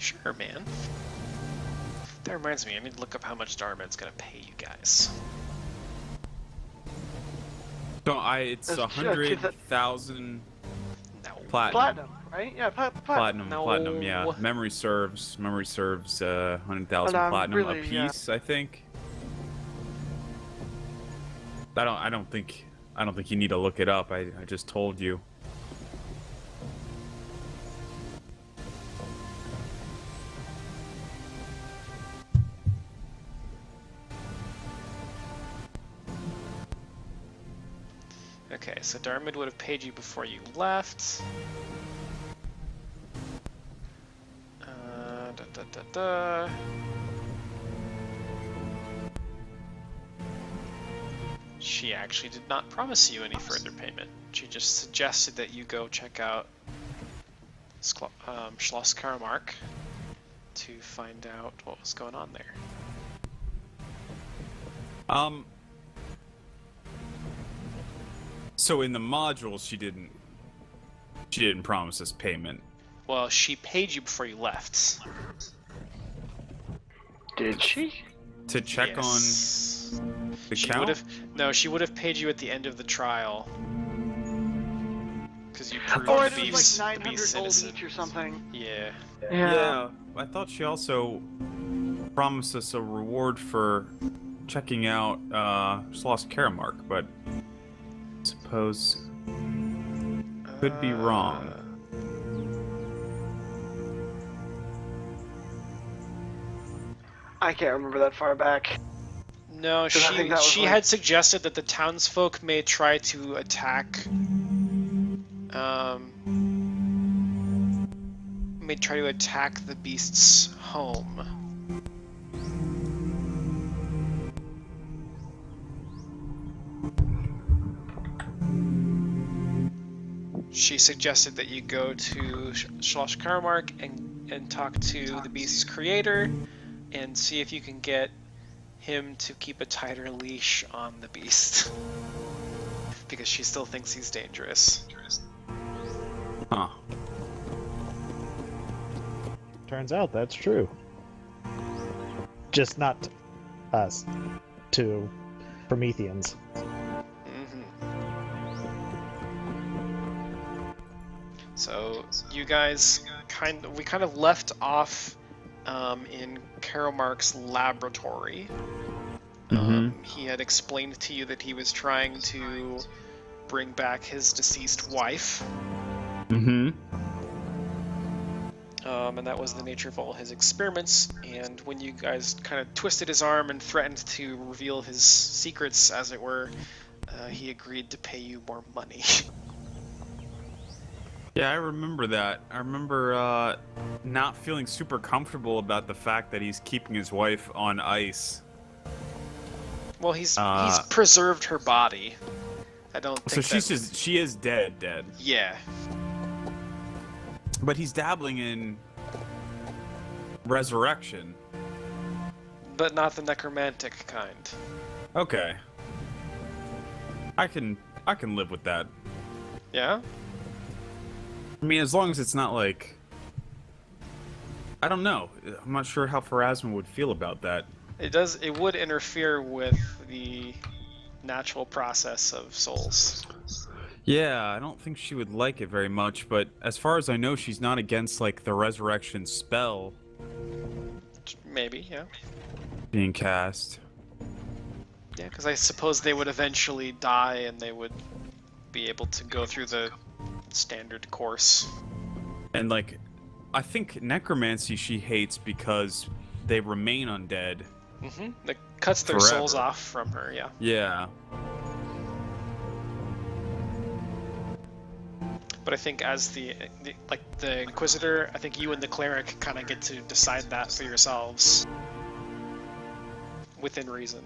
Sure, man. That reminds me, I need to look up how much Darman's gonna pay you guys. So it's 100,000 No. Platinum, right? Yeah, platinum. No. Platinum, yeah. Memory serves 100,000 platinum really, a piece, I think. I don't think you need to look it up. I just told you. Okay, so Darmid would have paid you before you left. Da. She actually did not promise you any further payment. She just suggested that you go check out Schloss Karamark to find out what was going on there. So in the modules, she didn't promise us payment. Well, she paid you before you left. Did she? To check Yes. on the She count? would have she would have paid you at the end of the trial. Because you proved Or the it was beast, like the 900 beast's gold innocent. each or something. Yeah. Yeah, I thought she also promised us a reward for checking out Schloss Karamark, but I suppose could be wrong. I can't remember that far back. No, I think that was she like- had suggested that the townsfolk may try to attack the beast's home. She suggested that you go to Schloss Karamark and talk to the beast's creator and see if you can get him to keep a tighter leash on the beast. Because she still thinks he's dangerous. Huh. Turns out that's true. Just not to us, to Prometheans. So you guys we kind of left off in Karamark's laboratory. He had explained to you that he was trying to bring back his deceased wife. And that was the nature of all his experiments. And when you guys kind of twisted his arm and threatened to reveal his secrets, as it were, he agreed to pay you more money. Yeah, I remember that. I remember not feeling super comfortable about the fact that he's keeping his wife on ice. Well, he's preserved her body. I don't think So she is dead. Yeah. But he's dabbling in resurrection. But not the necromantic kind. Okay. I can live with that. Yeah? I mean, as long as it's not like... I don't know. I'm not sure how Pharasma would feel about that. It would interfere with the natural process of souls. Yeah, I don't think she would like it very much, but as far as I know, she's not against, like, the resurrection spell Maybe, yeah. being cast. Yeah, because I suppose they would eventually die and they would be able to go through the standard course. And, like, I think necromancy she hates because they remain undead. That cuts their Forever. souls off from her, yeah. Yeah. But I think as the Inquisitor, I think you and the Cleric kind of get to decide that for yourselves. Within reason.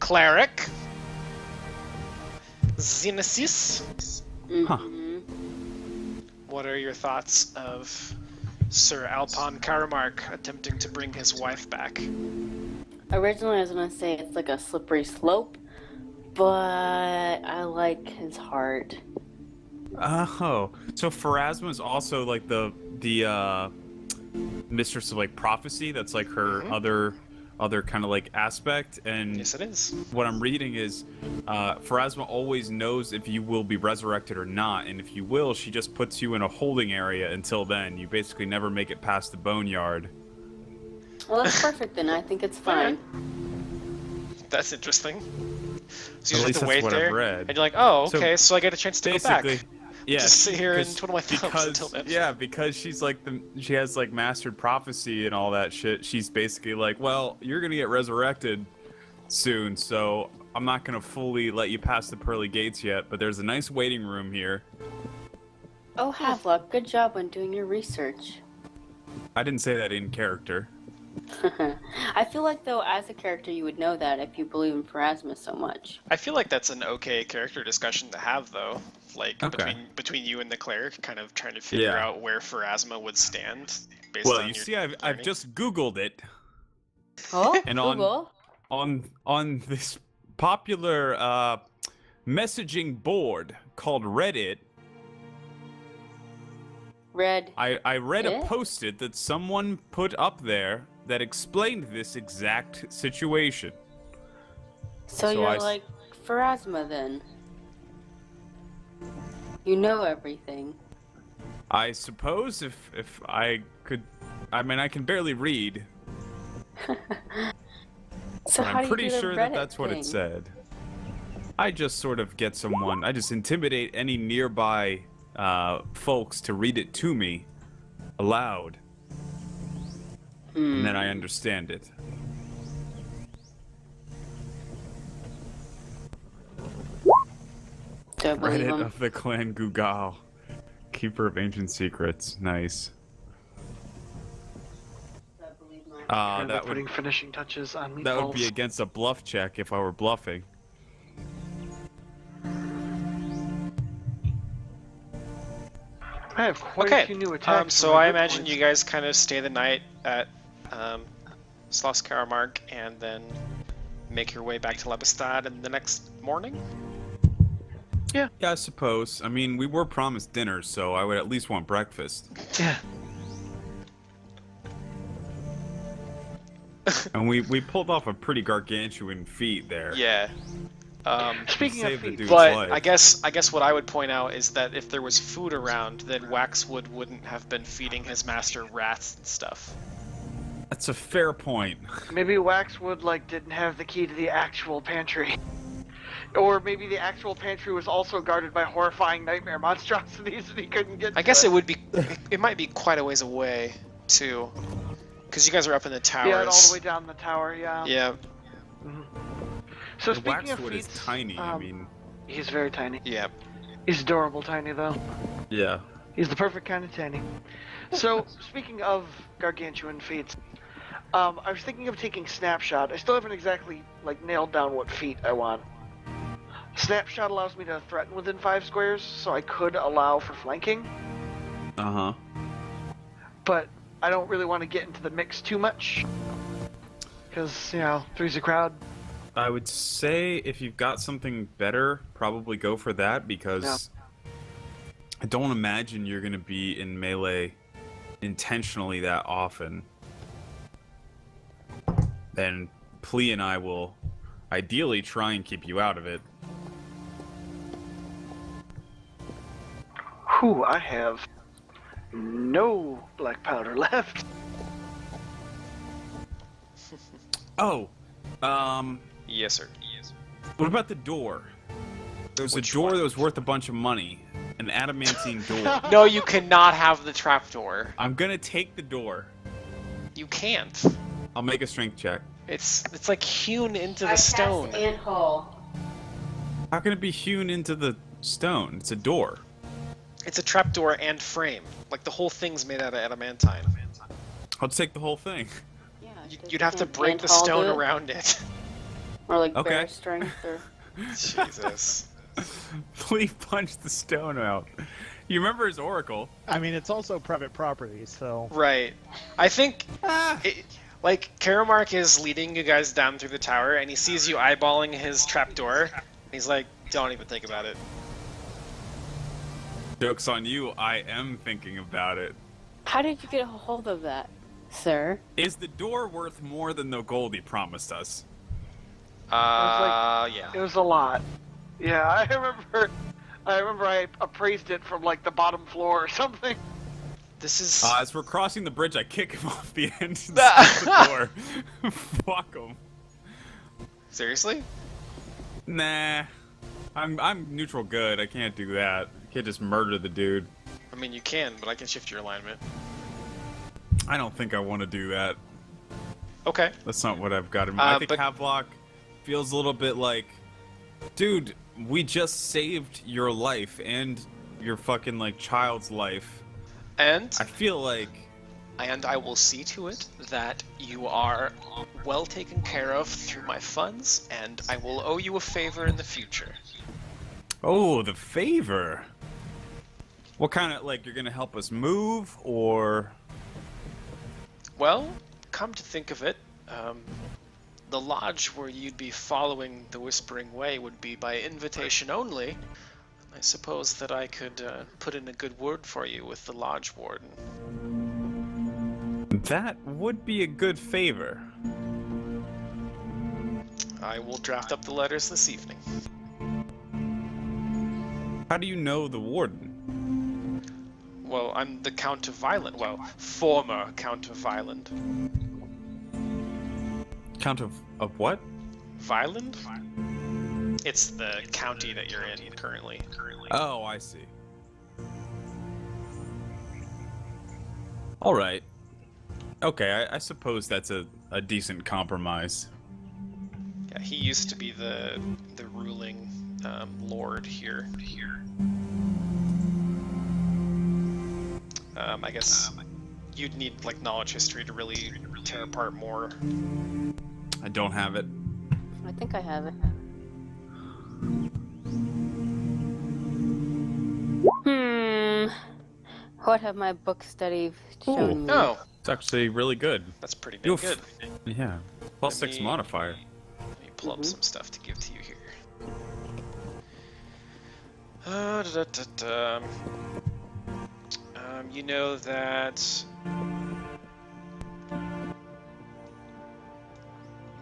Cleric. Xenesis. Huh. What are your thoughts of Sir Alpon Karamark attempting to bring his wife back? Originally, I was gonna say it's like a slippery slope, but I like his heart. Oh, so Pharasma is also like the mistress of like prophecy. That's like her other kind of like aspect. And Yes, it is. what I'm reading is Pharasma always knows if you will be resurrected or not, and if you will, she just puts you in a holding area until then. You basically never make it past the boneyard. Well, that's perfect then. I think it's fine. That's interesting. So At you just least have to that's wait what there, I've read. and you're like, oh, So, okay, so I get a chance to go back. Yeah, Just sit here and because- twiddle my thumbs until then. Yeah, because she's like she has like mastered prophecy and all that shit. She's basically like, well, you're gonna get resurrected soon, so I'm not gonna fully let you pass the pearly gates yet. But there's a nice waiting room here. Oh, Havelock, good job on doing your research. I didn't say that in character. I feel like, though, as a character, you would know that if you believe in Pharasma so much. I feel like that's an okay character discussion to have, though. Like, Okay. between you and the cleric, kind of trying to figure Yeah. out where Pharasma would stand based Well, on you your see, I've learning. just Googled it. Oh, And Google. on this popular messaging board called Reddit. Read. I read a Yeah. post-it that someone put up there that explained this exact situation. So so you're I- like Pharasma then. You know everything. I suppose if I could, I mean, I can barely read, So but how I'm do you pretty do the sure Reddit that that's what thing? it said. I just sort of get someone, I just intimidate any nearby folks to read it to me aloud, and then I understand it. Do I believe Reddit him? of the Clan Gugal, keeper of ancient secrets. Nice. And That putting would finishing touches on meatballs. that would be against a bluff check if I were bluffing. I have quite Okay, a few new attacks. so for my I hit imagine points. you guys kind of stay the night at Sloss Karamark and then make your way back to Lebestad in the next morning? Yeah, I suppose. I mean, we were promised dinner, so I would at least want breakfast. Yeah. And we pulled off a pretty gargantuan feat there. Yeah. Speaking of Saved the feet, dude's But life. I guess what I would point out is that if there was food around, then Waxwood wouldn't have been feeding his master rats and stuff. That's a fair point. maybe Waxwood didn't have the key to the actual pantry. Or maybe the actual pantry was also guarded by horrifying nightmare monstrosities and he couldn't get I to guess it would be. It might be quite a ways away, too, because you guys are up in the towers. Yeah, all the way down the tower, yeah. Yeah. So The speaking of Waxwood is feats, tiny. I mean, he's very tiny. Yeah. He's adorable tiny, though. yeah. He's the perfect kind of tiny. So, speaking of gargantuan feats, I was thinking of taking Snapshot. I still haven't exactly, nailed down what feat I want. Snapshot allows me to threaten within 5 squares, so I could allow for flanking, Uh-huh. but I don't really want to get into the mix too much. Because, three's a crowd. I would say if you've got something better, probably go for that, because I don't imagine you're going to be in melee intentionally that often. Then Plea and I will ideally try and keep you out of it. Whew, I have no black powder left. Oh, Yes, sir. what about the door? There was Which a door one? that was worth a bunch of money. An adamantine door. No, you cannot have the trapdoor. I'm gonna take the door. You can't. I'll make a strength check. It's like hewn into the stone. Ant hole. How can it be hewn into the stone? It's a door. It's a trapdoor and frame. Like the whole thing's made out of adamantine. I'll take the whole thing. Yeah. You'd have to break Ant the hole stone do it? around it. Or Okay. bear strength or. Jesus. Please punch the stone out. You remember his oracle? I mean, it's also private property, so. Right. I think, Karamark is leading you guys down through the tower, and he sees you eyeballing his trapdoor, and he's like, don't even think about it. Joke's on you, I am thinking about it. How did you get a hold of that, sir? Is the door worth more than the gold he promised us? Yeah. It was a lot. Yeah, I remember I appraised it from like the bottom floor or something. This is... As we're crossing the bridge, I kick him off the end and slam the door. Fuck him. Seriously? Nah. I'm neutral good. I can't do that. I can't just murder the dude. I mean, you can, but I can shift your alignment. I don't think I want to do that. Okay. That's not what I've got in mind. I think but... Havelock feels a little bit like, dude, we just saved your life and your fucking, like, child's life. And? I feel like... And I will see to it that you are well taken care of through my funds, and I will owe you a favor in the future. Oh, the favor. What kind of, like, you're gonna help us move, or... Well, come to think of it, the lodge where you'd be following the Whispering Way would be by invitation only. I suppose that I could put in a good word for you with the lodge warden. That would be a good favor. I will draft up the letters this evening. How do you know the warden? Well, I'm the Count of Violent. Well, former Count of Violent. Count of what? Violent? It's the county that you're in currently. Oh, I see. Alright. Okay, I suppose that's a decent compromise. Yeah, he used to be the ruling lord here. I guess you'd need like knowledge history to really tear apart more. I don't have it. I think I have it. What have my book study shown me? Oh, It's actually really good. that's pretty damn good. Yeah. Plus Let 6 me- modifier. Let me pull up some stuff to give to you here. You know that...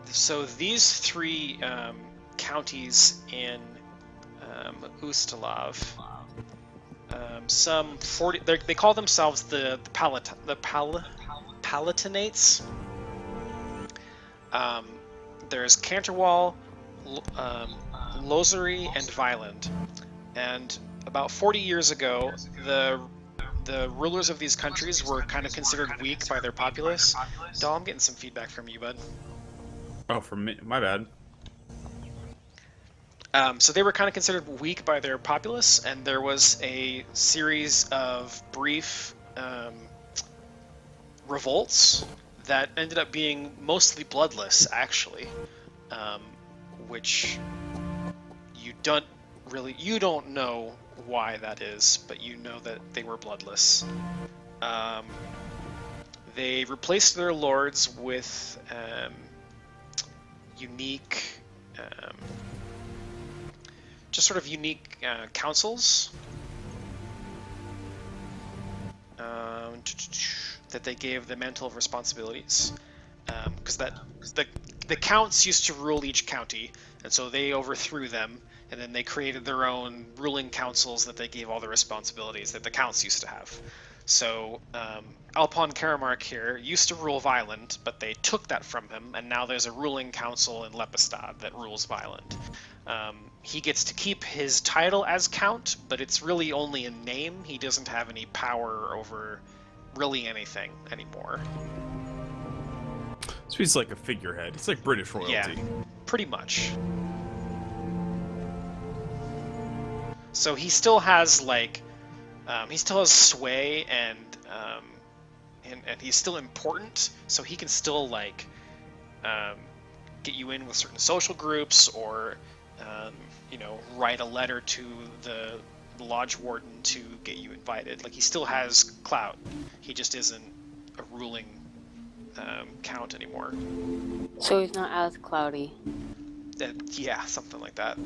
So these three counties in Ustalav, some 40... They call themselves the Palatinates. There's Canterwall, Losery, and Violent. And about 40 years ago, the rulers of these countries were kind of considered weak by their populace. Dal, I'm getting some feedback from you, bud. Oh, from me. My bad. So they were kind of considered weak by their populace, and there was a series of brief revolts that ended up being mostly bloodless, actually, which you don't know why that is, but you know that they were bloodless. They replaced their lords with unique, just sort of unique councils that they gave the mantle of responsibilities, because the counts used to rule each county, and so they overthrew them, and then they created their own ruling councils that they gave all the responsibilities that the counts used to have. So Alpon Karamark here used to rule Violent, but they took that from him, and now there's a ruling council in Lepistad that rules Violent. He gets to keep his title as count, but it's really only in name. He doesn't have any power over really anything anymore. So he's like a figurehead. It's like British royalty. Yeah, pretty much. So he still has like, he still has sway and he's still important. So he can still like get you in with certain social groups, or write a letter to the lodge warden to get you invited. Like, he still has clout. He just isn't a ruling count anymore. So he's not as cloudy. Yeah, something like that.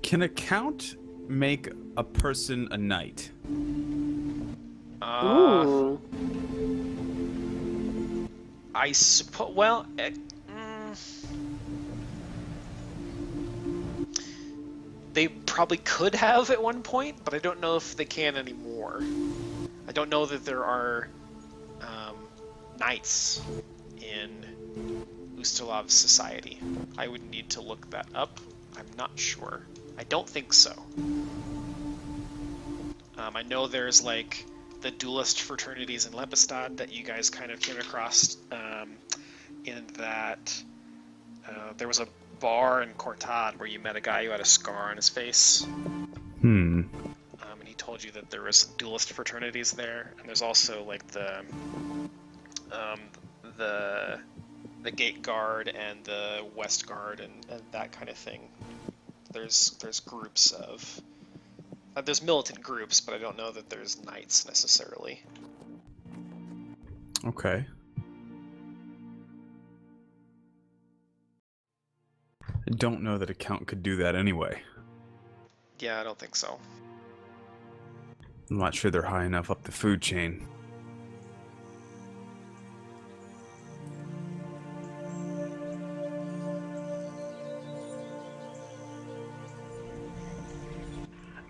Can a count make a person a knight? Ooh. I suppose. Well, they probably could have at one point, but I don't know if they can anymore. I don't know that there are knights in Ustalov's society. I would need to look that up. I'm not sure. I don't think so. I know there's like the duelist fraternities in Lepistad that you guys kind of came across in that there was a bar in Cortad where you met a guy who had a scar on his face. And he told you that there was duelist fraternities there, and there's also like the Gate Guard and the West Guard and that kind of thing. There's groups of there's militant groups, but I don't know that there's knights necessarily. Okay. I don't know that a count could do that anyway. Yeah, I don't think so. I'm not sure they're high enough up the food chain.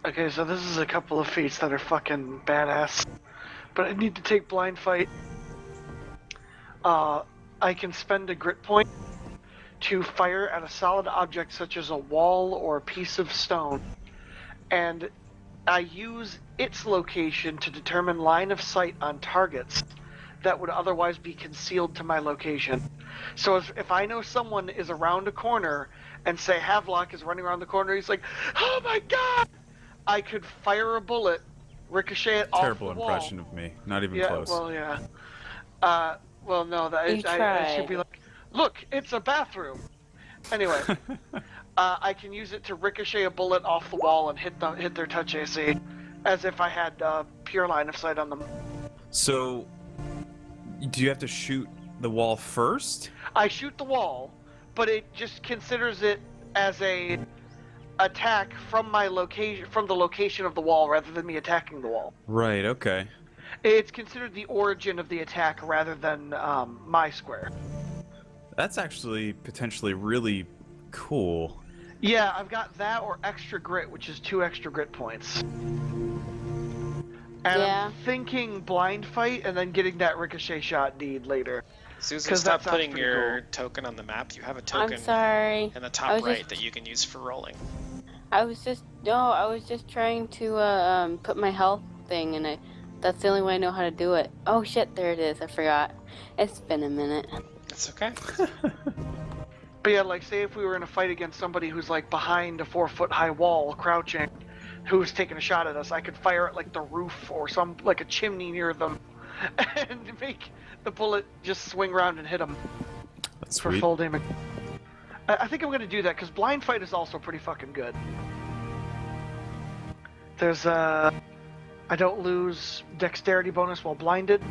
Okay, so this is a couple of feats that are fucking badass. But I need to take blind fight. I can spend a grit point to fire at a solid object such as a wall or a piece of stone. And I use its location to determine line of sight on targets that would otherwise be concealed to my location. So if I know someone is around a corner and say Havelock is running around the corner, he's like, oh my god! I could fire a bullet, ricochet it off the Terrible wall. impression of me. Not even Yeah, close. well, yeah. Well, no, I should be like, look, it's a bathroom. Anyway, I can use it to ricochet a bullet off the wall and hit their touch AC, as if I had pure line of sight on them. So, do you have to shoot the wall first? I shoot the wall, but it just considers it as a attack from my location, from the location of the wall, rather than me attacking the wall. Right. Okay. It's considered the origin of the attack rather than my square. That's actually potentially really cool. Yeah, I've got that or extra grit, which is 2 extra grit points. And Yeah. I'm thinking blind fight and then getting that ricochet shot deed later. Susan, 'Cause that stop sounds putting pretty your token on the map. You have a token I'm sorry. in the I top was right just- that you can use for rolling. I was just trying to put my health thing in it. That's the only way I know how to do it. Oh shit, there it is. I forgot. It's been a minute. That's okay. But yeah, like say if we were in a fight against somebody who's like behind a 4-foot high wall, crouching, who's taking a shot at us, I could fire at like the roof or some like a chimney near them, and make the bullet just swing around and hit them That's for sweet. full damage. I think I'm gonna do that because blind fight is also pretty fucking good. There's I don't lose dexterity bonus while blinded.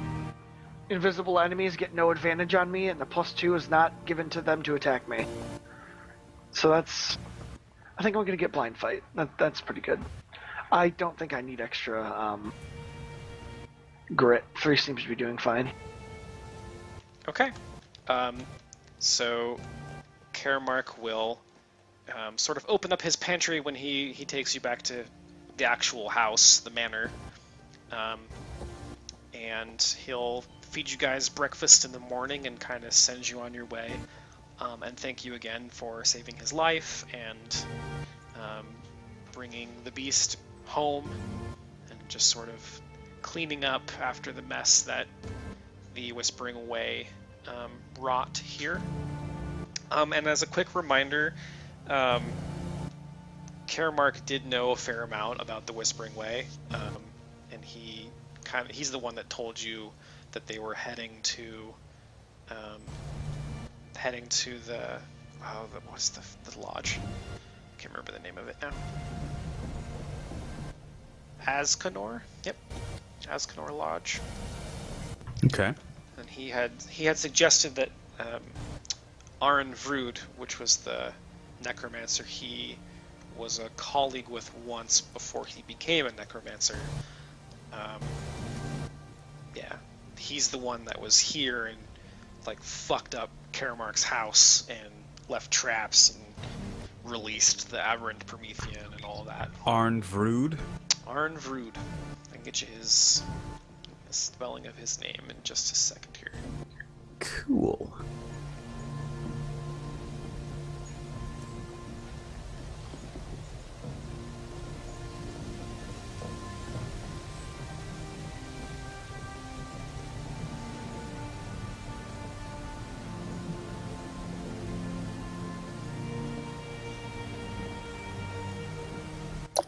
Invisible enemies get no advantage on me, and the +2 is not given to them to attack me. So that's... I think I'm gonna get blind fight. That's pretty good. I don't think I need extra grit. 3 seems to be doing fine. Okay. So Karamark will sort of open up his pantry when he takes you back to the actual house, the manor. And he'll feed you guys breakfast in the morning and kind of send you on your way. And thank you again for saving his life and bringing the beast home and just sort of cleaning up after the mess that the Whispering Away wrought here. And as a quick reminder, Karamark did know a fair amount about the Whispering Way, and he's the one that told you that they were heading to the what's the lodge? Can't remember the name of it now. Ascanor? Yep, Ascanor Lodge. Okay. And he had suggested that Aron Vrood, which was the necromancer he was a colleague with once before he became a necromancer. Yeah, he's the one that was here and like fucked up Karamark's house and left traps and released the aberrant Promethean and all of that. Arnvrud? Arnvrud. I can get you his spelling of his name in just a second here. Cool.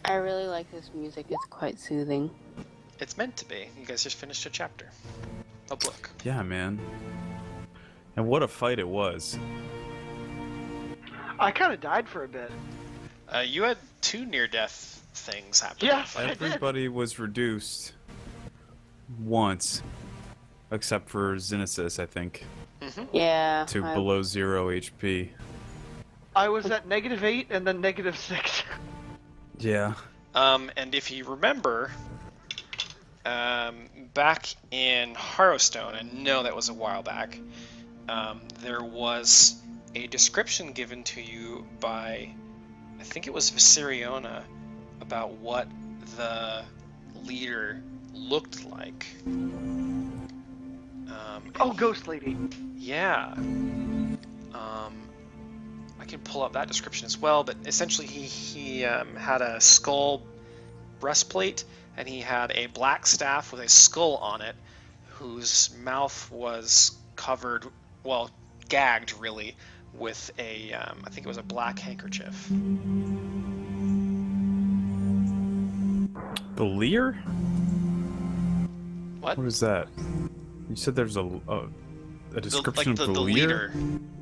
I really like this music. It's quite soothing. It's meant to be. You guys just finished a chapter. A book. Yeah, man. And what a fight it was. I kind of died for a bit. You had 2 near-death things happen. Yes, I did. Everybody was reduced once, except for Xenesis, I think, Yeah. to below 0 HP. I was at -8 and then -6. Yeah. And if you remember, back in Harrowstone, and no, that was a while back, there was a description given to you by, I think it was Viseriona, about what the leader looked like. Oh, Ghost Lady. Yeah. I can pull up that description as well, but essentially he had a skull breastplate, and he had a black staff with a skull on it, whose mouth was covered, well, gagged really, with a, I think it was a black handkerchief. The Lear? What? What is that? You said there's a description of the Lear?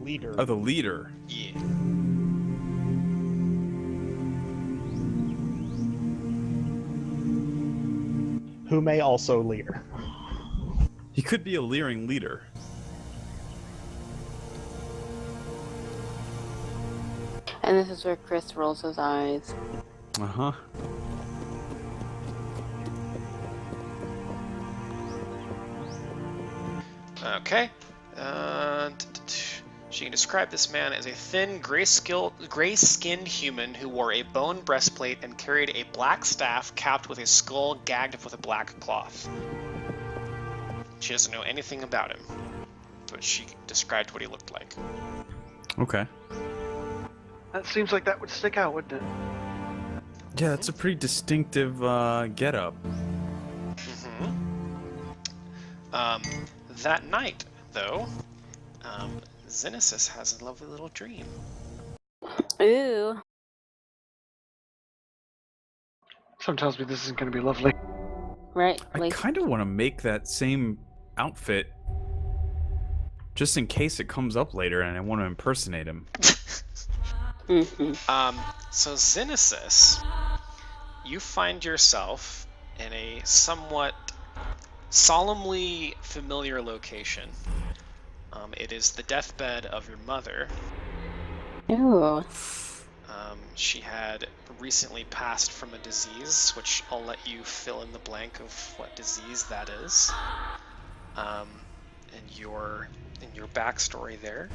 leader. Oh, the leader. Yeah. Who may also leer. He could be a leering leader. And this is where Chris rolls his eyes. Uh-huh. Okay. She can describe this man as a thin, gray-skinned human who wore a bone breastplate and carried a black staff capped with a skull gagged with a black cloth. She doesn't know anything about him, but she described what he looked like. Okay. That seems like that would stick out, wouldn't it? Yeah, that's a pretty distinctive getup. That night, though, Xenesis has a lovely little dream. Ooh. Something tells me this isn't going to be lovely. Right. I kind of want to make that same outfit just in case it comes up later and I want to impersonate him. So Xenesis, you find yourself in a somewhat solemnly familiar location. It is the deathbed of your mother. Ooh. She had recently passed from a disease, which I'll let you fill in the blank of what disease that is. In your backstory there.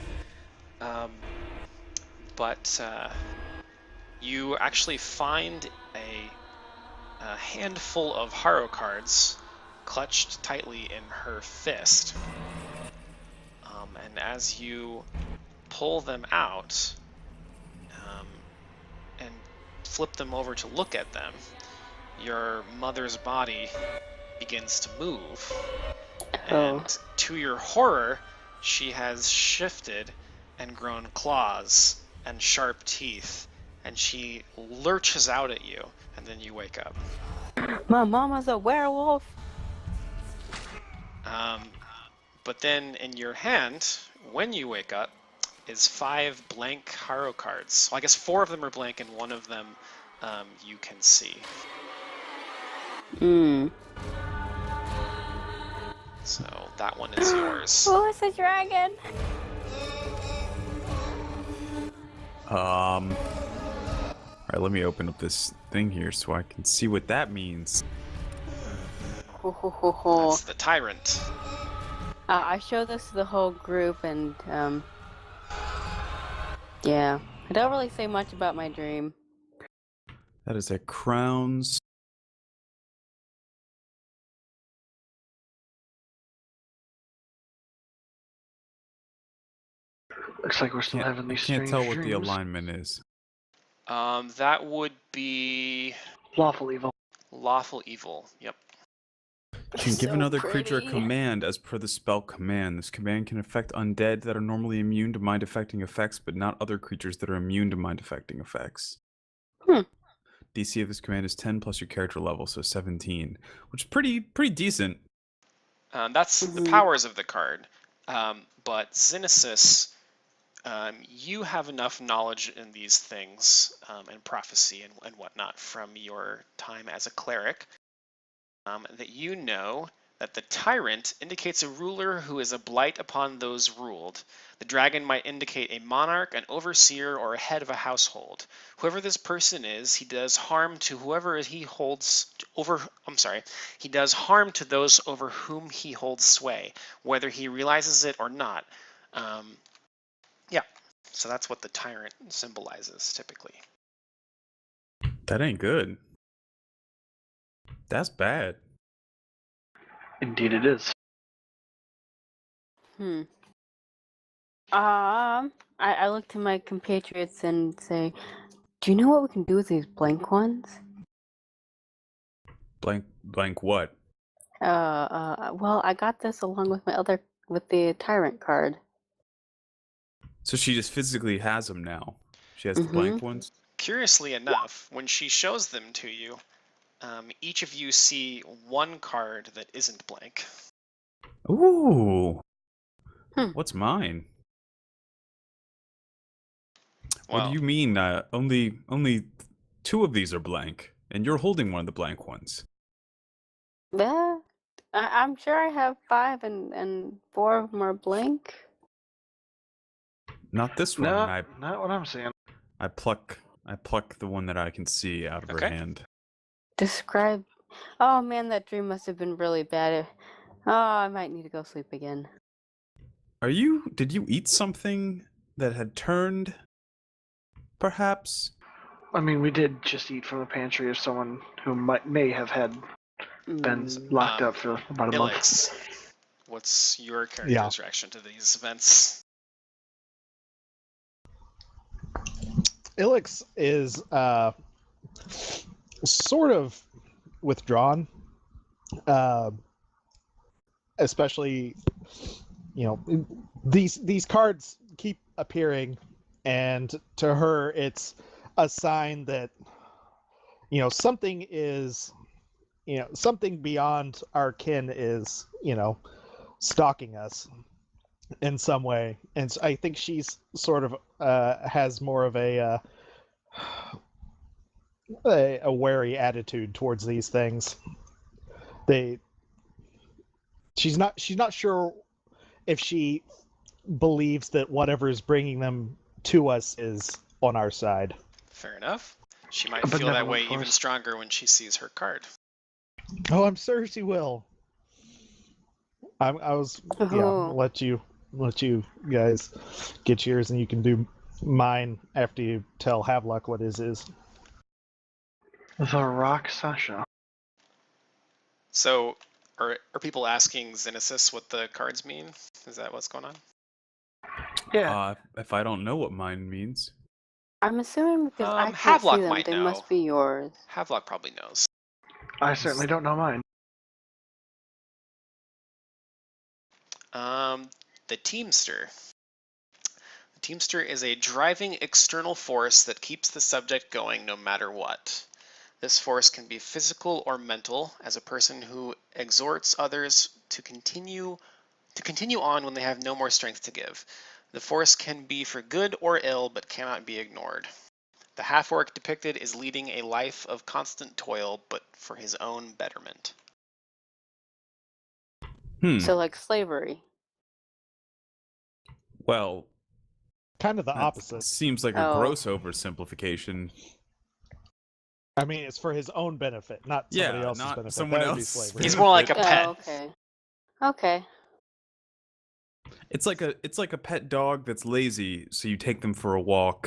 But you actually find a handful of Harrow cards clutched tightly in her fist. And as you pull them out and flip them over to look at them, your mother's body begins to move. And to your horror, she has shifted and grown claws and sharp teeth, and she lurches out at you, and then you wake up. My mama's a werewolf. But then in your hand, when you wake up, is 5 blank Harrow cards. Well, I guess 4 of them are blank, and 1 of them you can see. So that one is yours. Who is the dragon? Are Alright, let me open up this thing here so I can see what that means. Ho, ho, ho, ho. That's the tyrant. I showed this to the whole group, and yeah, I don't really say much about my dream. That is a crown's. Looks like we're still having I these can't strange tell what dreams. the alignment is. That would be Lawful evil. lawful evil. Yep. You can give So another creature a pretty. command as per the spell command. This command can affect undead that are normally immune to mind-affecting effects, but not other creatures that are immune to mind-affecting effects. Hmm. DC of this command is 10 plus your character level, so 17, which is pretty decent. That's the powers of the card. But Xenesis, you have enough knowledge in these things and prophecy and whatnot from your time as a cleric that you know that the tyrant indicates a ruler who is a blight upon those ruled. The dragon might indicate a monarch, an overseer, or a head of a household. Whoever this person is, he does harm to whoever he holds over. He does harm to those over whom he holds sway, whether he realizes it or not. Yeah, so that's what the tyrant symbolizes typically. That ain't good. That's bad. Indeed it is. I look to my compatriots and say, do you know what we can do with these blank ones? Blank what? Well, I got this along with with the tyrant card. So she just physically has them now. She has the blank ones? Curiously enough, when she shows them to you, each of you see one card that isn't blank. Ooh. What's mine? Well, What do you mean? Only 2 of these are blank, and you're holding one of the blank ones. Yeah, I'm sure I have 5 and 4 of them are blank. Not this one. No, not what I'm seeing. I pluck the one that I can see out of her hand. Describe. Oh man, that dream must have been really bad. Oh, I might need to go sleep again. Did you eat something that had turned? Perhaps? I mean, we did just eat from the pantry of someone who may have had been locked up for about a month. Ilix, what's your character's reaction to these events? Ilix is sort of withdrawn, especially, these cards keep appearing, and to her it's a sign that something is something beyond our kin is stalking us in some way. And so I think she's sort of has more of a wary attitude towards these things. She's not sure if she believes that whatever is bringing them to us is on our side. Fair enough. She might feel that way even stronger when she sees her card. Oh, I'm sure she will. I'll let you guys get yours, and you can do mine after you tell Havelock what his is. The Rock Sasha. So, are people asking Xenesis what the cards mean? Is that what's going on? Yeah. If I don't know what mine means. I'm assuming because I can't Havelock see them, might they know. must be yours. Havelock probably knows. I certainly don't know mine. The Teamster. The Teamster is a driving external force that keeps the subject going no matter what. This force can be physical or mental, as a person who exhorts others to continue on when they have no more strength to give. The force can be for good or ill, but cannot be ignored. The half-orc depicted is leading a life of constant toil, but for his own betterment. So like slavery. Well, kind of the opposite. Seems like a gross oversimplification. I mean, it's for his own benefit, not somebody Yeah, else's not benefit. someone That would be else's slavery. He's more like a benefit. pet. Oh, okay. Okay. It's like a pet dog that's lazy, so you take them for a walk,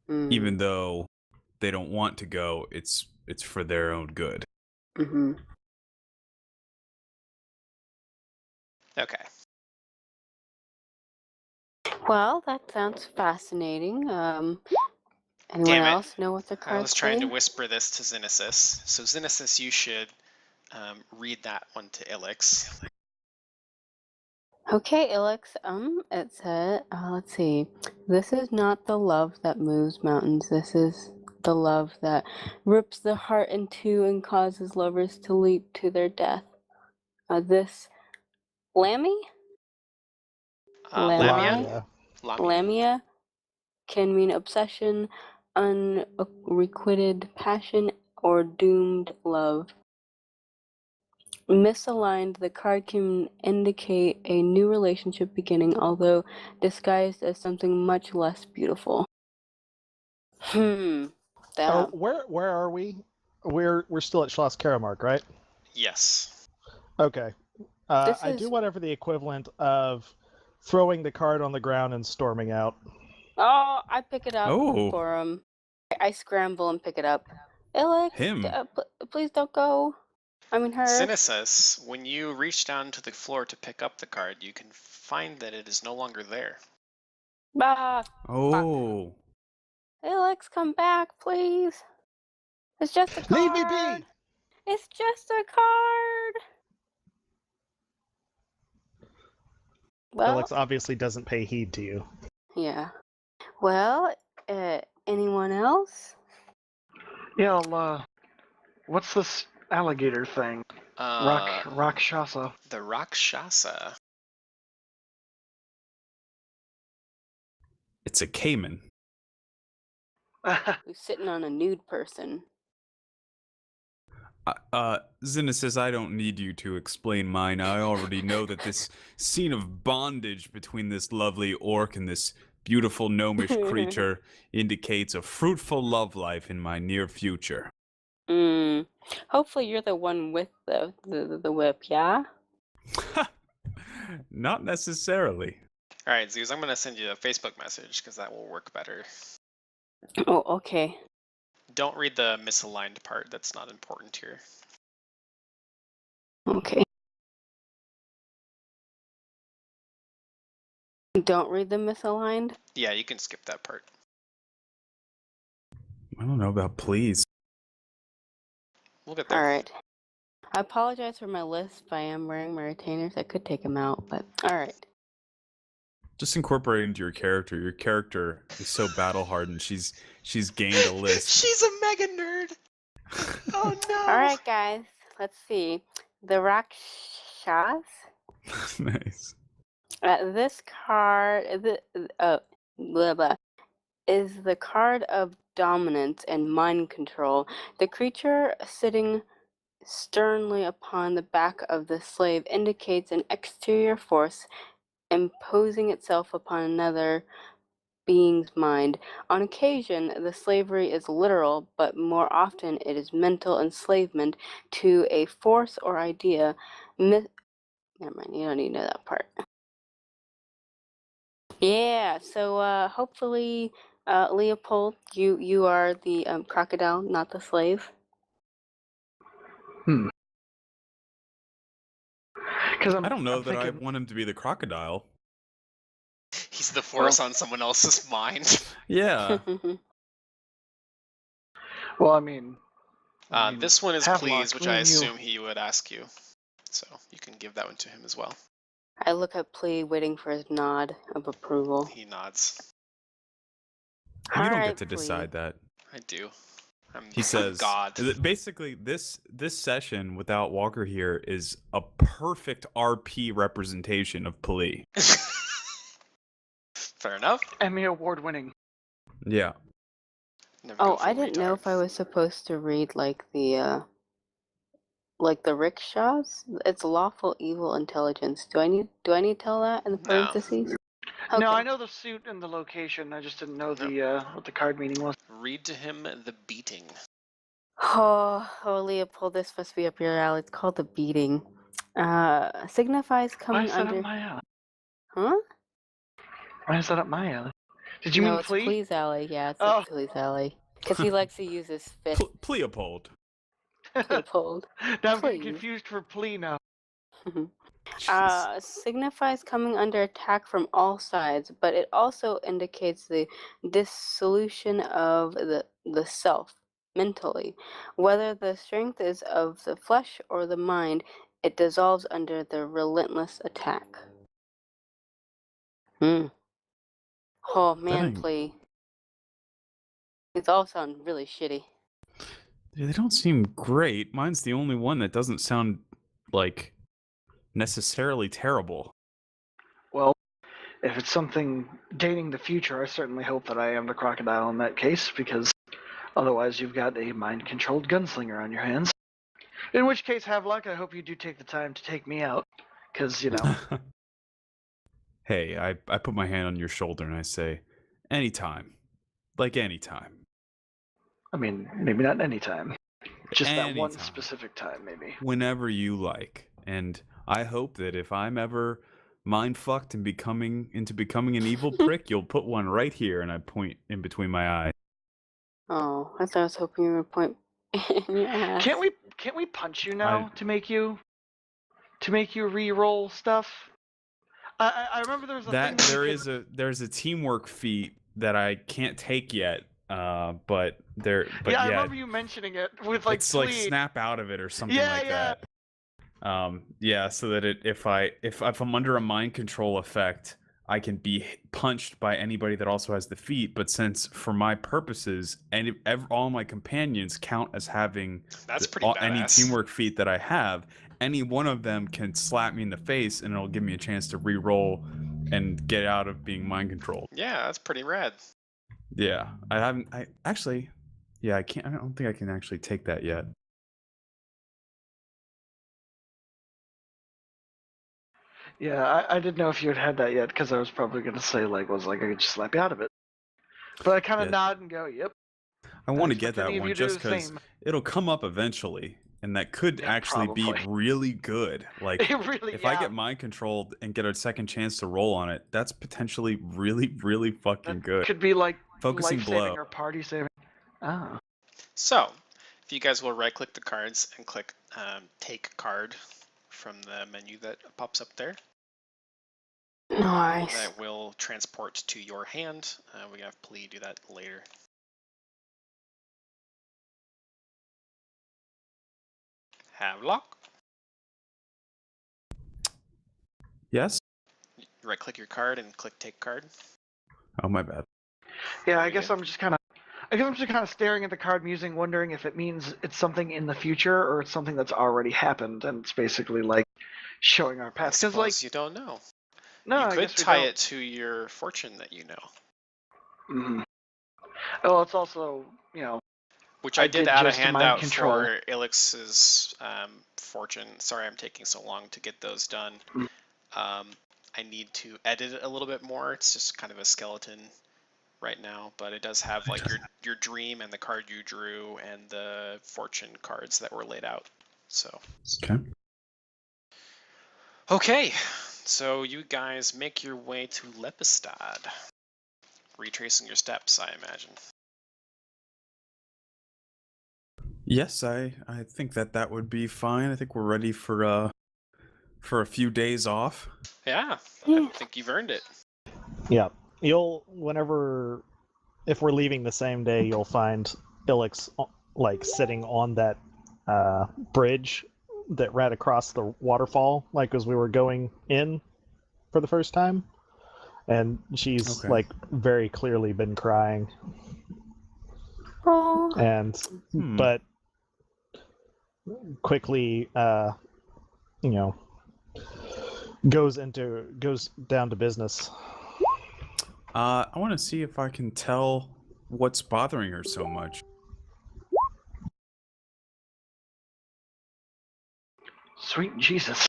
even though they don't want to go. It's for their own good. Mm-hmm. Okay. Well, that sounds fascinating. Anyone Damn it. else know what the I cards was trying say? to whisper this to Xenesis. So Xenesis, you should read that one to Ilix. Okay, Ilix, it said, let's see. This is not the love that moves mountains. This is the love that rips the heart in two and causes lovers to leap to their death. This Lammy? Lamia? Lamia can mean obsession, unrequited passion, or doomed love. Misaligned, the card can indicate a new relationship beginning, although disguised as something much less beautiful. Oh, That. where are we? We're still at Schloss Karamark, right? Yes. Okay. This I is. do whatever the equivalent of throwing the card on the ground and storming out. Oh, I pick it up Oh. for him. I scramble and pick it up. Ilix, Him. Please don't go. I mean her. Xenesis, when you reach down to the floor to pick up the card, you can find that it is no longer there. Ah, Oh. Ilix, come back, please. It's just a card. Leave me be! It's just a card. Well, Alex obviously doesn't pay heed to you. yeah. Well, anyone else? Yeah, what's this alligator thing? Rakshasa. The Rakshasa. It's a caiman. Who's sitting on a nude person? Xenesis, I don't need you to explain mine. I already know that this scene of bondage between this lovely orc and this beautiful gnomish creature indicates a fruitful love life in my near future. Hopefully you're the one with the whip, yeah? Not necessarily. All right, Zeus, I'm going to send you a Facebook message because that will work better. Oh, okay. Don't read the misaligned part. That's not important here. Okay. Don't read the misaligned? Yeah, you can skip that part. I don't know about please. We'll get there. Alright. I apologize for my lisp. I am wearing my retainers. I could take them out, but alright. Just incorporate into your character. Your character is so battle hardened. She's gained a lisp. She's a mega nerd. Oh no. Alright, guys. Let's see. The Rakshas. Nice. This card blah, blah, is the card of dominance and mind control. The creature sitting sternly upon the back of the slave indicates an exterior force imposing itself upon another being's mind. On occasion, the slavery is literal, but more often it is mental enslavement to a force or idea. Never mind, you don't need to know that part. Yeah, so hopefully, Leopold, you are the crocodile, not the slave. Because I don't know I'm that I thinking, want him to be the crocodile. He's the force on someone else's mind. Yeah. Well, I mean, This one is Havelock, please, which me I and you. assume he would ask you. So you can give that one to him as well. I look at Plea, waiting for his nod of approval. He nods. You don't Alright, get to decide that. I do. He says, God. basically, this session without Walker here is a perfect RP representation of Pali. Fair enough. Emmy Award winning. Yeah. Never Oh, go full I didn't know retard. if I was supposed to read like the rickshaws. It's lawful evil intelligence. Do I need to tell that in the No. parentheses? Okay. No, I know the suit and the location. I just didn't know the what the card meaning was. Read to him the beating. Oh, Leopold, this must be up your alley. It's called the beating. Signifies Why coming is that under. up my alley? Huh? Why is that up my alley? Did you No, mean it's flea? Please alley. Yeah, it's Oh. Please alley. Because he likes to use his fist. Pleopold. Leopold. Now I'm getting Please. confused for plea now. Jeez. Signifies coming under attack from all sides, but it also indicates the dissolution of the self mentally. Whether the strength is of the flesh or the mind, it dissolves under the relentless attack. Oh man, ain't- plea. These all sound really shitty. They don't seem great. Mine's the only one that doesn't sound like necessarily terrible. Well, if it's something dating the future, I certainly hope that I am the crocodile in that case, because otherwise you've got a mind-controlled gunslinger on your hands. In which case, have luck. I hope you do take the time to take me out, because, you know. Hey, I put my hand on your shoulder and I say, anytime. Like anytime. I mean, maybe not any time. Just that one Anytime. specific time, maybe. Whenever you like. And I hope that if I'm ever mind fucked and becoming an evil prick, you'll put one right here, and I point in between my eyes. Oh, I thought I was hoping you would point in your ass. Can't we punch you now to make you re-roll stuff? I remember there was a That thing there's a teamwork feat that I can't take yet. But I remember you mentioning it with like it's flea. like snap out of it or something like Yeah. that. So that if I'm under a mind control effect, I can be punched by anybody that also has the feat. But since for my purposes, all my companions count as having That's pretty any badass. teamwork feat that I have, any one of them can slap me in the face, and it'll give me a chance to re-roll and get out of being mind controlled. Yeah, that's pretty rad. Yeah, I don't think I can actually take that yet. Yeah, I didn't know if you had that yet, because I was probably gonna say I could just slap you out of it. But I kind of nod and go, "Yep." I want to expect get that any of one you to do just the because same. it'll come up eventually, and that could Yeah, actually be probably. really good. Like, It really, if I get mind controlled and get a second chance to roll on it, that's potentially really, really fucking that good. could be like Focusing life-saving blow. or party-saving. Oh. So, if you guys will right-click the cards and click Take Card from the menu that pops up there, Nice. that will transport to your hand. We can have Plea do that later. Havelock. Yes? Right-click your card and click Take Card. Oh, my bad. Yeah, I Very guess good. I'm just kind of staring at the card, musing, wondering if it means it's something in the future or it's something that's already happened, and it's basically like showing our I past. suppose Because you don't know. no, You I could guess we tie don't. it to your fortune that you know. Mm. Well, it's also, Which I did add a just mind handout control. for Elix's fortune. Sorry I'm taking so long to get those done. Mm. I need to edit it a little bit more. It's just kind of a skeleton right now, but it does have like your dream and the card you drew and the fortune cards that were laid out. So okay, so you guys make your way to Lepistad, retracing your steps, I imagine. Yes, I think that would be fine. I think we're ready for a few days off. Yeah, I think you've earned it. Yeah. If we're leaving the same day, you'll find Ilix sitting on that bridge that ran across the waterfall, as we were going in for the first time. And she's very clearly been crying. Oh. And but quickly goes down to business. I want to see if I can tell what's bothering her so much. Sweet Jesus.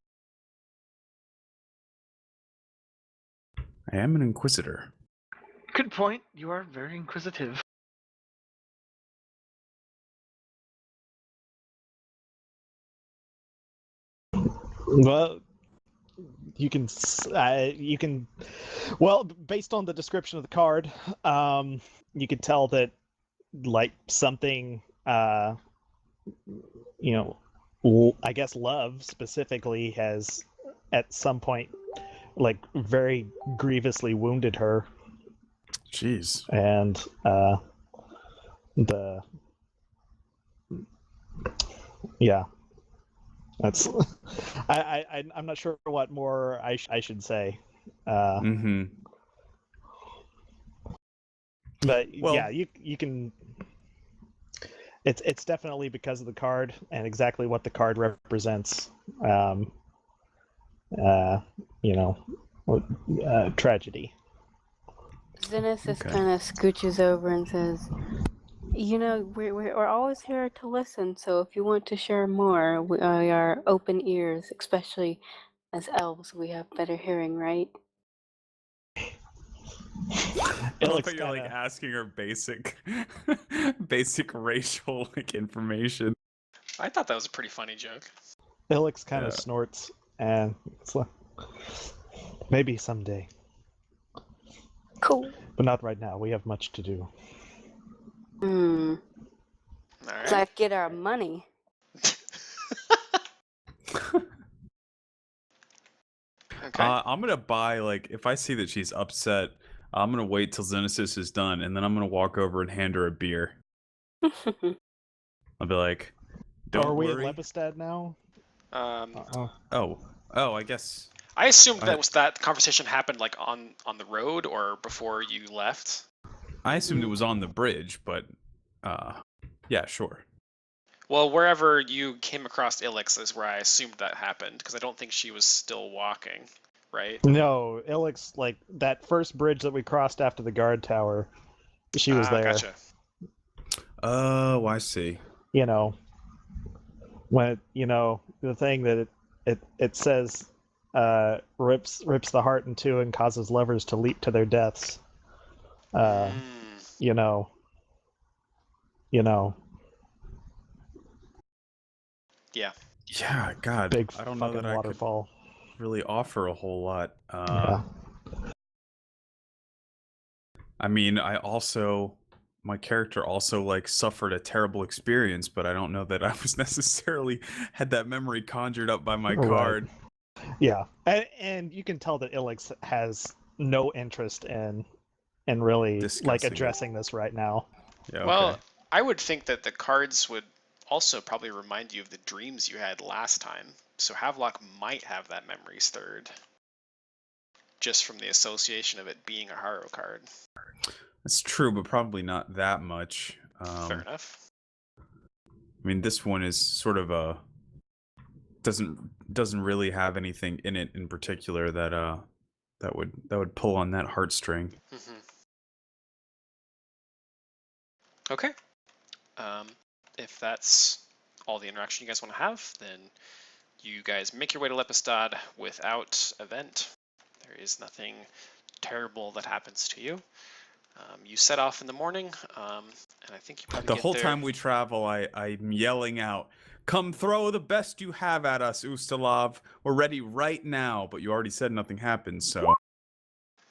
I am an inquisitor. Good point. You are very inquisitive. Well, you can. Well, based on the description of the card, you could tell that, like, something. I guess love specifically has, at some point, like, very grievously wounded her, Jeez. and that's. I'm not sure what more I should say. Mm-hmm. But Well- yeah, you can. It's definitely because of the card and exactly what the card represents. Tragedy. Xenesis Okay. kind of scooches over and says, we're always here to listen, so if you want to share more, we are open ears, especially as elves, we have better hearing, right? I love looks how you're like kinda- asking her basic, basic racial like information. I thought that was a pretty funny joke. Ilix kind of Yeah. snorts, and it's like, maybe someday, Cool. but not right now. We have much to do. Hmm. All right. Let's get our money. Okay. I'm gonna buy, like, if I see that she's upset, I'm gonna wait till Xenesis is done, and then I'm gonna walk over and hand her a beer. I'll be like, "Don't Are we worry." at Lepistad now? Oh, I guess. I assumed I- that conversation happened like on the road or before you left. I assumed it was on the bridge, but yeah, sure. Well, wherever you came across Ilix is where I assumed that happened because I don't think she was still walking, right? No, Ilix, like, that first bridge that we crossed after the guard tower, she was there. Gotcha. Oh, I see. You know, when the thing that it says rips the heart in two and causes lovers to leap to their deaths. Mm. You know. Yeah. Yeah, God, Big I don't know fucking that I could waterfall. really offer a whole lot. Yeah. I mean, my character also, like, suffered a terrible experience, but I don't know that I was necessarily had that memory conjured up by my Right. card. Yeah, and you can tell that Ilix has no interest in really Discussing like it. addressing this right now. Yeah, okay. Well, I would think that the cards would also probably remind you of the dreams you had last time. So Havelock might have that memory stirred just from the association of it being a Haro card. It's true, but probably not that much. Fair enough. I mean, this one is sort of a doesn't really have anything in it in particular that would pull on that heartstring. Mm-hmm. Okay. If that's all the interaction you guys want to have, then you guys make your way to Lepistad without event. There is nothing terrible that happens to you. You set off in the morning, and I think you probably The get whole there. time we travel, I'm yelling out, "Come throw the best you have at us, Ustalav. We're ready right now." But you already said nothing happened, so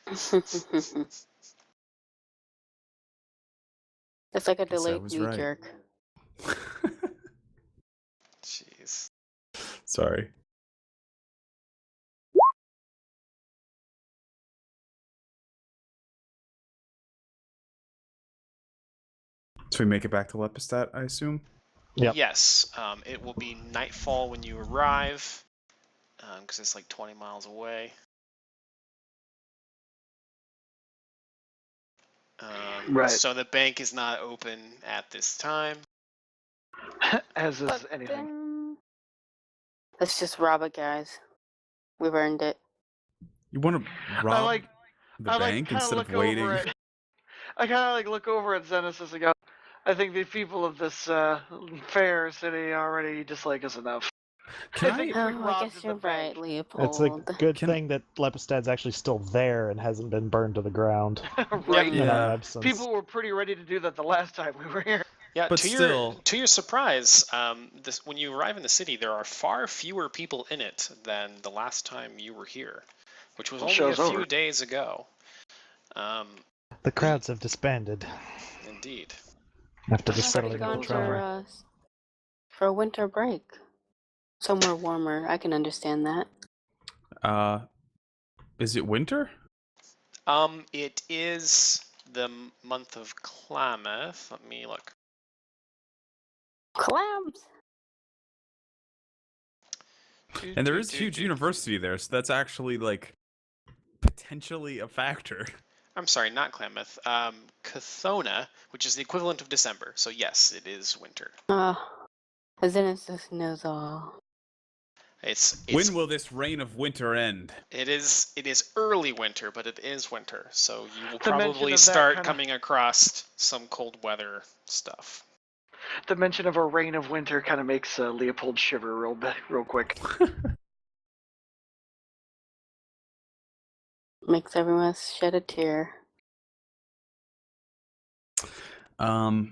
It's like a Guess I delayed was knee right. jerk. Jeez. sorry. So we make it back to Lepistad, I assume? Yep. Yes. It will be nightfall when you arrive, because it's like 20 miles away. Right. So the bank is not open at this time. As is But anything. then... Let's just rob it, guys. We've earned it. You want to rob the I bank kinda instead look of waiting? over at- I kind of look over at Xenesis and go, I think the people of this fair city already dislike us enough. Can I think I? we Oh, I robbed guess the you're right, bank. It's a Leopold. good Can- thing that Lepistad's actually still there and hasn't been burned to the ground Right? in our Yeah. absence. People were pretty ready to do that the last time we were here. Yeah, But still- to your surprise, when you arrive in the city, there are far fewer people in it than the last time you were here, which was The only a show's few over. days ago. The crowds have disbanded Indeed. after the That's Probably settling of the gone trauma. for a winter break. Somewhere warmer. I can understand that. Is it winter? It is the month of Klamath. Let me look. Clams! And there is a huge university there, so that's actually like potentially a factor. I'm sorry, not Klamath. Chthona, which is the equivalent of December. So yes, it is winter. Zenesis knows all. It's When will this reign of winter end? it is early winter, but it is winter. So you will The mention probably of that start kinda- coming across some cold weather stuff. The mention of a reign of winter kind of makes Leopold shiver real quick. Makes everyone shed a tear. All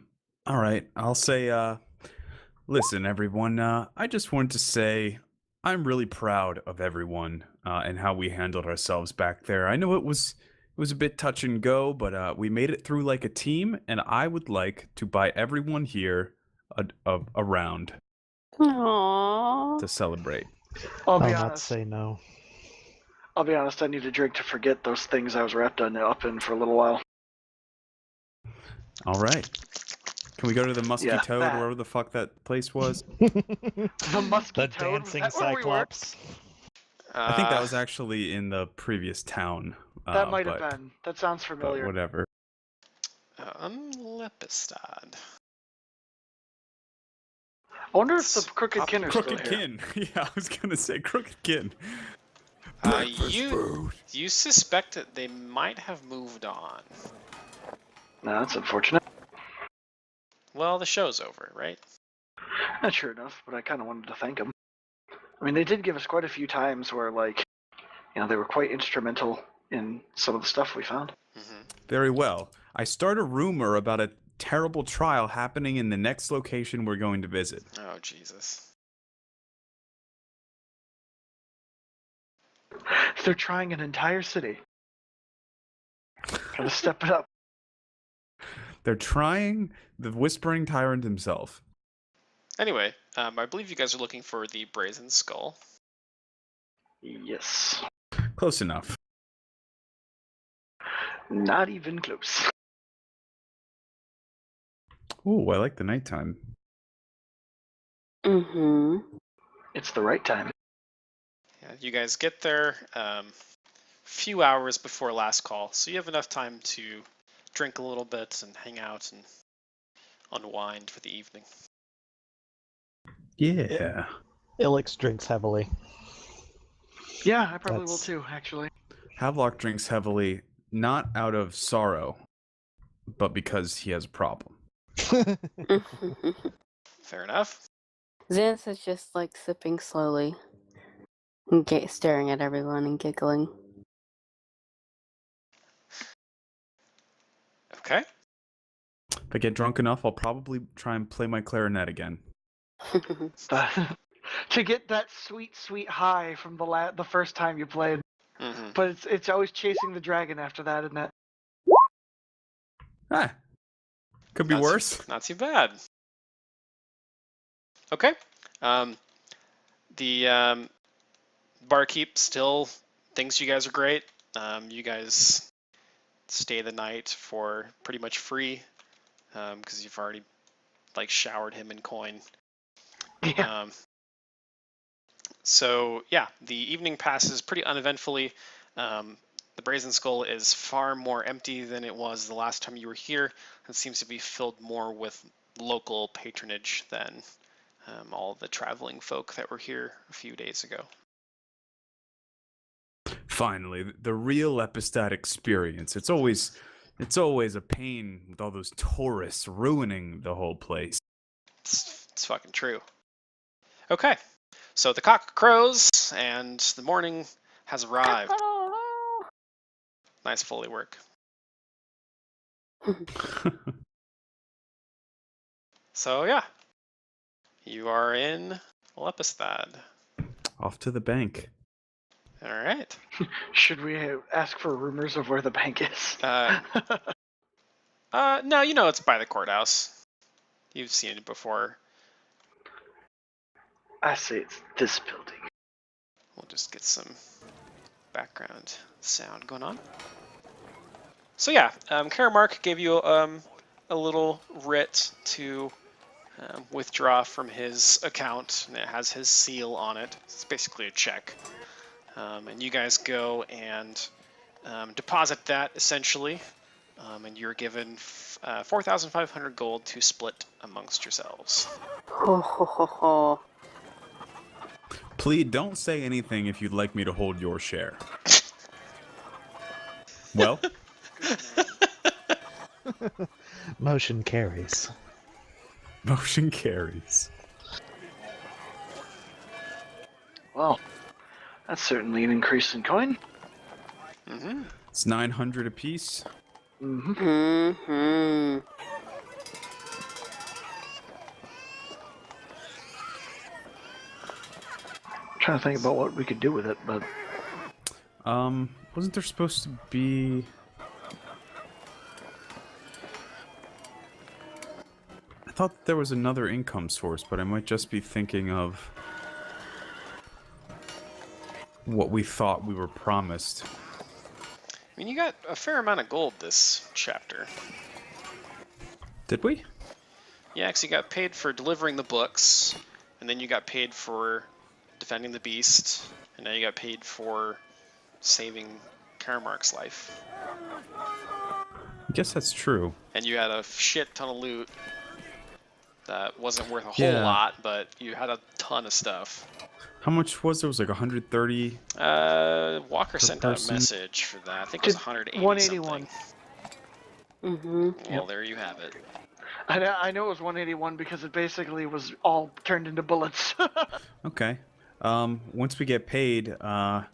right. I'll say, listen, everyone, I just wanted to say I'm really proud of everyone and how we handled ourselves back there. I know it was a bit touch and go, but we made it through like a team, and I would like to buy everyone here a round Aww. to celebrate. I'll I'll be not honest. say no. I'll be honest. I need a drink to forget those things I was wrapped up in for a little while. All right. Can we go to the Musky Yeah, Toad, that. wherever the fuck that place was? The musky The toad. Was dancing that where we were? cyclops. I think that was actually in the previous town. That might have but- been. That sounds But familiar. whatever. Lepistad. I wonder if the Crooked Kin are Crooked still here. Kin. Yeah, I was gonna say Crooked Kin. You suspect that they might have moved on. No, that's unfortunate. Well, the show's over, right? Not sure enough, but I kind of wanted to thank them. I mean, they did give us quite a few times where, like, they were quite instrumental in some of the stuff we found. Mm-hmm. Very well. I start a rumor about a terrible trial happening in the next location we're going to visit. Oh, Jesus. They're trying an entire city. Gotta step it up. They're trying the Whispering Tyrant himself. Anyway, I believe you guys are looking for the Brazen Skull. Yes. Close enough. Not even close. Ooh, I like the nighttime. Mm-hmm. It's the right time. Yeah, you guys get there few hours before last call, so you have enough time to drink a little bit and hang out and unwind for the evening. Yeah. Ilix drinks heavily. Yeah, I probably will That's- too, actually. Havelock drinks heavily, not out of sorrow, but because he has a problem. Fair enough. Xanth is just like sipping slowly, and staring at everyone and giggling. Okay. If I get drunk enough, I'll probably try and play my clarinet again. To get that sweet, sweet high from the first time you played. Mm-hmm. But it's always chasing the dragon after that, isn't it? Ah. Could be worse. Not too bad. Okay. The barkeep still thinks you guys are great. You guys stay the night for pretty much free because you've already showered him in coin. Yeah. So yeah, the evening passes pretty uneventfully. The Brazen Skull is far more empty than it was the last time you were here. It seems to be filled more with local patronage than all the traveling folk that were here a few days ago. Finally, the real Lepistad experience. It's always a pain with all those tourists ruining the whole place. It's fucking true. Okay, So the cock crows, and the morning has arrived. Nice Foley work. So yeah, you are in Lepistad. Off to the bank. All right. Should we ask for rumors of where the bank is? No, you know it's by the courthouse. You've seen it before. I say it's this building. We'll just get some background sound going on. So yeah, Karamark gave you a little writ to withdraw from his account, and it has his seal on it. It's basically a check. And you guys go and deposit that, essentially, and you're given 4,500 gold to split amongst yourselves. Ho ho ho ho. Please don't say anything if you'd like me to hold your share. Well, Motion carries. motion carries. Well, that's certainly an increase in coin. Mm-hmm. It's 900 apiece. Mm-hmm. Mm-hmm. Trying to think about what we could do with it, but Wasn't there supposed to be... I thought there was another income source, but I might just be thinking of what we thought we were promised. I mean, you got a fair amount of gold this chapter. Did we? Yeah, because you got paid for delivering the books, and then you got paid for defending the beast, and now you got paid for saving Karamark's life. I guess that's true. And you had a shit ton of loot that wasn't worth a whole Yeah. lot, but you had a ton of stuff. How much was there? It was like 130. Walker Per sent person? a message for that. I think it was 180 181. something. Mm-hmm. Well, there you have it. I know it was 181 because it basically was all turned into bullets. Okay. Once we get paid, I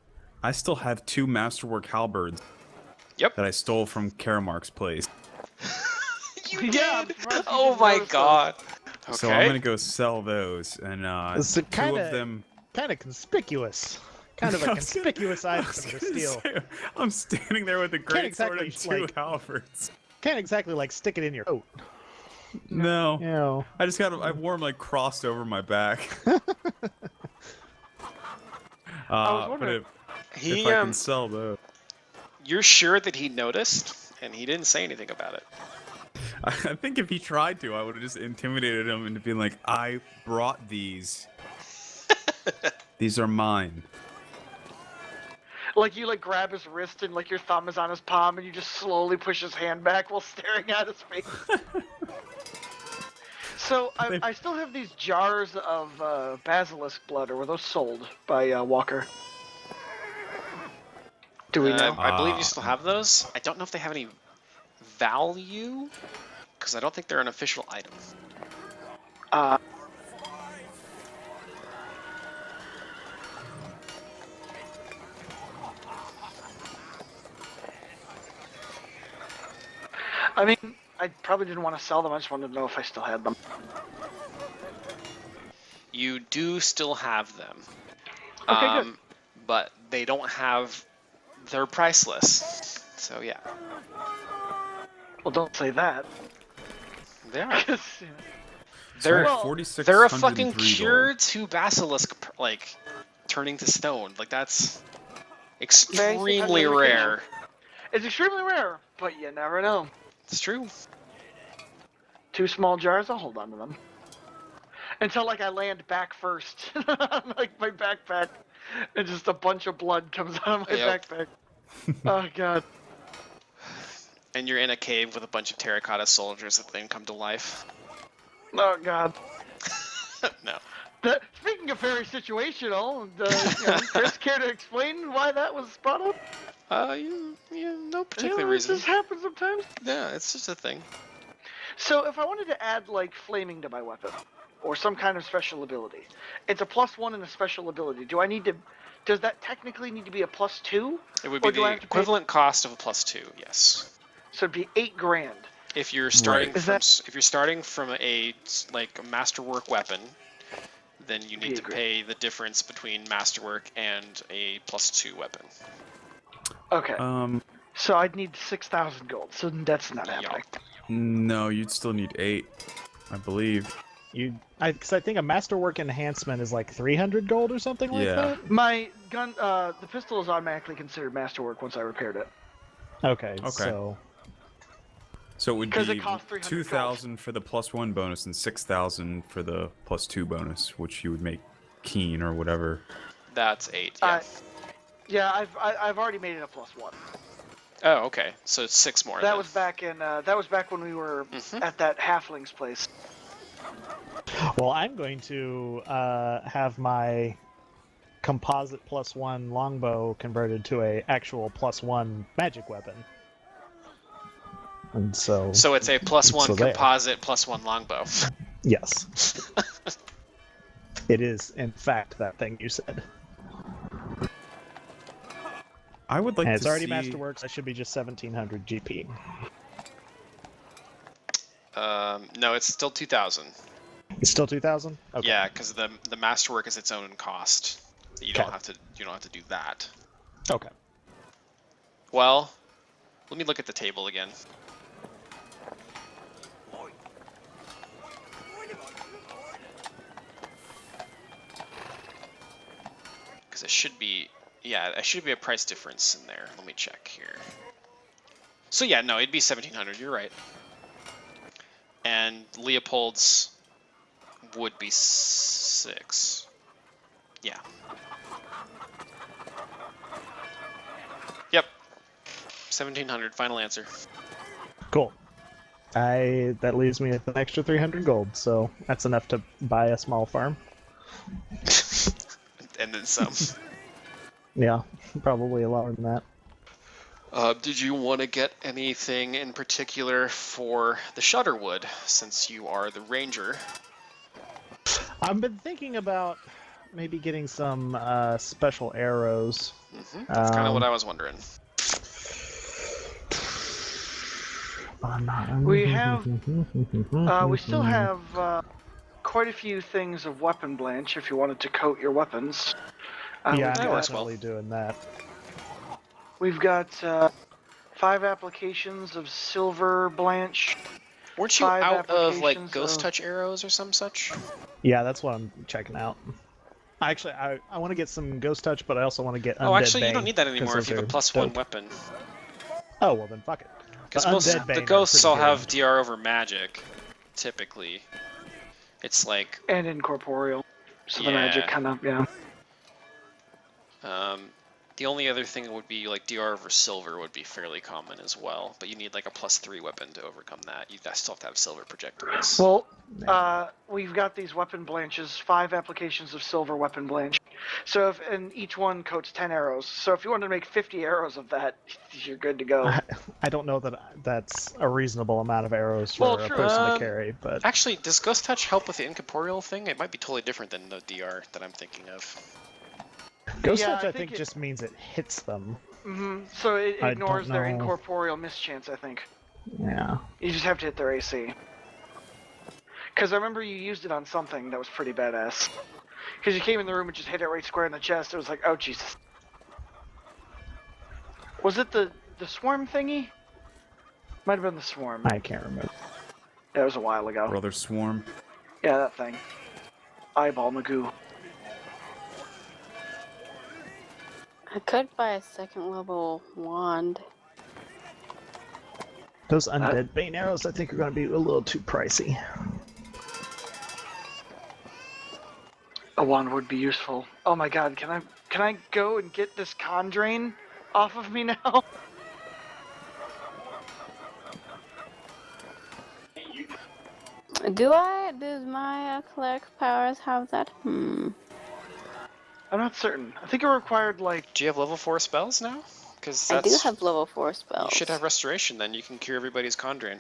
still have 2 masterwork halberds. Yep. That I stole from Karamark's place. You Yeah, I'm did? surprised you Oh didn't my notice god. Okay. So I'm gonna go sell those, and It's 2 kinda- of them. Kind of conspicuous. Kind of a I was gonna- conspicuous I item was to gonna steal. say, I'm standing there with a great exactly, sword and 2 like- halberds. Can't exactly like stick it in your coat. No. You know. I wore them like crossed over my back. was But wondering- He, if I can sell those. you're sure that he noticed, and he didn't say anything about it. I think if he tried to, I would have just intimidated him into being like, I brought these. These are mine. Like you grab his wrist and your thumb is on his palm and you just slowly push his hand back while staring at his face. So I still have these jars of basilisk blood, or were those sold by Walker? Do we know? I believe you still have those. I don't know if they have any value, because I don't think they're an official item. I mean, I probably didn't want to sell them. I just wanted to know if I still had them. You do still have them. Okay, good. But they don't have... They're priceless. So yeah. Well, don't say that. They are. They're They're, Well, 46. they're a fucking cure to basilisk, turning to stone. That's extremely Very rare. It's extremely rare, but you never know. It's true. 2 small jars, I'll hold on to them. Until I land back first. My backpack. And just a bunch of blood comes out of my Yep. backpack. Oh god. And you're in a cave with a bunch of terracotta soldiers that then come to life. Oh god. No. Speaking of very situational, Chris, care to explain why that was brought up? No particular It reason. just happens sometimes. Yeah, it's just a thing. So if I wanted to add flaming to my weapon, or some kind of special ability. It's a +1 and a special ability. Do I need to? Does that technically need to be a +2? It would be Or do I the have to pay- equivalent cost of a +2. Yes. So it'd be $8,000. If you're starting Right. from if you're starting from a masterwork weapon, then you need to Agree. pay the difference between masterwork and a +2 weapon. Okay. Um, So I'd need 6,000 gold. So that's not happening. no, you'd still need 8, I believe. Because I think a masterwork enhancement is like 300 gold or something like Yeah. that. My gun, the pistol is automatically considered masterwork once I repaired it. Okay. Okay. So it would 'Cause it be costs 300 2,000 for the +1 bonus and 6,000 for the +2 bonus, which you would make keen or whatever. That's 8. Yeah. Yeah, I've already made it a +1. Oh, okay. So it's 6 more. That then. was back in that was back when we were at that halfling's place. Well, I'm going to have my composite +1 longbow converted to a actual +1 magic weapon. And so. So it's a +1 So there. composite +1 longbow. Yes. It is, in fact, that thing you said. I would like And to it's already see... Masterworks. I should be just 1,700 GP. No, it's still 2,000. It's still 2,000. Okay. Yeah, because the masterwork is its own cost. You don't have to do that. Okay. Well, let me look at the table again. Because it should be, yeah, there should be a price difference in there. Let me check here. So yeah, no, it'd be 1,700. You're right. And Leopold's would be 6. Yeah. Yep. 1,700. Final answer. Cool. That leaves me with an extra 300 gold, so that's enough to buy a small farm. And then some. Yeah, probably a lot more than that. Did you want to get anything in particular for the Shudderwood, since you are the ranger? I've been thinking about maybe getting some special arrows. That's kind of what I was wondering. We have, we still have quite a few things of weapon blanch if you wanted to coat your weapons. Yeah, that I'm works definitely doing that. We've got 5 applications of silver blanch. Weren't you 5 out of like applications ghost of- touch arrows or some such? Yeah, that's what I'm checking out. Actually, I want to get some ghost touch, but I also want to get undead Oh, actually, you bang, don't need that 'cause anymore if those you have a are +1 dope. weapon. Oh, well then fuck it. Because undead bang the are ghosts pretty all good. have DR over magic, typically. It's like, And incorporeal. So the Yeah. magic kind of, yeah. the only other thing would be like DR over silver would be fairly common as well, but you need like a +3 weapon to overcome that. You still have to have silver projectiles. Well, we've got these weapon blanches, 5 applications of silver weapon blanch. So and each one coats 10 arrows. So if you wanted to make 50 arrows of that, you're good to go. I don't know that that's a reasonable amount of arrows for Well, a true. person to carry, but Actually, does ghost touch help with the incorporeal thing? It might be totally different than the DR that I'm thinking of. ghost Yeah, touch I I think think it- just means it hits them. So it I ignores don't their know. incorporeal mischance, I think. Yeah. You just have to hit their AC. Because I remember you used it on something that was pretty badass. Because you came in the room and just hit it right square in the chest. It was like, oh Jesus. Was it the swarm thingy? Might have been the swarm. I can't remember. That was a while ago. Brother Swarm. Yeah, that thing. Eyeball Magoo. I could buy a 2nd level wand. Those undead bane arrows I think are going to be a little too pricey. A wand would be useful. Oh my god, can I go and get this con drain off of me now? Does my cleric powers have that? I'm not certain. I think it required like Do you have level 4 spells now? Because I that's do have level 4 spells. you should have restoration. Then you can cure everybody's con drain.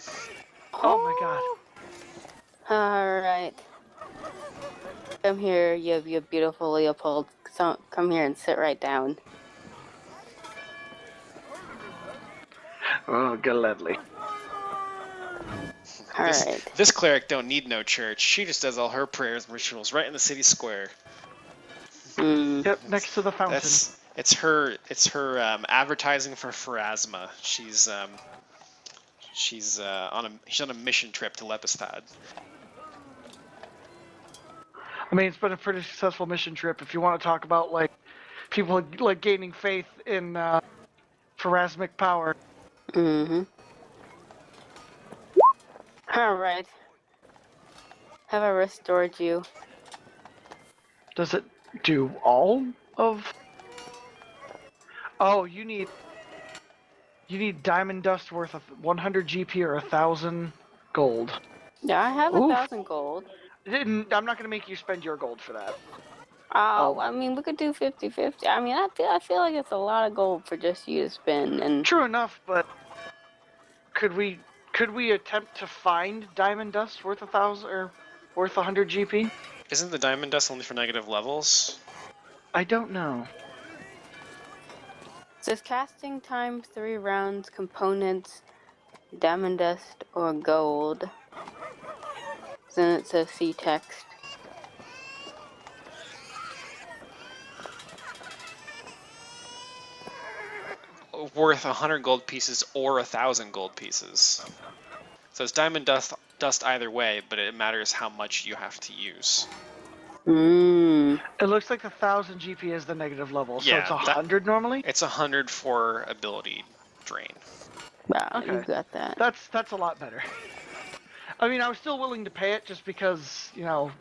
oh my god. Alright. Come here, you beautiful Leopold. So, come here and sit right down. Oh, gladly. All right. This cleric don't need no church. She just does all her prayers and rituals right in the city square. Yep, next to the fountain. It's her advertising for Pharasma. She's on a mission trip to Lepistad. I mean, it's been a pretty successful mission trip. If you want to talk about like people like gaining faith in Pharasmic power. All right. Have I restored you? Does it do all of? Oh, you need diamond dust worth of 100 GP or 1,000 gold. Yeah, I have Oof. 1,000 gold. I'm not gonna make you spend your gold for that. Oh, I mean, we could do 50-50. I mean, I feel like it's a lot of gold for just you to spend. And True enough, but could we attempt to find diamond dust worth 1,000 or worth 100 GP? Isn't the diamond dust only for negative levels? I don't know. says casting time 3 rounds, components, diamond dust, or gold. Then it says see text. Worth 100 gold pieces or 1,000 gold pieces. So it's diamond dust either way, but it matters how much you have to use. It looks like 1,000 GP is the negative level, so Yeah, it's 100 normally? It's 100 for ability drain. Wow, Okay. you got that. That's a lot better. I mean, I was still willing to pay it just because, you know,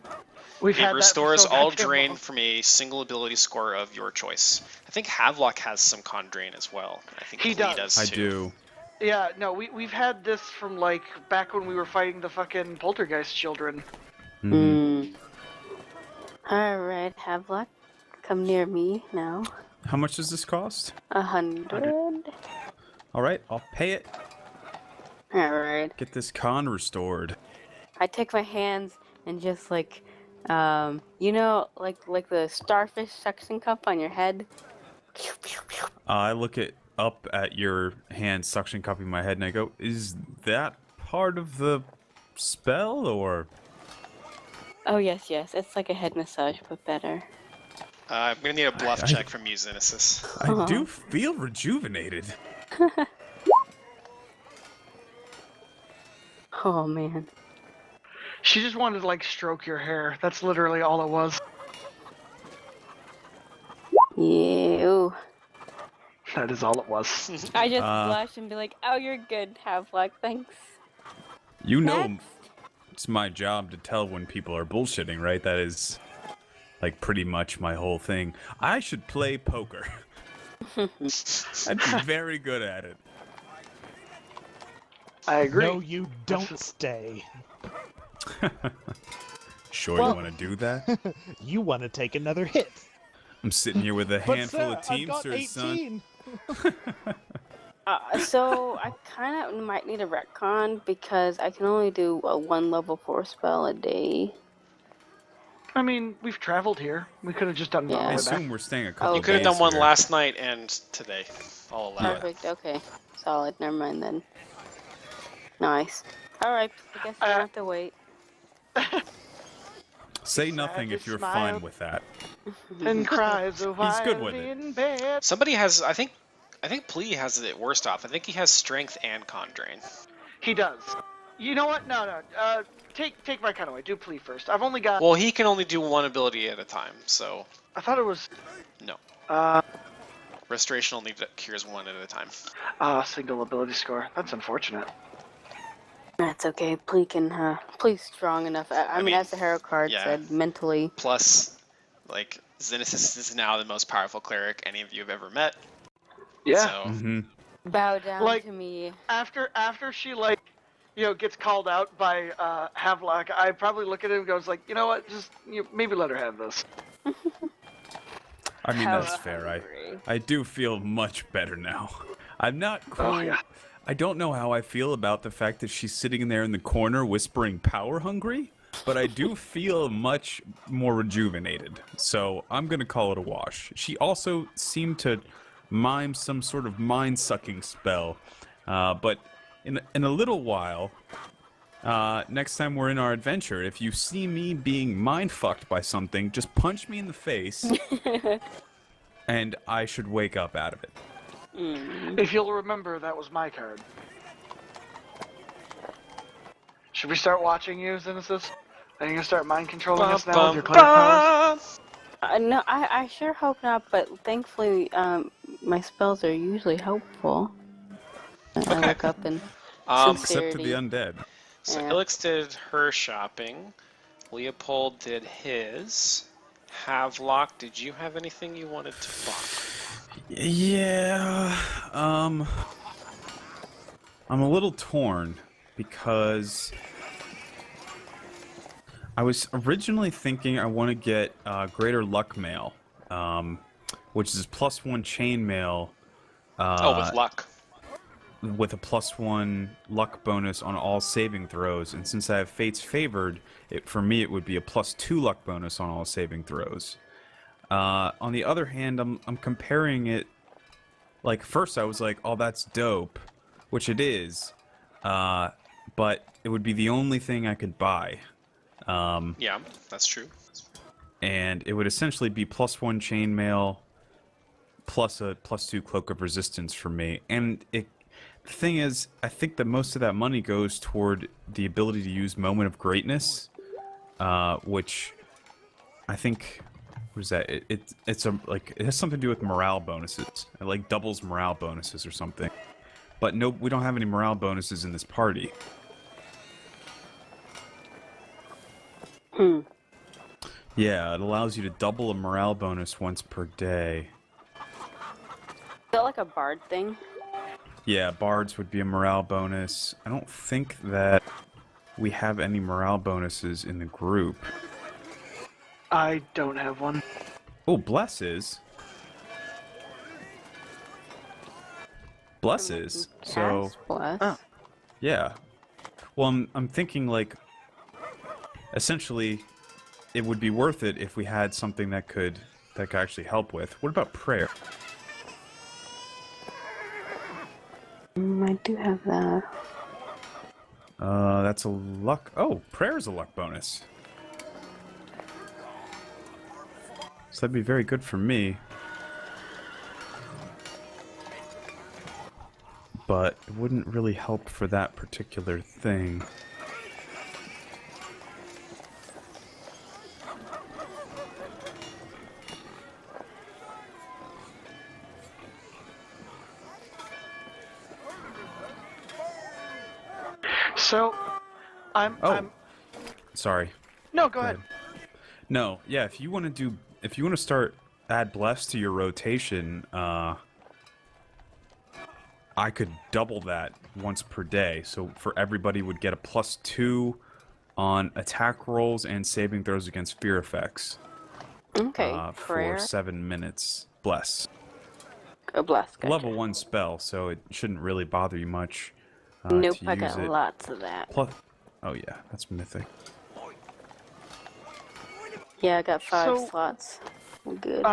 we've had It restores that for so all goddamn drain long. from a single ability score of your choice. I think Havelock has some con drain as well. I think He Lee does. I too. do. Yeah, no, we've had this from, like, back when we were fighting the fucking poltergeist children. Alright, Havelock, come near me now. How much does this cost? 100. All right, I'll pay it. Alright. Get this con restored. I take my hands and just like, you know, like the starfish suction cup on your head. I look up at your hand suction cupping my head and I go, is that part of the spell or? Oh yes, it's like a head massage, but better. I'm gonna need a bluff check from you, Xenesis. I do feel rejuvenated. Oh man. She just wanted to, like, stroke your hair. That's literally all it was. Yeah. Ooh. That is all it was. I just blush and be like, "Oh, you're good, Havelock. Thanks." You know, Next. it's my job to tell when people are bullshitting, right? That is, like, pretty much my whole thing. I should play poker. I'd be very good at it. I agree. No, you don't stay. Sure, Well- you want to do that? You want to take another hit. I'm sitting here with a But handful sir, of I've got Teamsters, son. 18. So I kind of might need a retcon because I can only do a 1 level 4 spell a day. I mean, we've traveled here. We could have just done Yeah. one I way assume back. we're staying a Oh, couple You could have days done one here. last night and today. I'll allow it. Perfect. Okay. Solid. Never mind then. Nice. All right. I guess I have to wait. Say nothing if you're smile. fine with that. And cries of He's good with in bed. Somebody has, I think Plee has it worst off. I think he has strength and con drain. He does. You know what? No. Take my kind away. Do plea first. I've only got. Well, he can only do one ability at a time, so I thought it was. no. Restoration only cures one at a time. Single ability score. That's unfortunate. That's okay. Please strong enough. I mean, as the hero card yeah. said, mentally. Plus, like, Xenesis is now the most powerful cleric any of you have ever met. Yeah. So, Mm-hmm. Bow down Like- to me. After she like, gets called out by Havelock, I probably look at him and goes like, you know what? Just maybe let her have this. I mean, How that's fair. hungry. I do feel much better now. I'm not Oh quite. yeah. I don't know how I feel about the fact that she's sitting there in the corner whispering power hungry, but I do feel much more rejuvenated, so I'm gonna call it a wash. She also seemed to mime some sort of mind-sucking spell, but in a little while, next time we're in our adventure, if you see me being mind-fucked by something, just punch me in the face, and I should wake up out of it. If you'll remember, that was my card. Should we start watching you, Xenesis? Are you gonna start mind controlling us now with your cleric powers? No, I sure hope not, but thankfully, my spells are usually helpful. I look up in Except to the sincerity. undead. So Yeah. Ilix did her shopping. Leopold did his. Havelock, did you have anything you wanted to buy? Yeah, I'm a little torn because I was originally thinking I want to get Greater Luck Mail, which is +1 chainmail. With luck. With a +1 luck bonus on all saving throws, and since I have Fate's Favored, for me it would be a +2 luck bonus on all saving throws. On the other hand, I'm comparing it. Like first, I was like, "Oh, that's dope," which it is, but it would be the only thing I could buy. Yeah, that's true. And it would essentially be +1 chainmail, plus a +2 cloak of resistance for me. And the thing is, I think that most of that money goes toward the ability to use Moment of Greatness, which I think, what is that? It has something to do with morale bonuses. It like doubles morale bonuses or something. But no, we don't have any morale bonuses in this party. Yeah, it allows you to double a morale bonus once per day. Is that like a bard thing? Yeah, bards would be a morale bonus. I don't think that we have any morale bonuses in the group. I don't have one. Oh, Bless is. Bless is. So, Cast bless. Oh. yeah. Well, I'm thinking like, essentially, it would be worth it if we had something that could actually help with. What about prayer? I do have that. That's a luck. Oh, prayer is a luck bonus. So that'd be very good for me. But it wouldn't really help for that particular thing. So, I'm. Sorry. No, go ahead. No, yeah, if you want to start add bless to your rotation, I could double that once per day. So for everybody would get a +2 on attack rolls and saving throws against fear effects. Okay, For prayer. 7 minutes. Bless. Oh, bless. Gotcha. Level 1 spell, so it shouldn't really bother you much. Nope, to I use got it. lots of that. Plus, oh yeah, that's mythic. Yeah, I got 5 So- slots. Good.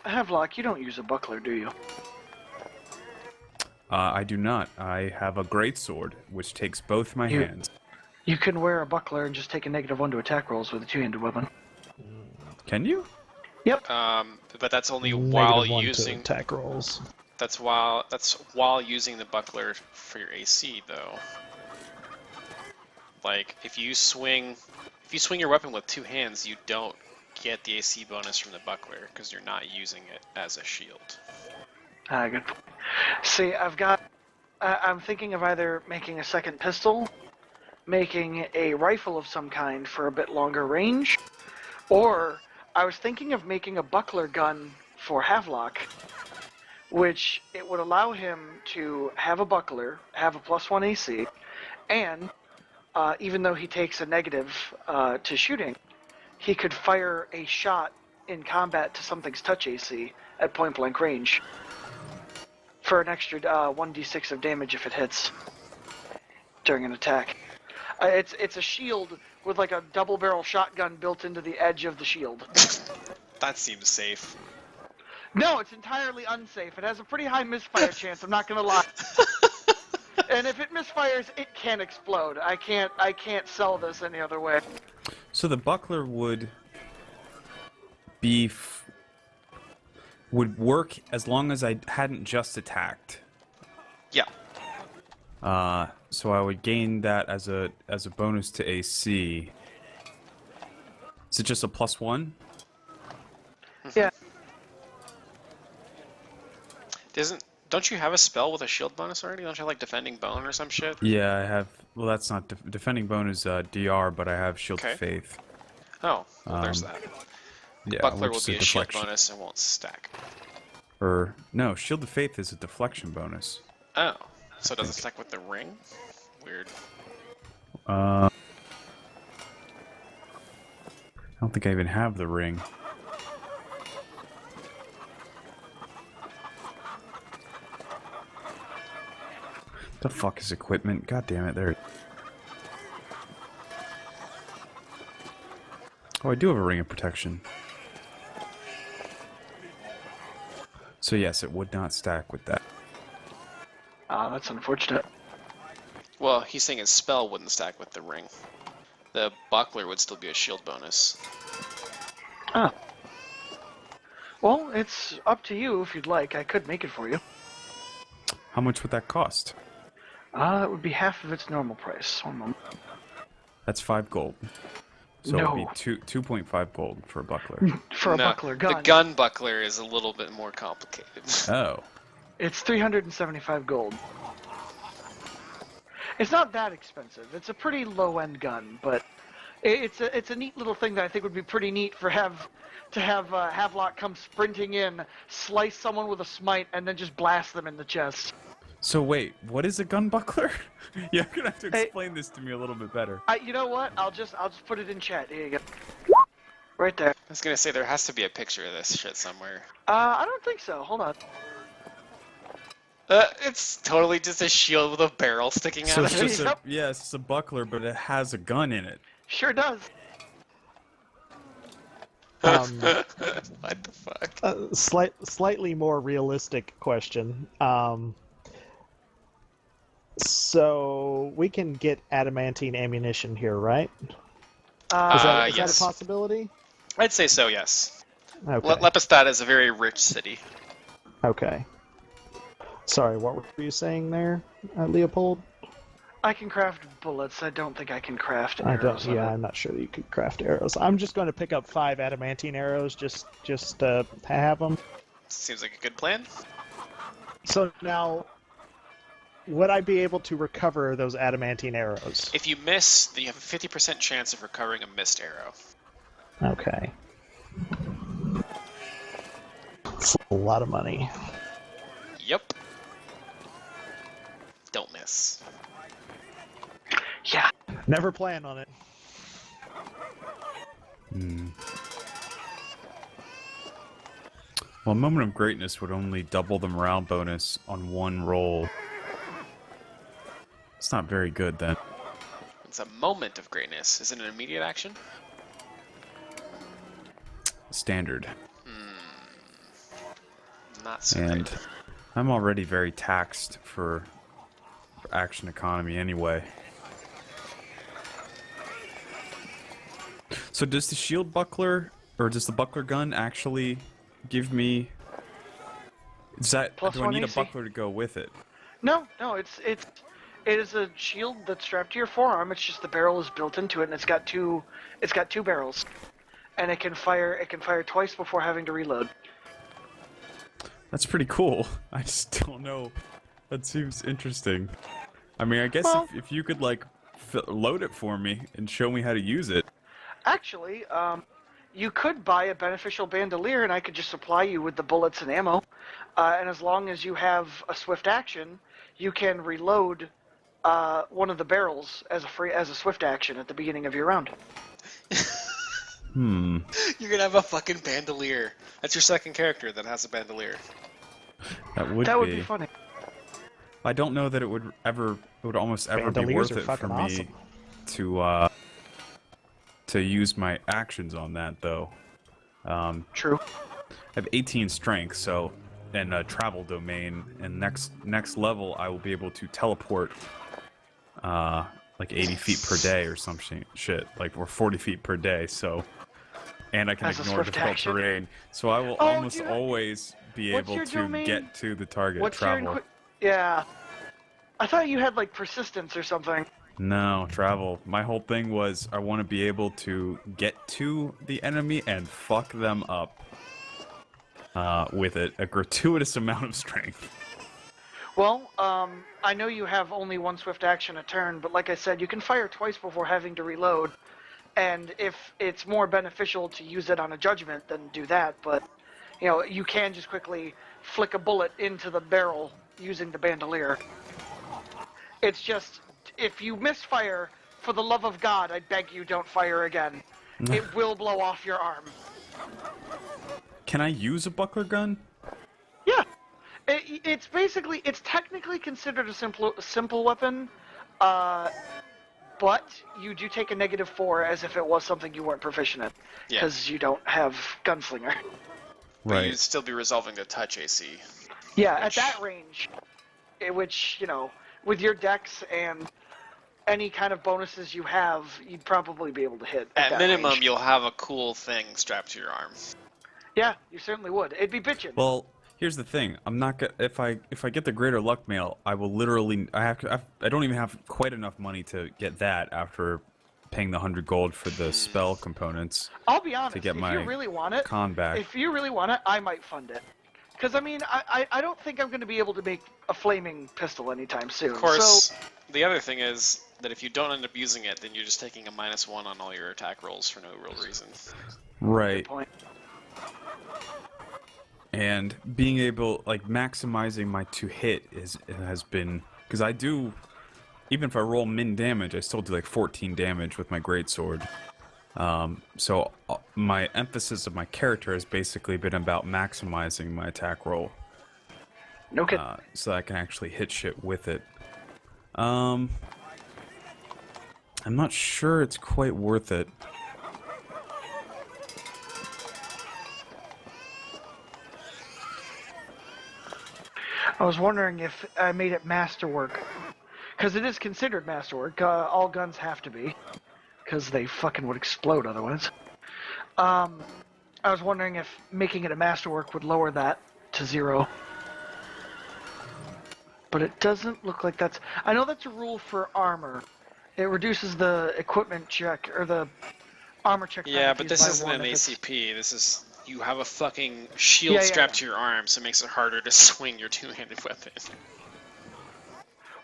Havelock, you don't use a buckler, do you? I do not. I have a greatsword, which takes both my You- hands. You can wear a buckler and just take a -1 to attack rolls with a two-handed weapon. Can you? Yep. But that's only while -1 to using. attack rolls. That's while using the buckler for your AC, though. Like if you swing your weapon with 2 hands, you don't get the AC bonus from the buckler because you're not using it as a shield. Good. See, I'm thinking of either making a second pistol, making a rifle of some kind for a bit longer range, or I was thinking of making a buckler gun for Havelock, which it would allow him to have a buckler, have a +1 AC, and even though he takes a negative to shooting, he could fire a shot in combat to something's touch AC at point blank range for an extra 1d6 of damage if it hits during an attack. It's a shield with like a double barrel shotgun built into the edge of the shield. That seems safe. No, it's entirely unsafe. It has a pretty high misfire chance, I'm not gonna lie. And if it misfires, it can explode. I can't sell this any other way. So the buckler would would work as long as I hadn't just attacked. Yeah. So I would gain that as a bonus to AC. Is it just a +1? Yeah. Don't you have a spell with a shield bonus already? Don't you have like defending bone or some shit? Yeah, I have. Well, that's not defending bone is DR, but I have shield Okay. of faith. Oh, well, there's that. Yeah, Buckler which will is be a shield deflection. bonus and won't stack. Or no, shield of faith is a deflection bonus. Oh, so does it stack with the ring? Weird. I don't think I even have the ring. The fuck is equipment? God damn it, there. Oh, I do have a ring of protection. So yes, it would not stack with that. That's unfortunate. Well, he's saying his spell wouldn't stack with the ring. The buckler would still be a shield bonus. Ah. Well, it's up to you if you'd like. I could make it for you. How much would that cost? It would be half of its normal price. 1 moment. That's 5 gold. So No. it would be 2.5 gold for a buckler. For a No, buckler gun. The gun buckler is a little bit more complicated. Oh. It's 375 gold. It's not that expensive. It's a pretty low-end gun, but it's a neat little thing that I think would be pretty neat for Havelock come sprinting in, slice someone with a smite, and then just blast them in the chest. So wait, what is a gun buckler? You're gonna have to Hey. explain this to me a little bit better. You know what? I'll just put it in chat. Here you go. Right there. I was gonna say there has to be a picture of this shit somewhere. I don't think so. Hold on. It's totally just a shield with a barrel sticking So out it's of it. just Yep. it's a buckler, but it has a gun in it. Sure does. What the fuck? Slightly more realistic question. So we can get adamantine ammunition here, right? Is that yes. a possibility? I'd say so, yes. Okay. Lepistad is a very rich city. Okay. Sorry, what were you saying there, Leopold? I can craft bullets. I don't think I can craft I arrows. don't. Yeah, I'm not sure that you could craft arrows. I'm just going to pick up 5 adamantine arrows, just to have them. Seems like a good plan. So now, would I be able to recover those adamantine arrows? If you miss, then you have a 50% chance of recovering a missed arrow. Okay. It's a lot of money. Yep. Don't miss. Yeah. Never plan on it. Well, Moment of Greatness would only double the morale bonus on 1 roll. It's not very good then. It's a moment of greatness. Is it an immediate action? Standard. Not so And great. I'm already very taxed for action economy anyway. So does the shield buckler, or does the buckler gun actually give me... Is that, Plus do I 1 need a AC? buckler to go with it? No, it is a shield that's strapped to your forearm. It's just the barrel is built into it, and it's got two barrels, and it can fire twice before having to reload. That's pretty cool. I just don't know. That seems interesting. I mean, I guess Well- if you could, like, load it for me and show me how to use it. Actually, you could buy a beneficial bandolier, and I could just supply you with the bullets and ammo. And as long as you have a swift action, you can reload one of the barrels as a swift action at the beginning of your round. You're gonna have a fucking bandolier. That's your second character that has a bandolier. That would That would be funny. I don't know that it would almost ever be Bandoliers worth are it for fucking me awesome. to use my actions on that though. True. I have 18 strength, so and a travel domain, and next level I will be able to teleport like 80 feet per day or some shit, like or 40 feet per day. So, and I can As a ignore swift difficult action. terrain, so I will Oh, almost you know- always be what's able your to domain? get to the target. What's travel. your yeah? I thought you had like persistence or something. No, travel. My whole thing was I want to be able to get to the enemy and fuck them up with a gratuitous amount of strength. Well, I know you have only one swift action a turn, but like I said, you can fire twice before having to reload. And if it's more beneficial to use it on a judgment, then do that. But, you know, you can just quickly flick a bullet into the barrel using the bandolier. It's just, if you misfire, for the love of God, I beg you don't fire again. It will blow off your arm. Can I use a buckler gun? Yeah. It's basically, it's technically considered a simple weapon, but you do take a -4 as if it was something you weren't proficient in, Yeah. because you don't have gunslinger. But you'd still be resolving the touch AC. Yeah, at that range, which, you know, with your dex and any kind of bonuses you have, you'd probably be able to hit. At that minimum, range. you'll have a cool thing strapped to your arm. Yeah, you certainly would. It'd be bitchin'. Well, here's the thing. I'm not gonna if I get the greater luck mail, I will literally I don't even have quite enough money to get that after paying the 100 gold for the spell components. I'll be honest, get if my you really want it, con back. if you really want it, I might fund it. Because, I mean, I don't think I'm going to be able to make a flaming pistol anytime soon. Of course, So, the other thing is that if you don't end up using it, then you're just taking a -1 on all your attack rolls for no real reason. Right. point. And being able, like, maximizing my to hit has been, because I do, even if I roll min damage, I still do like 14 damage with my greatsword. So my emphasis of my character has basically been about maximizing my attack roll, No kidding. so that I can actually hit shit with it. I'm not sure it's quite worth it. I was wondering if I made it masterwork. Because it is considered masterwork. All guns have to be. Because they fucking would explode otherwise. I was wondering if making it a masterwork would lower that to 0. But it doesn't look like that's... I know that's a rule for armor. It reduces the equipment check, or the armor check. Yeah, but penalties this by isn't 1 an if it's- ACP. This is... You have a fucking shield Yeah, yeah, strapped yeah. to your arm, so it makes it harder to swing your two-handed weapon.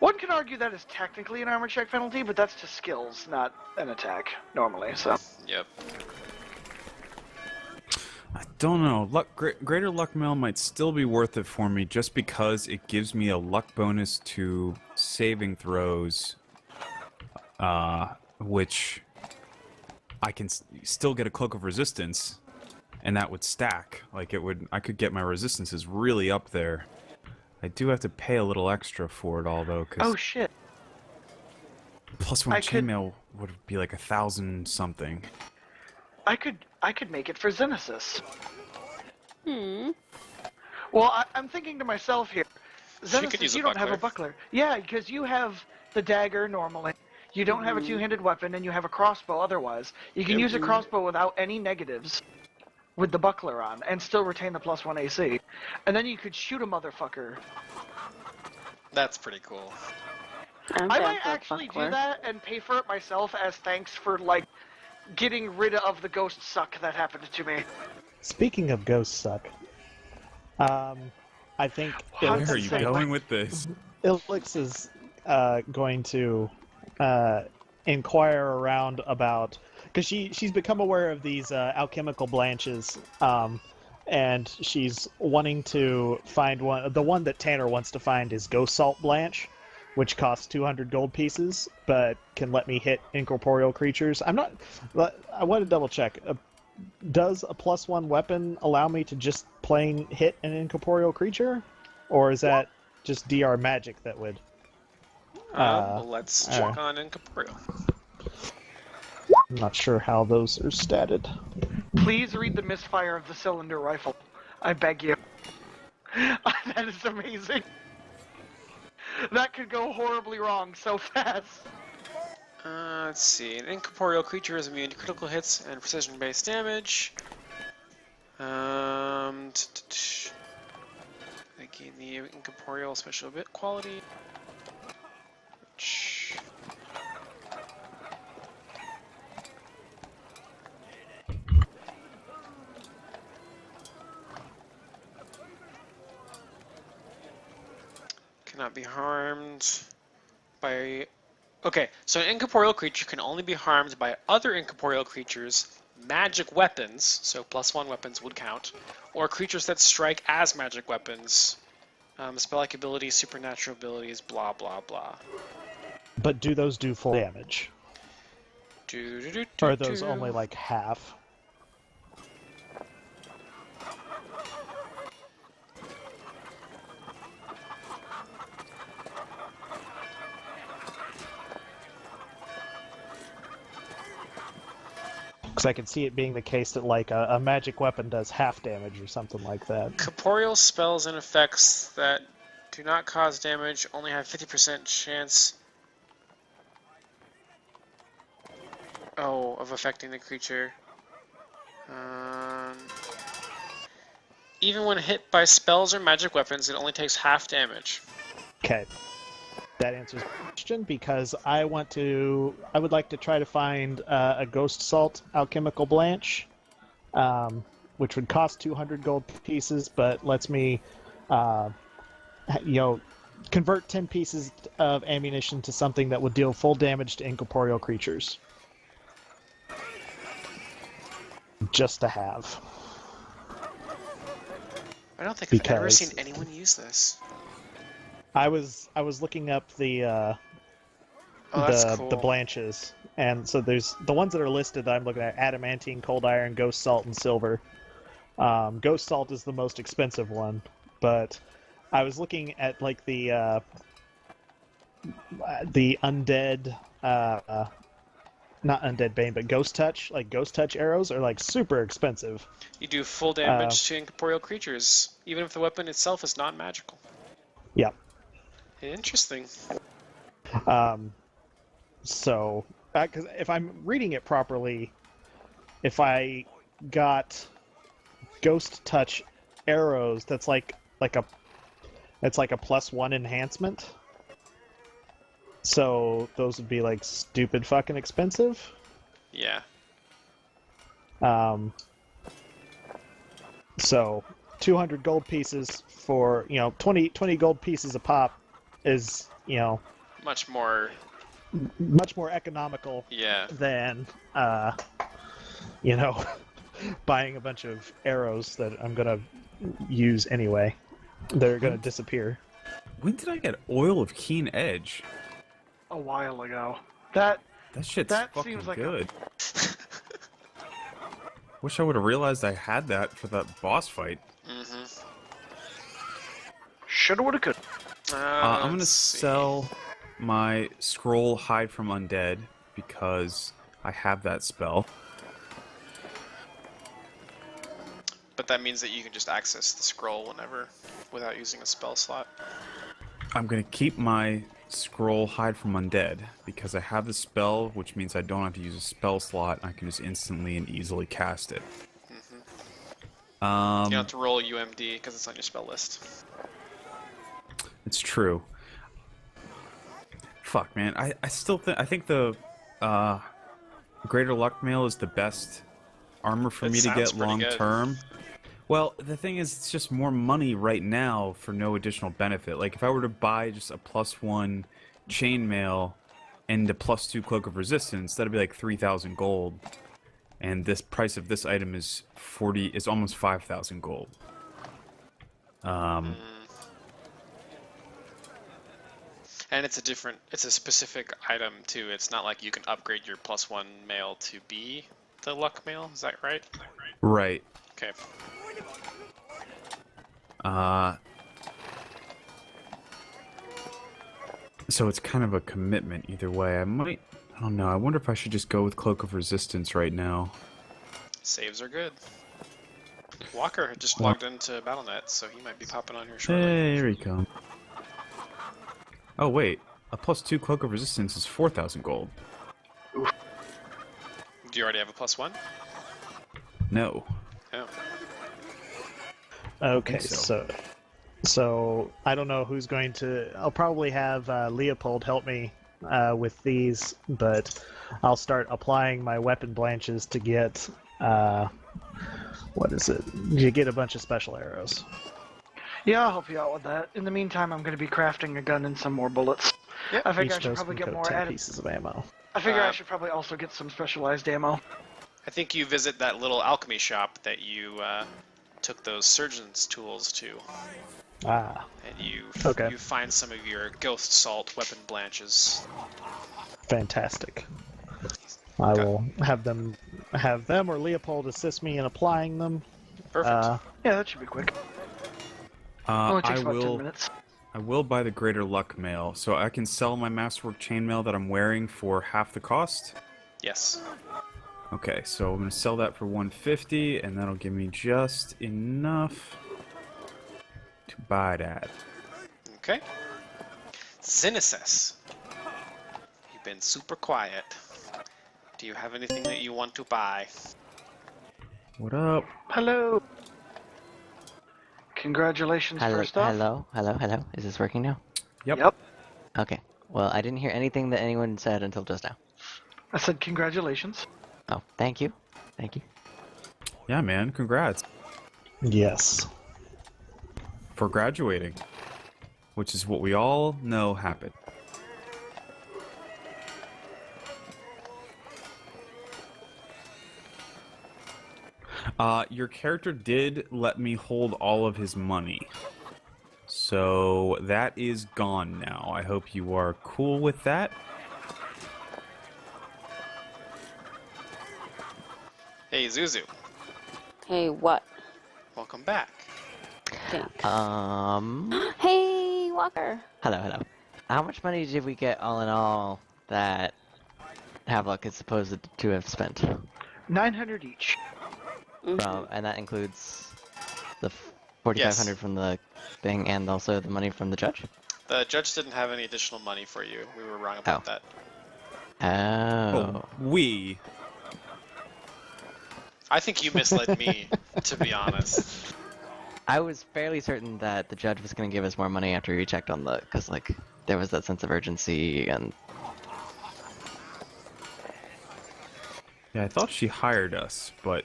One could argue that is technically an armor check penalty, but that's to skills, not an attack, normally, so... Yep. I don't know. Greater luck mail might still be worth it for me, just because it gives me a luck bonus to saving throws, which I can still get a cloak of resistance, and that would stack. Like it would, I could get my resistances really up there. I do have to pay a little extra for it all though, because Oh shit. +1 I could- chainmail would be like 1,000 something. I could make it for Xenesis. Hmm. Well, I'm thinking to myself here, So you Xenesis, could use a you don't have a buckler. buckler. Yeah, because you have the dagger normally. You don't have a two-handed weapon, and you have a crossbow otherwise. You can use a crossbow without any negatives with the buckler on, and still retain the +1 AC. And then you could shoot a motherfucker. That's pretty cool. I'm I down might for a actually do buckler. that and pay for it myself as thanks for, like, getting rid of the ghost suck that happened to me. Speaking of ghost suck, I think Where Where Ilix are is you saying, going with this? Ilix is going to inquire around about, because she's become aware of these alchemical blanches, and she's wanting to find one. The one that Tanner wants to find is Ghost Salt Blanche, which costs 200 gold pieces, but can let me hit incorporeal creatures. I want to double check. Does a +1 weapon allow me to just plain hit an incorporeal creature, or is that just DR magic that would? Well, let's check alright. on Incorporeal. I'm not sure how those are statted. Please read the misfire of the cylinder rifle. I beg you. That is amazing. That could go horribly wrong so fast. Let's see. An incorporeal creature is immune to critical hits and precision-based damage. They gain the incorporeal special bit quality. Which... cannot be harmed by... Okay, so an incorporeal creature can only be harmed by other incorporeal creatures, magic weapons, so +1 weapons would count, or creatures that strike as magic weapons. Spell-like abilities, supernatural abilities, blah blah blah. But do those do full damage? Or are those only like half? Because I can see it being the case that like a magic weapon does half damage or something like that. Corporeal spells and effects that do not cause damage only have 50% chance of affecting the creature. Even when hit by spells or magic weapons, it only takes half damage. Okay. That answers the question, because I would like to try to find a Ghost Salt Alchemical Blanch, which would cost 200 gold pieces, but lets me, convert 10 pieces of ammunition to something that would deal full damage to incorporeal creatures. Just to have. I don't think I've ever seen anyone use this. I was looking up the cool. the blanches, and so there's the ones that are listed that I'm looking at: adamantine, cold iron, ghost salt, and silver. Ghost salt is the most expensive one, but I was looking at like the undead, not undead bane, but ghost touch. Like ghost touch arrows are like super expensive. You do full damage to incorporeal creatures, even if the weapon itself is not magical. Yeah. Interesting. So, because if I'm reading it properly, if I got ghost touch arrows, that's like a +1 enhancement. So those would be like stupid fucking expensive. Yeah. So 200 gold pieces for 20 gold pieces a pop is much more economical. Yeah. Than buying a bunch of arrows that I'm gonna use anyway. They're gonna disappear. When did I get Oil of Keen Edge? A while ago. That shit's fucking seems like good. Wish I would have realized I had that for that boss fight. Mm-hmm. Shoulda, woulda, could. I'm gonna sell my scroll Hide from Undead because I have that spell. But that means that you can just access the scroll whenever, without using a spell slot. I'm gonna keep my scroll Hide from Undead because I have the spell, which means I don't have to use a spell slot. I can just instantly and easily cast it. Mm-hmm. You don't have to roll UMD because it's on your spell list. It's true. Fuck, man. I think the Greater Luck Mail is the best armor for me to get long term. Well, the thing is, it's just more money right now for no additional benefit. Like, if I were to buy just a +1 chainmail and a +2 Cloak of Resistance, that'd be like 3,000 gold. And this price of this item is almost 5,000 gold. And it's a specific item too. It's not like you can upgrade your +1 mail to be the luck mail. Is that right? Right. Okay. So it's kind of a commitment either way. I I don't know. I wonder if I should just go with Cloak of Resistance right now. Saves are good. Walker just logged into BattleNet, so he might be popping on here shortly. Hey, here he comes. Oh, wait. A +2 Cloak of Resistance is 4,000 gold. Do you already have a +1? No. Oh. Okay, so. so I don't know who's going to. I'll probably have Leopold help me with these, but I'll start applying my weapon blanches to get what is it? You get a bunch of special arrows. Yeah, I'll help you out with that. In the meantime, I'm going to be crafting a gun and some more bullets. Yep. I figure Each I should dose probably can get coat more 10 added. pieces of ammo. I figure I should probably also get some specialized ammo. I think you visit that little alchemy shop that you took those surgeon's tools to, Ah, and you Okay. you find some of your ghost salt weapon blanches. fantastic. I Okay. will have them or Leopold assist me in applying them. Perfect. Yeah, that should be quick. Only takes I about 10 will. minutes. I will buy the Greater Luck Mail, so I can sell my Masterwork Chainmail that I'm wearing for half the cost. Yes. Okay, so I'm gonna sell that for 150, and that'll give me just enough to buy that. Okay. Xenesis. You've been super quiet. Do you have anything that you want to buy? What up? Hello. Congratulations, first off. Hello. Is this working now? Yep. Okay. Well, I didn't hear anything that anyone said until just now. I said congratulations. Oh, thank you. Yeah, man, congrats Yes. for graduating, which is what we all know happened. Your character did let me hold all of his money. So that is gone now. I hope you are cool with that. Hey, Zuzu. Hey, what? Welcome back. Thanks. Hello. Hey, Walker. How much money did we get all in all that Havelock is supposed to have spent? 900 each. Mhm. And that includes the 4,500 from the thing and also the money from the judge? The judge didn't have any additional money for you. We were wrong about that. Oh. We. I think you misled me, to be honest. I was fairly certain that the judge was going to give us more money after we checked on the, because like there was that sense of urgency and. Yeah, I thought she hired us, but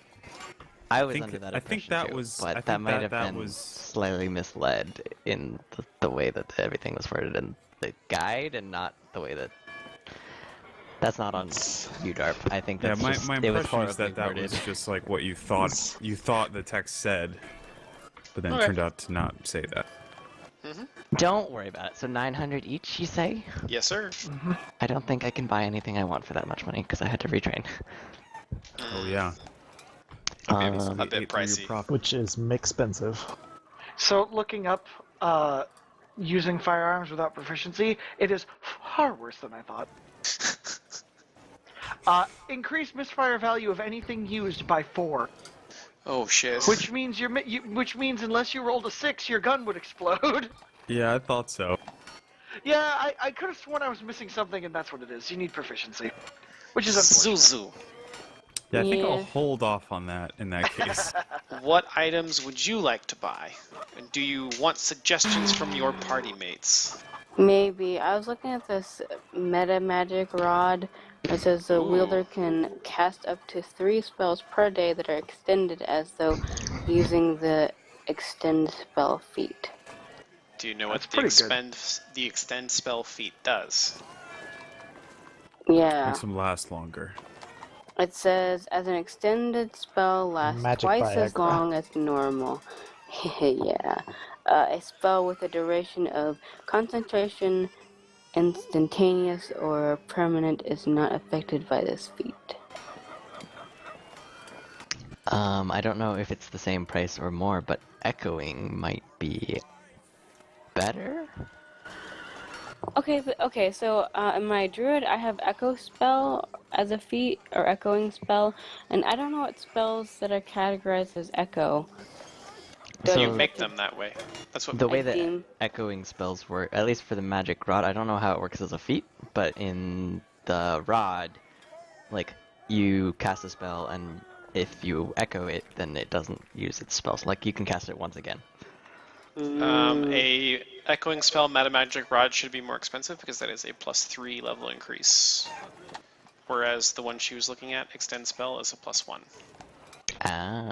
I was think- under that I think impression that too, was- I but think that might that- have that been was- slightly misled in the way that everything was worded in the guide, and not the way that. That's not on you, Darp. I think yeah, that's my just, my it was impression is horribly that worded. was just like what you thought the text said, but then it Okay. turned out to not say that. Don't worry about it. So 900 each, you say? Yes, sir. I don't think I can buy anything I want for that much money because I had to retrain. Oh yeah. Maybe Um, a bit Ate through your pricey. profit. Which is expensive. So looking up using firearms without proficiency, it is far worse than I thought. Increase misfire value of anything used by 4, Oh shit. which means which means unless you rolled a 6, your gun would explode. Yeah, I thought so. Yeah, I could have sworn I was missing something, and that's what it is. You need proficiency, which is unfortunate. Zuzu. Yeah, I think I'll Yeah. hold off on that in that case. What items would you like to buy? And do you want suggestions from your party mates? Maybe. I was looking at this meta magic rod. It says the wielder can cast up to 3 spells per day that are extended as though using the extend spell feat. Do you know what That's pretty good. the extend spell feat does? Yeah. Makes them last longer. It says, as an extended spell lasts Magic twice as Viagra. long as normal. Yeah. A spell with a duration of concentration, instantaneous or permanent, is not affected by this feat. I don't know if it's the same price or more, but echoing might be better. Okay, so in my druid, I have echo spell as a feat, or echoing spell, and I don't know what spells that are categorized as echo. Do I So You just make have to- them that way. That's what. the way I that deem- echoing spells work, at least for the magic rod, I don't know how it works as a feat, but in the rod, like you cast a spell, and if you echo it, then it doesn't use its spells. Like you can cast it once again. A echoing spell, meta magic rod should be more expensive because that is a +3 level increase. Whereas the one she was looking at, extend spell, is a +1. Oh,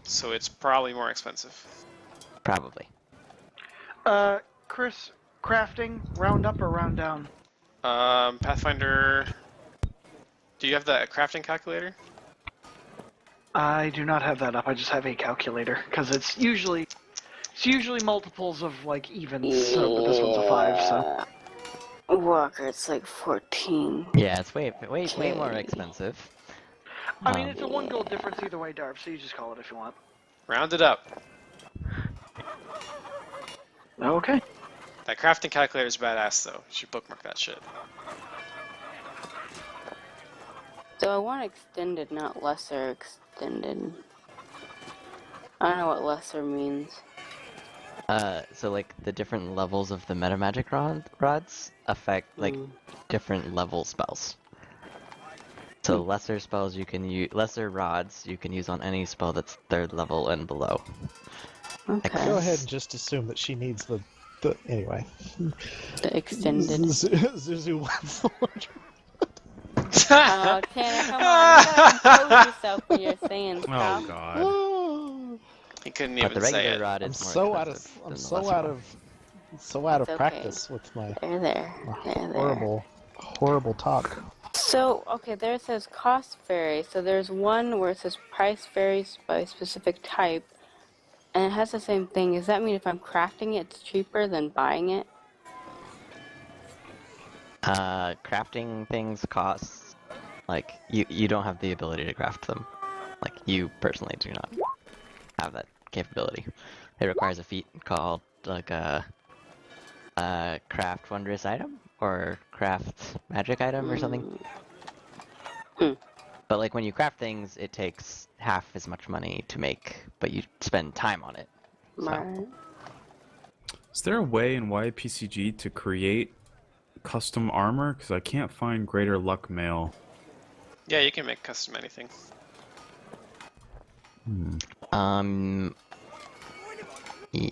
So it's probably more expensive. probably. Chris, crafting, round up or round down? Pathfinder, do you have the crafting calculator? I do not have that up. I just have a calculator because it's usually multiples of like evens. So, but this one's a 5. So Walker, it's like 14. Yeah, it's way more expensive. I mean, it's a 1 gold difference either way, Darb. So you just call it if you want. Round it up. Okay. That crafting calculator is badass, though. You should bookmark that shit. So I want extended, not lesser extended. I don't know what lesser means. So like the different levels of the meta magic rods affect like different level spells. So lesser spells you can use, lesser rods you can use on any spell that's 3rd level and below. Okay. Go ahead and just assume that she needs the anyway. The extended. Zuzu wants the larger. Oh, Tanner, come on. You gotta compose yourself when you're saying stuff. Oh god. Oh, He couldn't But even the say regular it. rod I'm is more so out expensive of than I'm the so lesser out one. of so out of It's okay. practice with my There. horrible talk. So, okay, there it says cost vary. So there's one where it says price varies by specific type, and it has the same thing. Does that mean if I'm crafting it, it's cheaper than buying it? Crafting things costs, like, you don't have the ability to craft them. Like, you personally do not have that capability. It requires a feat called, like, a craft wondrous item, or craft magic item or something. But, like, when you craft things, it takes half as much money to make, but you spend time on it. Right. Is there a way in YPCG to create custom armor? Because I can't find Greater Luck Mail. Yeah, you can make custom anything.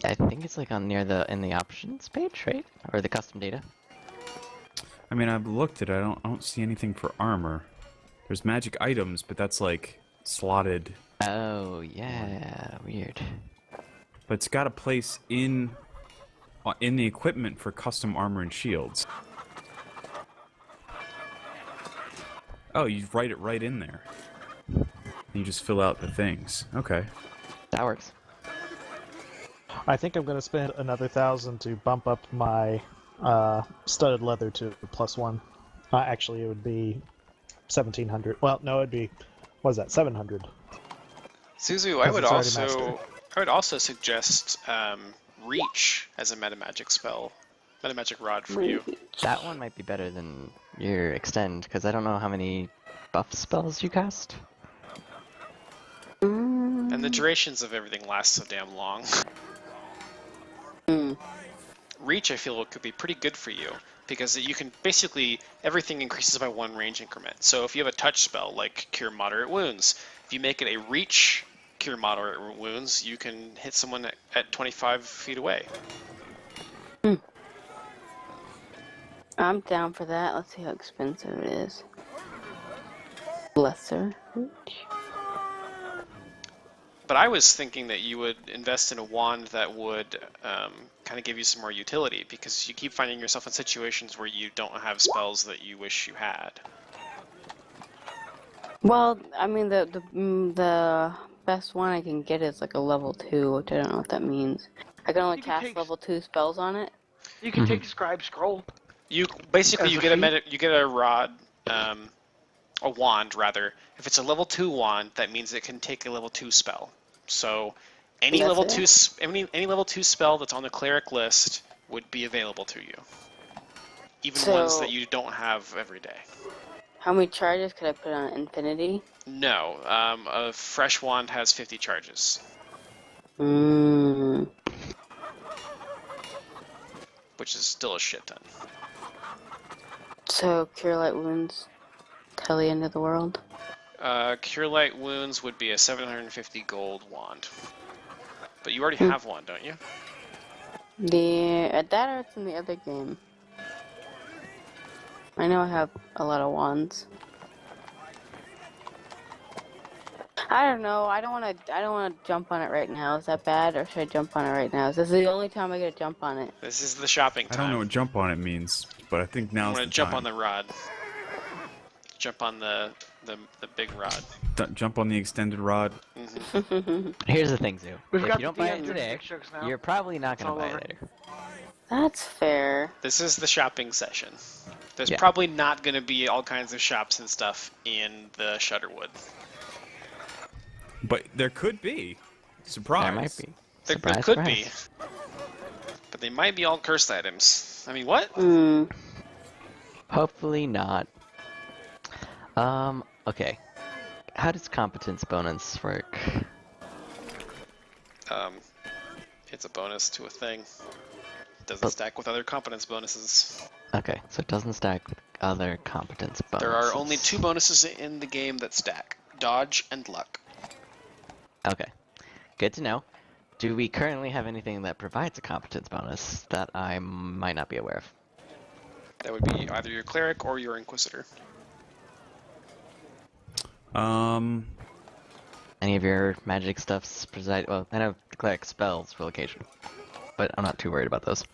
I think it's like on in the options page, right? Or the custom data. I mean, I've looked at it. I don't see anything for armor. There's magic items, but that's like slotted. Oh yeah, weird. But it's got a place in the equipment for custom armor and shields. Oh, you write it right in there. You just fill out the things. Okay. That works. I think I'm gonna spend another 1,000 to bump up my studded leather to +1. Actually, it would be 1,700. Well, no, it'd be what was that 700? Suzu, I Because it's already would also suggest reach as a meta magic spell, meta magic rod for you. That one might be better than your extend, because I don't know how many buff spells you cast. And the durations of everything last so damn long. Reach, I feel, could be pretty good for you, because you can basically, everything increases by 1 range increment. So if you have a touch spell, like Cure Moderate Wounds, if you make it a reach Cure Moderate Wounds, you can hit someone at 25 feet away. I'm down for that. Let's see how expensive it is. Lesser reach. But I was thinking that you would invest in a wand that would kind of give you some more utility, because you keep finding yourself in situations where you don't have spells that you wish you had. Well, I mean, the best one I can get is like a level 2, which I don't know what that means. I can only You can cast take- level 2 spells on it. You can take Scribe Scroll. You basically As you a get feat? you get a rod, a wand rather. If it's a level 2 wand, that means it can take a level 2 spell. So any That's level it? 2 any level 2 spell that's on the cleric list would be available to you. even So- ones that you don't have every day. How many charges could I put on Infinity? No, a fresh wand has 50 charges, Mmm. which is still a shit ton. So Cure Light Wounds till the end of the world. Cure Light Wounds would be a 750 gold wand. But you already have one, don't you? That or it's in the other game. I know I have a lot of wands. I don't know. I don't want to jump on it right now. Is that bad, or should I jump on it right now? Is this the only time I get to jump on it? This is the shopping I time. don't know what jump on it means, but I think I'm now's gonna the jump time. on the rod. Jump on the big rod. Jump on the extended rod. Here's the thing, Zoo. We've If got you don't the buy DM it doing today, dick jokes now. you're probably not It's going to all buy over. it later. That's fair. This is the shopping session. There's Yeah. probably not gonna be all kinds of shops and stuff in the Shudderwood. But there could be. Surprise. There might be. There Surprise, could surprise. be. But they might be all cursed items. I mean, what? Hmm. Hopefully not. Okay. How does competence bonus work? It's a bonus to a thing. Doesn't But- stack with other competence bonuses. Okay, so it doesn't stack with other competence bonuses. There are only 2 bonuses in the game that stack. Dodge and luck. Okay, good to know. Do we currently have anything that provides a competence bonus that I might not be aware of? That would be either your cleric or your inquisitor. Any of your magic stuffs preside? Well, I know the cleric spells for location, but I'm not too worried about those.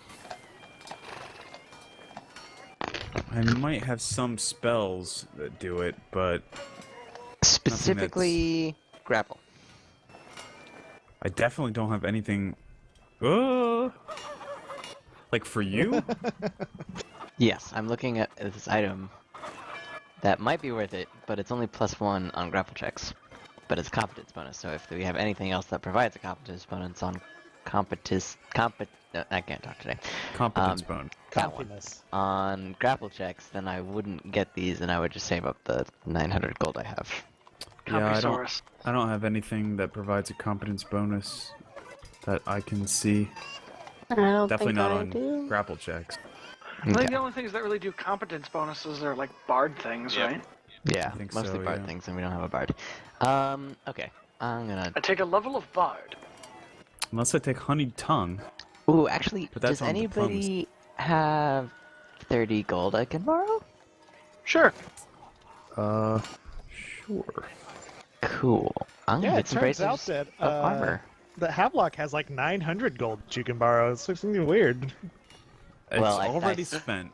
I might have some spells that do it, but Specifically, grapple. I definitely don't have anything. Like for you? Yes, I'm looking at this item that might be worth it, but it's only +1 on grapple checks. But it's a competence bonus, so if we have anything else that provides a competence bonus on I can't talk today. Competence bone. That one. Comfiness. On grapple checks, then I wouldn't get these, and I would just save up the 900 gold I have. Yeah, Compisaurus. I don't have anything that provides a competence bonus that I can see. I don't Definitely think not I on do. grapple checks. I think Okay. the only things that really do competence bonuses are like bard things, Yep. right? Yeah, I think mostly so, bard yeah. things, and we don't have a bard. Okay, I'm gonna. I take a level of bard. Unless I take honeyed tongue. Ooh, actually, But that's does on anybody have 30 gold I can borrow? Sure. Sure. Cool. I'm gonna Yeah, get it some turns bracers out that of armor. the Havelock has like 900 gold that you can borrow. It's something weird. It's Well, I- already spent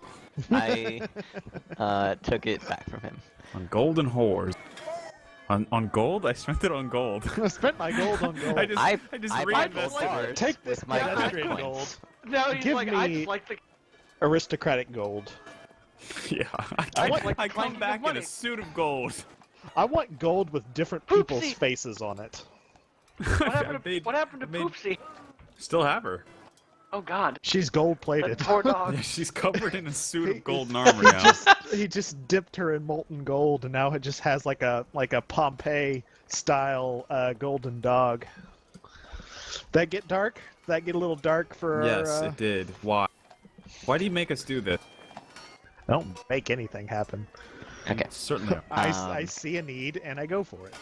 I took it back from him. on gold and whores. On gold? I spent it on gold. I spent my gold on gold. I just I reinvested bought it. whores Take this with my pedestrian gold gold. coins. No, he's Give like, I me- just like the. Aristocratic gold. Yeah, I I like come clanking of back in money. a suit of gold. I want gold with different people's Oopsie. faces on it. What happened I made- to, what happened to I made- Poopsie? Still have her. Oh God. She's gold That plated. poor dog. Yeah, she's covered in a suit of golden armor now. He just dipped her in molten gold, and now it just has like a Pompeii style golden dog. That get dark? That get a little dark for Yes, our, it did. Why? Why do you make us do this? I don't make anything happen. Okay. Certainly. I see a need and I go for it.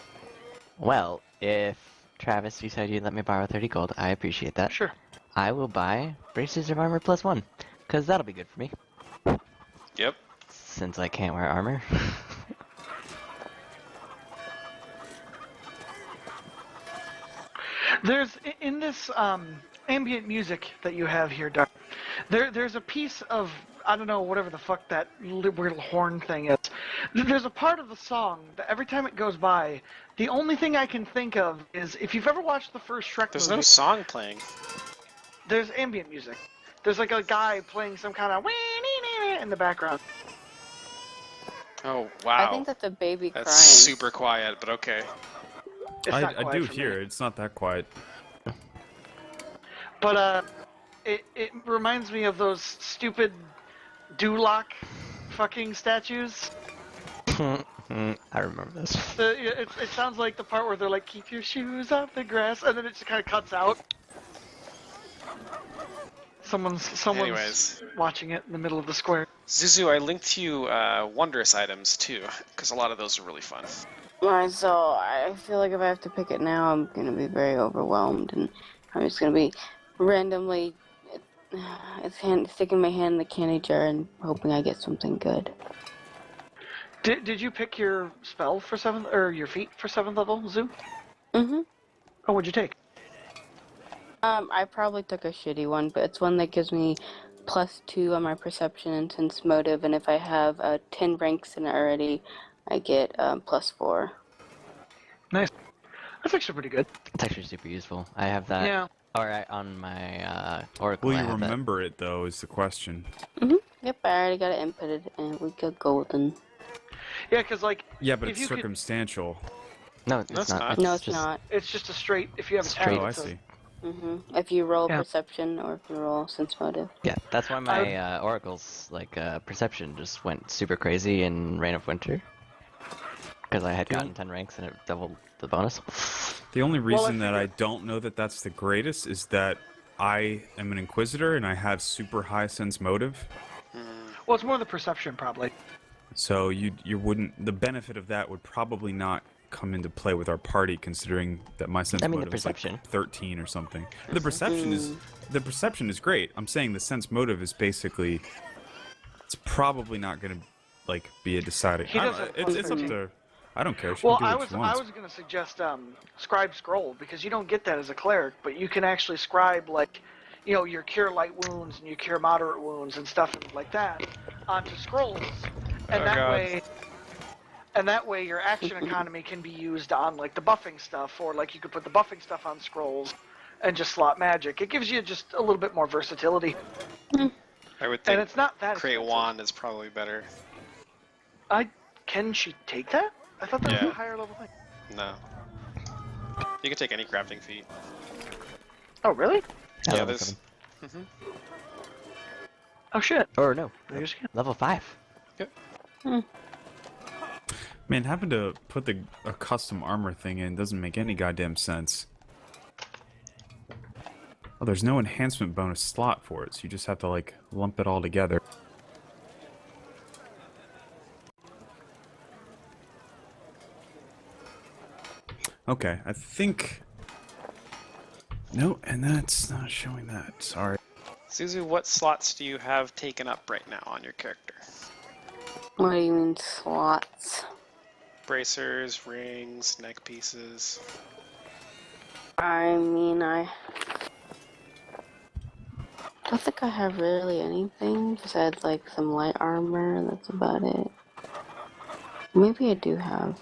Well, if Travis, you said you'd let me borrow 30 gold, I appreciate that. Sure. I will buy bracers of armor +1, because that'll be good for me, Yep. since I can't wear armor. There's in this ambient music that you have here, Doc. There's a piece of I don't know whatever the fuck that weird horn thing is. There's a part of the song that every time it goes by, the only thing I can think of is if you've ever watched the first Shrek There's movie. no song playing. There's ambient music. There's like a guy playing some kind of in the background. Oh wow. I think that's a baby That's crying. super quiet, but okay. It's not I quiet do for hear me. it. It's not that quiet. But it reminds me of those stupid Duloc fucking statues. I remember this. It sounds like the part where they're like, keep your shoes off the grass, and then it just kind of cuts out. Someone's Anyways. watching it in the middle of the square. Zuzu, I linked you wondrous items too, because a lot of those are really fun. Alright, so I feel like if I have to pick it now, I'm gonna be very overwhelmed, and I'm just gonna be randomly sticking my hand in the candy jar and hoping I get something good. Did you pick your spell for 7th, or your feat for 7th level, Zoo? Mm-hmm. Oh, what'd you take? I probably took a shitty one, but it's one that gives me +2 on my perception and sense motive, and if I have 10 ranks in it already, I get +4. Nice. That's actually pretty good. It's actually super useful. I have that. Yeah. Alright, on my Oracle. Will I you have remember it though? Is the question. Yep, I already got it inputted, and we got golden. Yeah, because like. Yeah, but if it's you could- circumstantial. No, it's That's not. not. No, it's just, not. It's just a straight. If you have a Straight. talent, Oh, I it's a- see. If you roll Yeah. perception or if you roll sense motive. Yeah, that's why my Oracle's perception just went super crazy in Reign of Winter. Because I had gotten 10 ranks and it doubled the bonus. The only Well, reason that I figured- don't know that that's the greatest is that I am an Inquisitor and I have super high sense motive. Well, it's more the perception, probably. So you wouldn't. The benefit of that would probably not come into play with our party, considering that my sense I mean, the motive is perception. like 13 or something. The perception is great. I'm saying the sense motive is basically. It's probably not going to be a deciding. He I don't doesn't- know, it's up to. I don't care. She Well, can do I what was she wants. going to suggest scribe scroll, because you don't get that as a cleric, but you can actually scribe your cure light wounds and your cure moderate wounds and stuff like that onto scrolls, and Oh, that God. way. And that way, your action economy can be used on the buffing stuff, or you could put the buffing stuff on scrolls, and just slot magic. It gives you just a little bit more versatility, I would and think it's not that create expensive. wand is probably better. Can she take that? I thought that was Yeah. a higher level thing. No. You can take any crafting feat. Oh, really? Yeah, level there's. 7. Oh shit. Or no, There's level 5. Man, having to put a custom armor thing in doesn't make any goddamn sense. Oh, there's no enhancement bonus slot for it, so you just have to lump it all together. Okay, I think. No, and that's not showing that. Sorry. Zuzu, what slots do you have taken up right now on your character? What do you mean slots? Bracers, rings, neck pieces. I mean, I don't think I have really anything besides some light armor, and that's about it. Maybe I do have.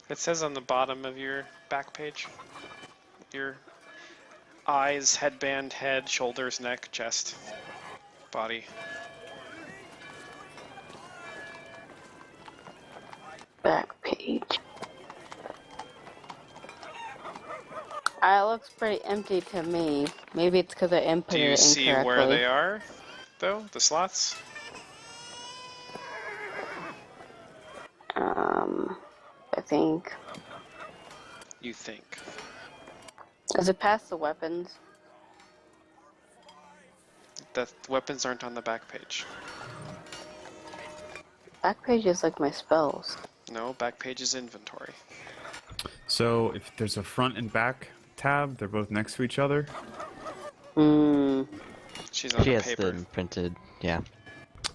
It says on the bottom of your back page. Your eyes, headband, head, shoulders, neck, chest, body. Back page. It looks pretty empty to me. Maybe it's because I inputted Do you it see incorrectly. where they are, though? The slots? I think. You think. Is it past the weapons? The weapons aren't on the back page. Back page is my spells. No, back page is inventory. So if there's a front and back tab, they're both next to each other. She's on She the has paper. them printed, yeah.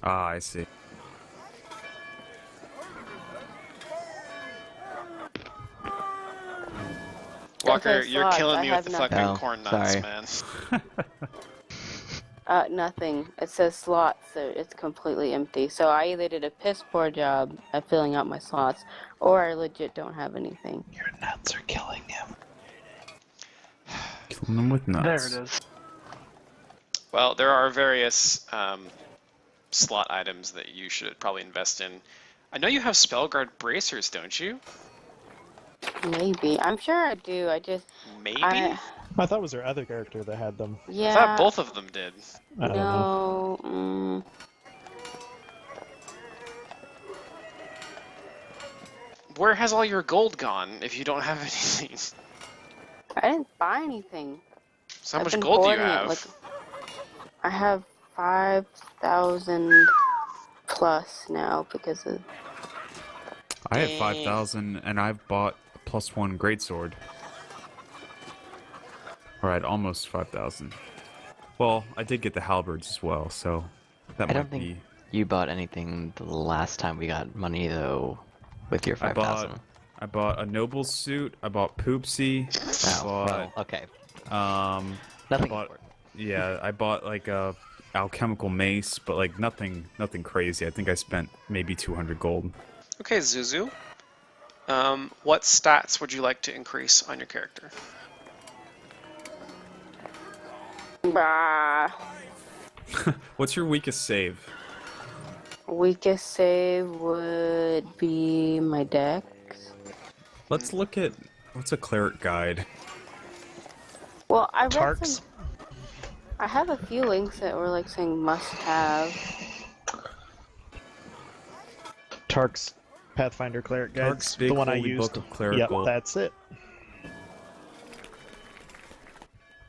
Ah, I see. Walker, Okay, you're slots. killing I me with have the nothing. fucking Oh, corn nuts, sorry. man. Nothing. It says slots, so it's completely empty. So I either did a piss poor job at filling out my slots, or I legit don't have anything. Your nuts are killing him. Killing them with nuts. There it is. Well, there are various slot items that you should probably invest in. I know you have Spellguard bracers, don't you? Maybe. I'm sure I do. I just... Maybe? I thought it was her other character that had them. I Yeah. thought both of them did. I don't know. No. Where has all your gold gone if you don't have anything? I didn't buy anything. So how I've much been gold do you hoarding it, have? like, I have 5,000 plus now because of. I have Eh. 5,000, and I've bought a +1 greatsword. Or I had almost 5,000. Well, I did get the halberds as well, so that I might don't think be. you bought anything the last time we got money though, with your 5,000. I bought a noble suit. I bought Poopsie. I Oh, bought well, okay. I Nothing bought, important. yeah, I bought like a alchemical mace, but like nothing crazy. I think I spent maybe 200 gold. Okay, Zuzu. What stats would you like to increase on your character? Bah. What's your weakest save? Weakest save would be my dex. Let's look at what's a cleric guide. Well, I read Tarks. some. I have a few links that were like saying must have. Tark's Pathfinder Cleric Guide. Tark's Big The one I Holy used. Book of Clerical. Yep, that's it.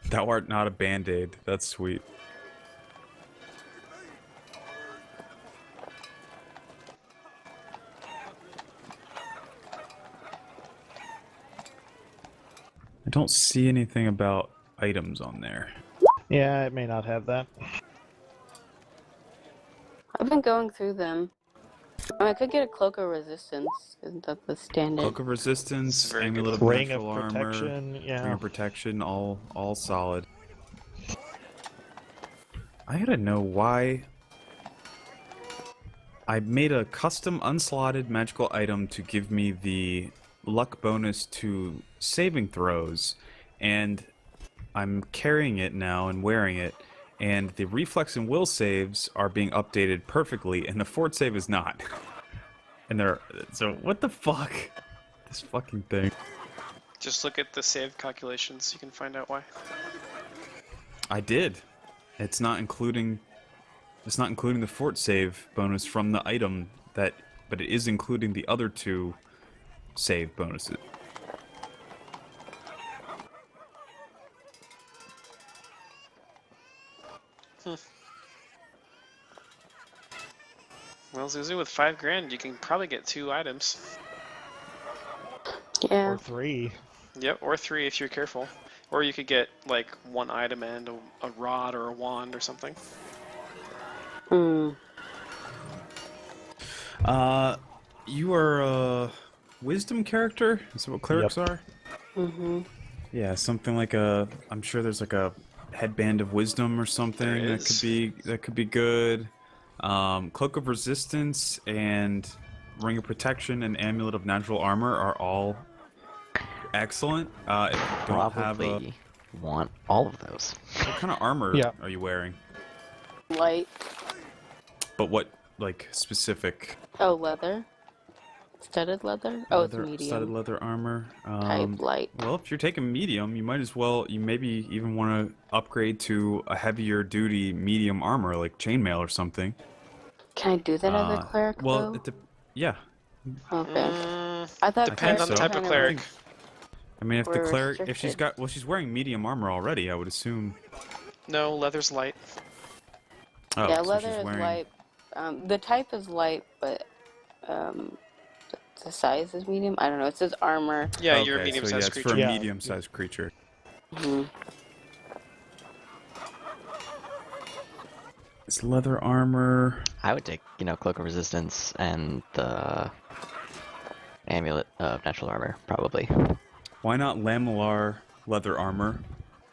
Thou art not a band-aid. That's sweet. I don't see anything about items on there. Yeah, it may not have that. I've been going through them. I mean, I could get a cloak of resistance. Isn't that the standard? Cloak of Resistance, It's a very good Amulet of Ring of Natural Armor, Protection, yeah. Ring of Protection, all solid. I gotta know why I made a custom unslotted magical item to give me the luck bonus to saving throws, and I'm carrying it now and wearing it, and the reflex and will saves are being updated perfectly, and the fort save is not. And they're so what the fuck? This fucking thing. Just look at the save calculations. You can find out why. I did. It's not including the fort save bonus from the item that, but it is including the other two save bonuses. Well, Zuzu, with 5 grand, you can probably get 2 items. Yeah. Or 3. Yep, or 3 if you're careful. Or you could get like 1 item and a rod or a wand or something. Hmm. You are a wisdom character? Is that what clerics are? Mm-hmm. Yeah, something like a. I'm sure there's like a headband of wisdom or something There that is. could be good. Cloak of Resistance and Ring of Protection and Amulet of Natural Armor are all excellent. If you don't have a, Probably want all of those. what kind of armor Yeah. are you wearing? Light. But what like specific? Oh, leather. Studded leather. Oh, it's studded medium. leather armor. Type light. Well, if you're taking medium, you might as well. You maybe even want to upgrade to a heavier duty medium armor, like chainmail or something. Can I do that as a cleric Well, though? yeah. Okay. I thought Depends on the clerics type of kind cleric. I mean, if the We're cleric, if she's restricted. got, well, she's wearing medium armor already, I would assume. No, leather's light. Oh, Yeah, so leather she's is wearing. light. The type is light, but the size is medium. I don't know. It says armor. Yeah, Okay, you're a so medium-sized yeah, it's creature. for a Yeah. medium-sized creature. Mhm. It's leather armor. I would take, Cloak of Resistance and the Amulet of Natural Armor, probably. Why not lamellar leather armor,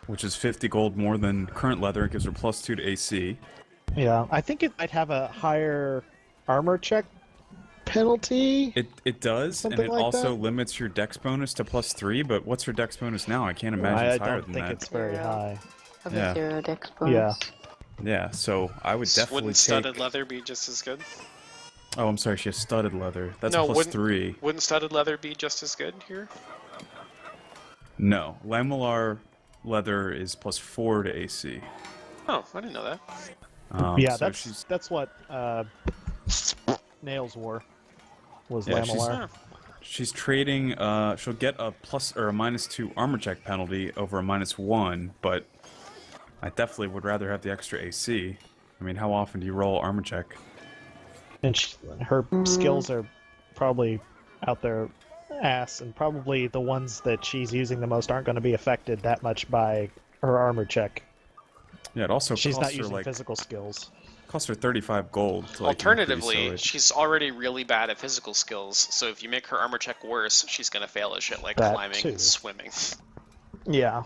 which is 50 gold more than current leather? It gives her +2 to AC. Yeah, I think it might have a higher armor check penalty. It does, Something and it like also that? limits your dex bonus to +3. But what's her dex bonus now? I can't imagine I it's higher don't than think that. it's very Zero. high. Of Yeah. a 0 dex bonus. Yeah. Yeah, so I would definitely Wouldn't take. studded leather be just as good? Oh, I'm sorry, she has studded leather. That's No, +3. Wouldn't studded leather be just as good here? No, lamellar leather is +4 to AC. Oh, I didn't know that. Yeah, so that's what Nails wore. Was Yeah, Lamellar. she's trading. She'll get a plus or a -2 armor check penalty over a -1, but I definitely would rather have the extra AC. I mean, how often do you roll armor check? And her skills are probably out their ass, and probably the ones that she's using the most aren't going to be affected that much by her armor check. Yeah, it also She's costs not her using like physical skills. costs her 35 gold. To, like, Alternatively, increase, so she's already really bad at physical skills, so if you make her armor check worse, she's gonna fail at shit like That climbing too. and swimming. Yeah.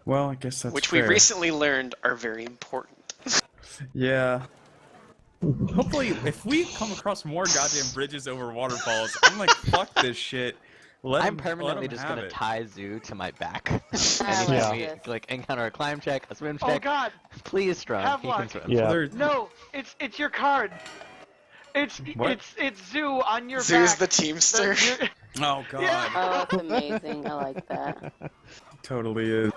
Well, I guess that's Which fair. we recently learned are very important. Yeah. Hopefully, if we come across more goddamn bridges over waterfalls, I'm like, fuck this shit. I'm permanently just gonna tie Zoo to my back. Anytime we like encounter a climb check, a swim check. Oh God! Please, Strong. Have He luck. can swim. Yeah. No, it's your card. It's Zoo on your Zoo's back. the Teamster. Oh god. Yeah. Oh, that's amazing. I like that. Totally is.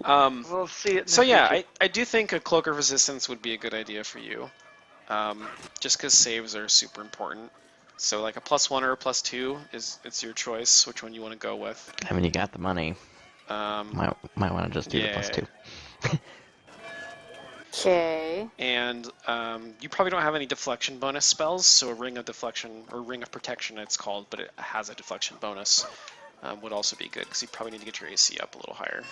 We'll see it. So yeah, I do think a Cloak of Resistance would be a good idea for you. Just because saves are super important. So like a +1 or a +2 it's your choice which one you want to go with. I mean, you got the money. Might want to just do the +2. Okay. And you probably don't have any deflection bonus spells, so a Ring of Deflection, or Ring of Protection it's called, but it has a deflection bonus, would also be good, because you probably need to get your AC up a little higher.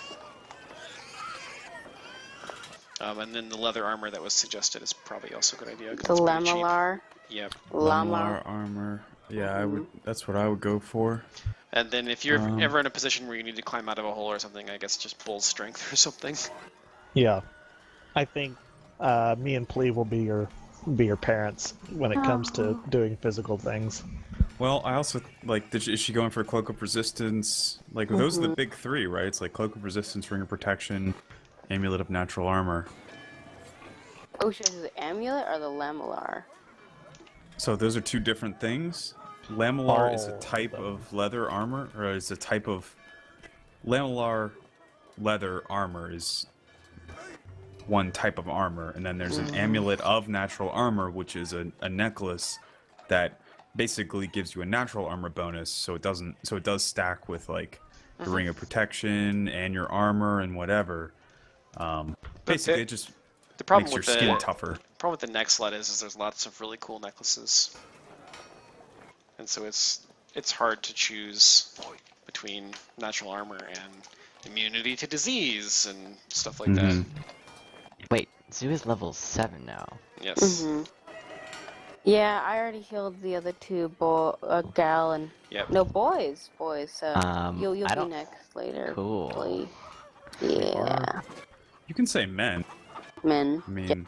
And then the leather armor that was suggested is probably also a good idea. The Lamellar. Yep. Lamellar armor. Yeah, I would. That's what I would go for. And then if you're ever in a position where you need to climb out of a hole or something, I guess just Bull's Strength or something. Yeah. I think me and Pleve will be your parents when it comes to doing physical things. Well, I also like. Is she going for Cloak of Resistance? Like those are the big three, right? It's like Cloak of Resistance, Ring of Protection, Amulet of Natural Armor. Oh, should I do the amulet or the Lamellar? So those are two different things. Lamellar is a Oh, type of leather armor, or is a type of Lamellar leather armor is one type of armor, and then there's an Amulet of Natural Armor, which is a necklace that basically gives you a natural armor bonus, so it does stack with like the Ring of Protection and your armor and whatever. Basically, it just The problem makes your with skin tougher. The problem with the neck sled is there's lots of really cool necklaces, and so it's hard to choose between natural armor and immunity to disease and stuff like that. Wait, Zoo is level 7 now. Yes. Yeah, I already healed the other two, gal and Yep. no boys. So you'll I be don't- next later. Cool. Hopefully. Yeah, You can say men. men. I mean,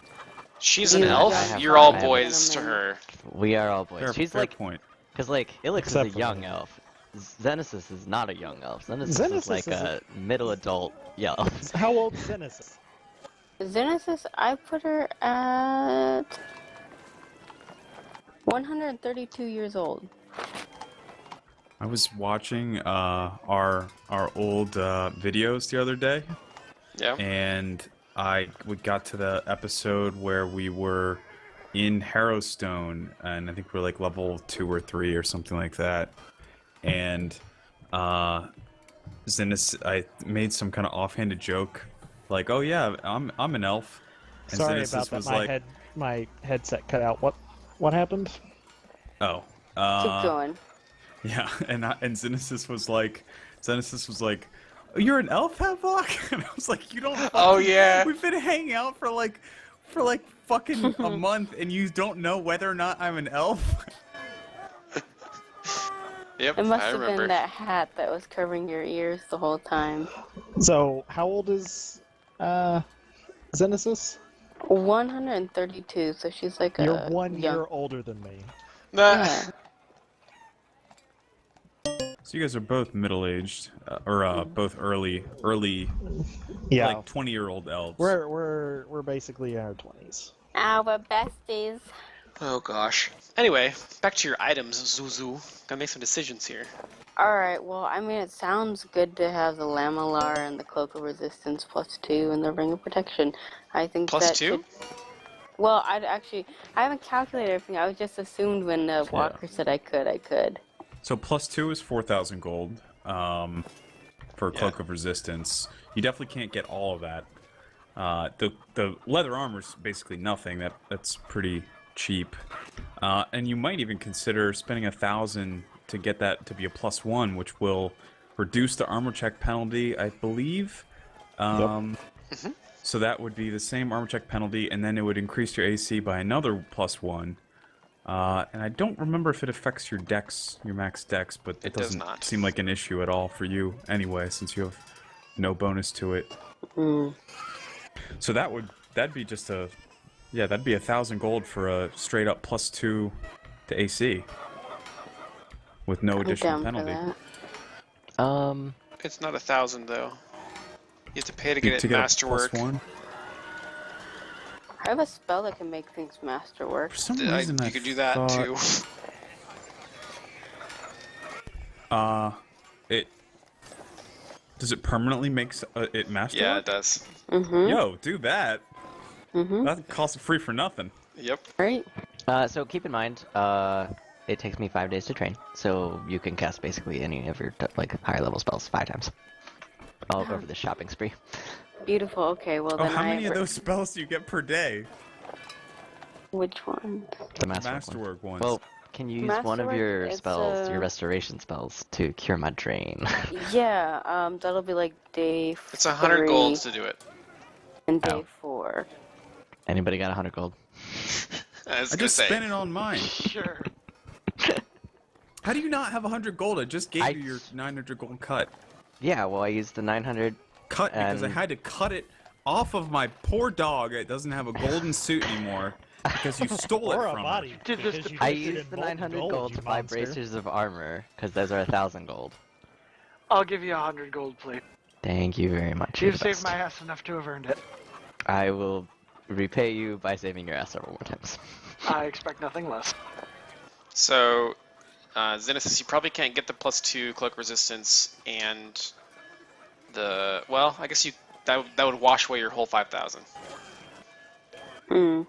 She's an You elf. have You're all five boys to gentlemen. her. We are all boys. fair, She's fair like, point. because like Ilix Except is a for young me. elf. Xenesis is not a young elf. Xenesis is Xenesis like is a middle adult elf. How old is Genesis? Xenesis, I put her at 132 years old. I was watching our old videos the other day, Yeah. and we got to the episode where we were in Harrowstone, and I think we're like level 2 or 3 or something like that. And Xenis, I made some kind of offhanded joke, like, "Oh yeah, I'm an elf." And Sorry Xenesis about that. was like, My headset cut out. What happened? "Oh, Keep going. yeah." And Xenesis was like, "Oh, you're an elf, Havok?" And I was like, "You don't." Oh, fucking- yeah. We've been hanging out for like fucking a month, and you don't know whether or not I'm an elf. Yep. It must I have remember. been that hat that was covering your ears the whole time. So, how old is Xenesis? 132, so she's like You're a 1 young... year older than me. Nah. Yeah. So you guys are both middle-aged, or both early, Yeah, like 20-year-old elves. we're basically in our 20s. Our besties. Oh gosh. Anyway, back to your items, Zuzu. Gotta make some decisions here. Alright, well, I mean, it sounds good to have the Lamellar and the Cloak of Resistance +2 and the Ring of Protection. I think Plus that 2? should... Well, I haven't calculated everything. I was just assumed when Walker said I could. So +2 is 4,000 gold for Cloak of Resistance. You definitely can't get all of that. The leather armor's basically nothing. That's pretty cheap. And you might even consider spending 1,000 to get that to be a +1, which will reduce the armor check penalty, I believe. So that would be the same armor check penalty, and then it would increase your AC by another +1. And I don't remember if it affects your dex, your max dex, but it doesn't not seem like an issue at all for you anyway, since you have no bonus to it. So that'd be just that'd be 1,000 gold for a straight up +2 to AC. With no additional penalty. It's not 1,000 though. You have to pay to get it a masterwork. +1? I have a spell that can make things masterwork. For some reason You could do that too. Does it permanently make it masterwork? Yeah, it does. Yo, do that. That costs free for nothing. Yep. Right? So keep in mind, it takes me 5 days to train, so you can cast basically any of your higher level spells 5 times. I'll go for the shopping spree. Beautiful. Okay, well Oh, then how many of those spells do you get per day? Which one? The Masterwork ones. Well, can you use one of Masterwork, your it's, spells, your restoration spells, to cure my drain? Yeah, that'll be like day 3. It's 100 gold to do it. And day 4. Anybody got 100 gold? I was I gonna just say. spent it on mine. Sure. How do you not have 100 gold? I just gave you your 900 gold cut. Yeah, well, I used the 900 Cut because I had to cut it off of my poor dog. It doesn't have a golden suit anymore because you stole Or it a from body. her. because you I traded used the molten 900 gold, gold you to buy monster. bracers of armor, because those are 1,000 gold. I'll give you 100 gold, please. Thank you very much. You're You've the saved best. my ass enough to have earned it. I will repay you by saving your ass several more times. I expect nothing less. So, Xenesis, you probably can't get the +2 cloak resistance and the... Well, I guess that would wash away your whole 5,000. To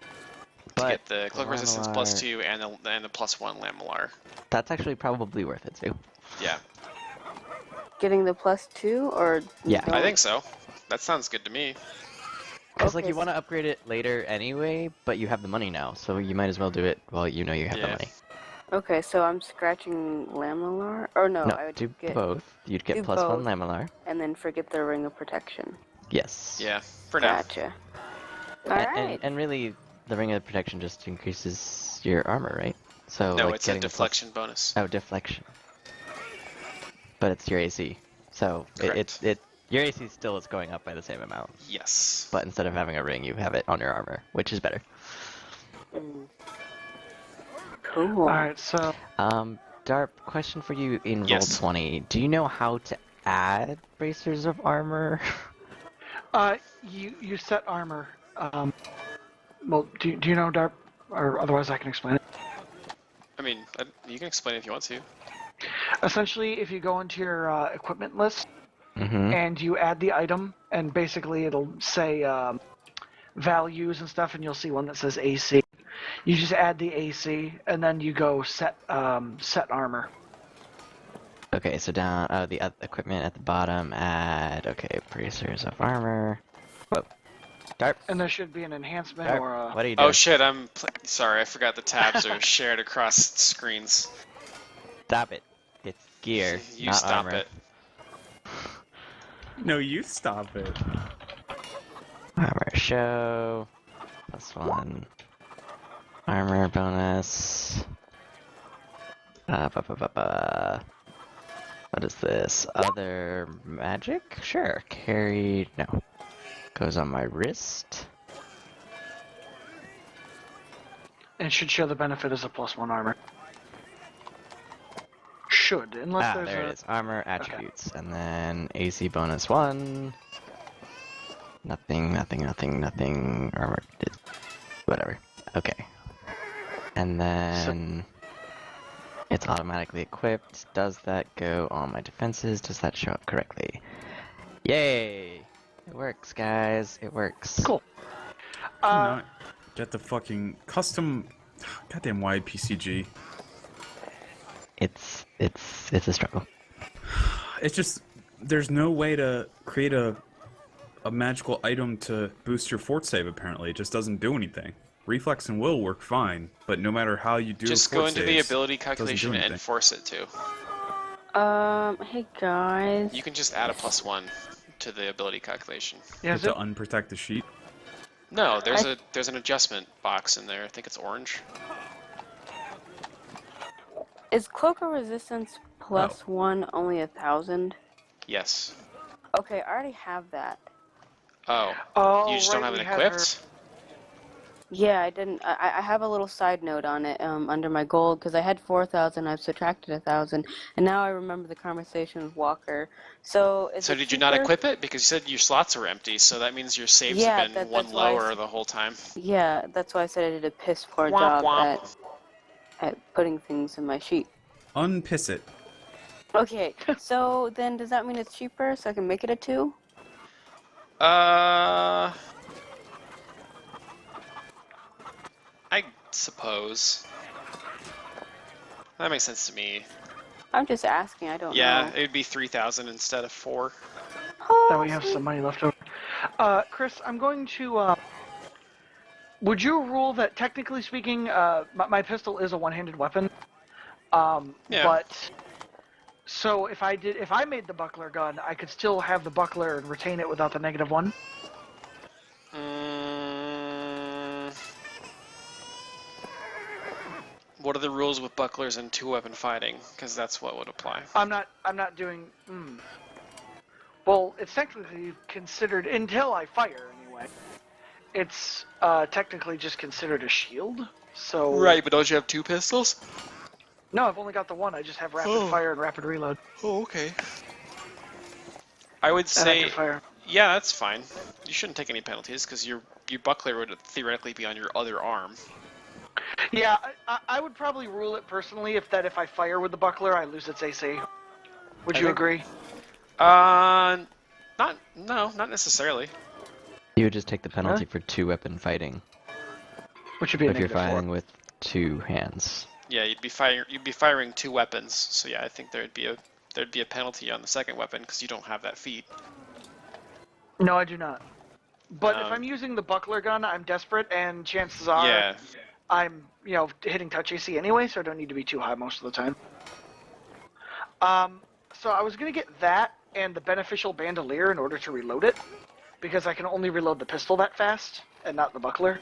get the cloak resistance +2 and the +1 Lamellar. That's actually probably worth it too. Yeah. Getting the +2 or Yeah. I think so. That sounds good to me. Because Okay, you want to upgrade it later anyway, but you have the money now, so you might as well do it while you know you have the Yeah. money. Okay, so I'm scratching Lamellar? Or no, No, I would do get... both. You'd get do +1 both. Lamellar. And then forget the Ring of Protection. Yes. Yeah, for now. Gotcha. A- Alright. and really, the Ring of Protection just increases your armor, right? So No, like it's a getting the deflection bonus. Oh, deflection. But it's your AC. So Correct. your AC still is going up by the same amount. Yes. But instead of having a ring, you have it on your armor, which is better. Cool. Alright, so Darp, question for you in Yes. Roll20. Do you know how to add bracers of armor? you set armor. Well, do you know Darp? Or otherwise I can explain it. I mean, you can explain it if you want to. Essentially, if you go into your equipment list Mm-hmm. and you add the item, and basically it'll say values and stuff, and you'll see one that says AC. You just add the AC, and then you go set armor. Okay, so down the equipment at the bottom, add, okay, bracers of armor. Whoa. Darp, And there should be an enhancement Darp, or a... what are you doing? Oh shit, sorry, I forgot the tabs are shared across screens. Stop it. It's gear, You not stop armor. it. No, you stop it. Armor show. +1. Armor bonus. What is this? Other magic? Sure. Carry. No. Goes on my wrist. And it should show the benefit as a +1 armor. Should, unless there's there a... it is. Armor attributes. And then AC bonus 1. Nothing. Armor. Whatever. Okay. And then it's automatically equipped. Does that go on my defenses? Does that show up correctly? Yay! It works, guys. It works. Cool. Not get the fucking custom goddamn wide PCG. It's a struggle. It's just there's no way to create a magical item to boost your fort save. Apparently, it just doesn't do anything. Reflex and will work fine, but no matter how you do, Just fort go into the saves, ability it doesn't do calculation anything. and force it to. Hey guys. You can just add a +1 to the ability calculation. Yeah, to unprotect the sheet. No, there's an adjustment box in there. I think it's orange. Is cloak of resistance +1 only 1,000? Yes. Okay, I already have that. Oh. Oh, You just don't have it equipped? Yeah, I didn't. I have a little side note on it under my gold because I had 4,000. I've subtracted 1,000, and now I remember the conversation with Walker. So is So it did you not cheaper? equip it? Because you said your slots are empty, so that means your saves Yeah, have been one that's why I lower s- the whole time. Yeah, that's why I said I did a piss poor Womp job womp. at putting things in my sheet. Unpiss it. Okay, so then does that mean it's cheaper so I can make it a 2? I suppose. That makes sense to me. I'm just asking. I don't Yeah, know. it would be 3,000 instead of 4. Now we have some money left over. Chris, I'm going to. Would you rule that, technically speaking, my pistol is a one-handed weapon? Yeah. But so if I made the buckler gun, I could still have the buckler and retain it without the -1. What are the rules with bucklers and two-weapon fighting? Because that's what would apply. I'm not doing. Well, it's technically considered until I fire anyway. It's technically just considered a shield. So Right, but don't you have 2 pistols? No, I've only got the one. I just have rapid fire and rapid reload. Oh, okay. I would And say, active fire. yeah, that's fine. You shouldn't take any penalties because your buckler would theoretically be on your other arm. Yeah, I would probably rule it personally if I fire with the buckler, I lose its AC. Would you agree? Not necessarily. You would just take the penalty for 2-weapon fighting Which would be a if you're -4. firing with 2 hands. Yeah, you'd be firing 2 weapons. So yeah, I think there'd be a penalty on the second weapon because you don't have that feat. No, I do not. But if Um, I'm using the buckler gun, I'm desperate, and chances are Yeah. I'm, hitting touch AC anyway, so I don't need to be too high most of the time. So I was gonna get that and the beneficial bandolier in order to reload it, because I can only reload the pistol that fast and not the buckler.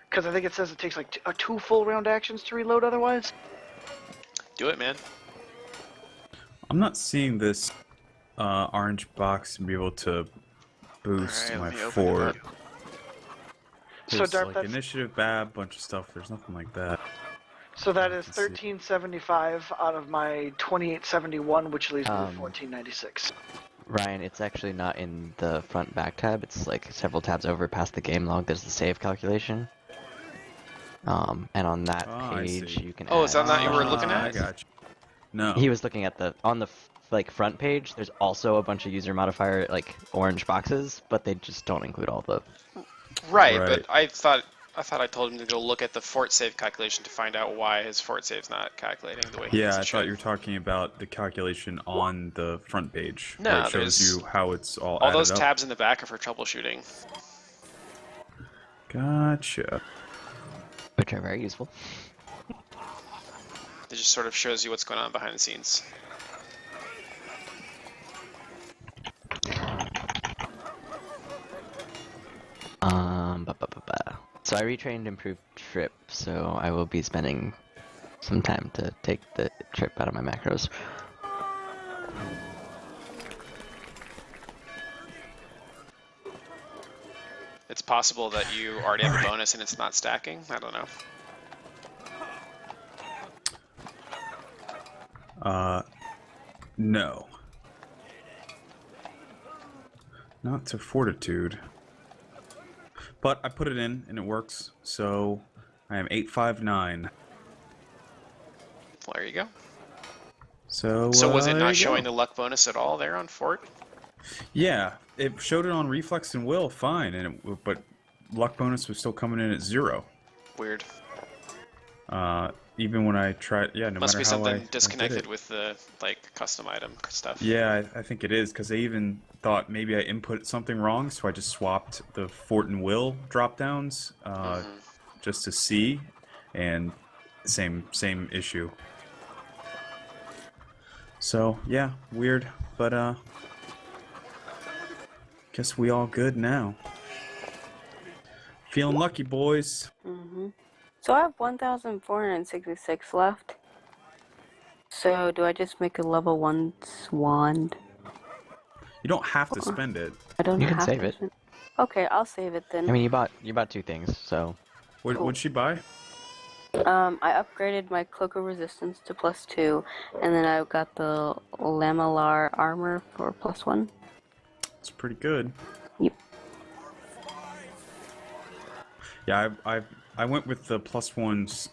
Because I think it says it takes like 2 full round actions to reload otherwise. Do it, man. I'm not seeing this orange box and be able to boost Alright, my let me open it fort. up. So There's Darp, like that's initiative, bad, bunch of stuff. There's nothing like that. so that is Let's see. 1375 out of my 2871, which leaves me with Um, 1496. Ryan, it's actually not in the front back tab. It's like several tabs over past the game log. There's the save calculation. And on that I page, see. you can. Oh, is add that not you were special looking at? I effects. got you. No. He was looking at on the front page. There's also a bunch of user modifier orange boxes, but they just don't include all the. Right, Right. but I thought I told him to go look at the fort save calculation to find out why his fort save's not calculating the way he Yeah, thinks I it thought should. you were talking about the calculation on the front page. No, where it shows there's- you how it's all All added those up. tabs in the back are for troubleshooting. Gotcha. Which are very useful. It just sort of shows you what's going on behind the scenes. So I retrained improved trip, so I will be spending some time to take the trip out of my macros. It's possible that you already have a bonus and it's not stacking. I don't know. No. Not to fortitude. But I put it in and it works, so I am 859. Well, there you go. So Was it there not you showing go. the luck bonus at all there on Fort? Yeah, it showed it on Reflex and Will, fine, but luck bonus was still coming in at 0. Weird. Even when I tried, yeah, no Must matter be how something I disconnected did it. with the custom item stuff. Yeah, I think it is, because they even thought maybe I input something wrong, so I just swapped the Fort and Will drop-downs just to see, and same issue. So, yeah, weird, but guess we all good now. Feeling lucky, boys. So I have 1,466 left. So do I just make a level 1 wand? You don't have to spend it. I don't You can have save to it. spend- Okay, I'll save it then. I mean, you bought 2 things, so What'd she buy? I upgraded my Cloak of Resistance to +2, and then I got the Lamellar armor for +1. It's pretty good. Yep. Yeah, I went with the +1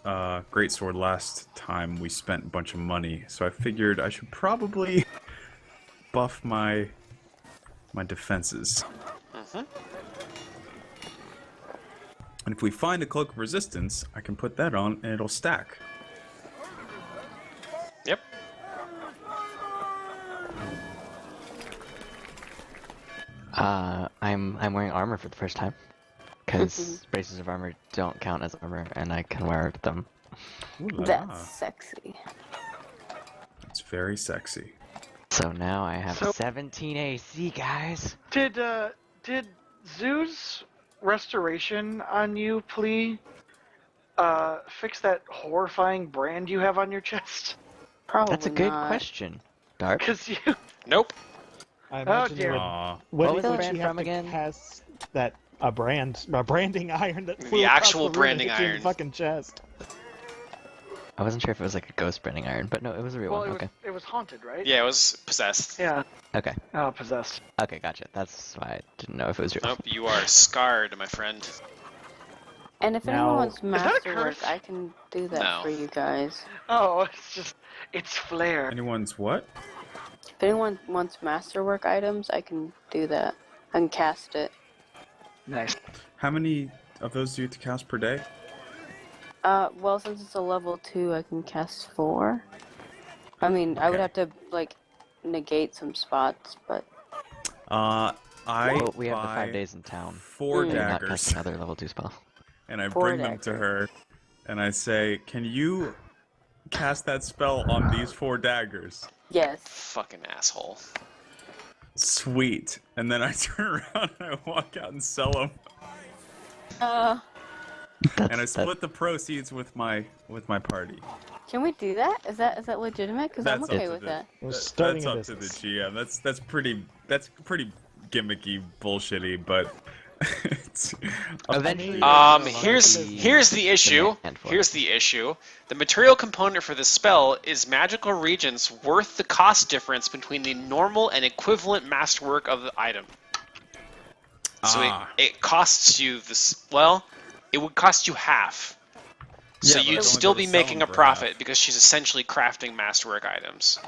greatsword last time we spent a bunch of money, so I figured I should probably buff my defenses. And if we find a Cloak of Resistance, I can put that on and it'll stack. Yep. I'm wearing armor for the first time. Because braces of armor don't count as armor, and I can wear them. Ooh la la. That's sexy. It's very sexy. So now I have So- 17 AC, guys. Did Zoo's restoration on you, plea, fix that horrifying brand you have on your chest? Probably That's a good not. question, Dark. Because you. Nope. I imagine dear. it would- Aw. What was the would brand you have from to again? cast that a branding iron that The flew across actual the room and branding hit you in iron. the fucking chest. I wasn't sure if it was like a ghost branding iron, but no, it was a real Well, one. it Okay. it was haunted, right? Yeah, it was possessed. Yeah. Okay. Oh, possessed. Okay, gotcha. That's why I didn't know if it was real. Nope, you are scarred, my friend. And if Now- anyone wants that a masterwork, curse? I can do that No. for you guys. Oh, it's flare. Anyone's what? If anyone wants masterwork items, I can do that. I can cast it. Nice. How many of those do you have to cast per day? Well, since it's a level 2, I can cast 4. I mean, I would Okay. have to, like, negate some spots, but... I Well, we have the buy 5 days in town. 4 Mm. You're not daggers, casting another level 2 spell. and I 4 bring them to her, and I say, "Can you cast that spell on these 4 daggers?" Yes. Fucking asshole. Sweet. And then I turn around and I walk out and sell them, and I split the proceeds with my party. Can we do that? Is that legitimate? Because I'm That's okay up to with the- that. We're starting That's a up to the business. GM. That's pretty gimmicky, bullshitty, but it's Eventually, Here's the issue. demand for it. Here's the issue. The material component for this spell is magical reagents worth the cost difference between the normal and equivalent masterwork of the item. So it costs you this. Well, it would cost you half. So Yeah, but I you'd don't still go to be sell making them a for profit half. because she's essentially crafting masterwork items.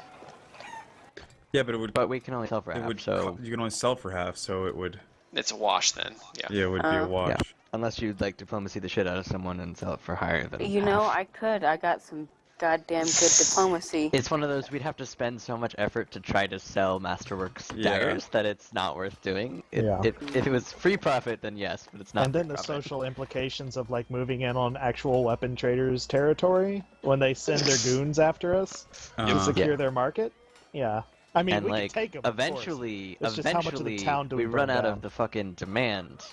yeah, but it would. But we can only sell for It half, would. so... You can only sell for half, so it would. It's a wash then. Yeah. Yeah, it would be a Oh. wash. Yeah. Unless you'd like diplomacy the shit out of someone and sell it for higher than You know, half. I could. I got some goddamn good diplomacy. It's one of those, we'd have to spend so much effort to try to sell Masterworks Yeah. daggers that it's not worth doing. Yeah. If it was free profit, then yes, but it's not And then free the profit. social implications of like moving in on actual weapon traders' territory when they send their goons after us to secure Yeah. their market. Yeah, I mean And we like, can take them. eventually, It's just how much of the town do we run burn out down? of the fucking demand.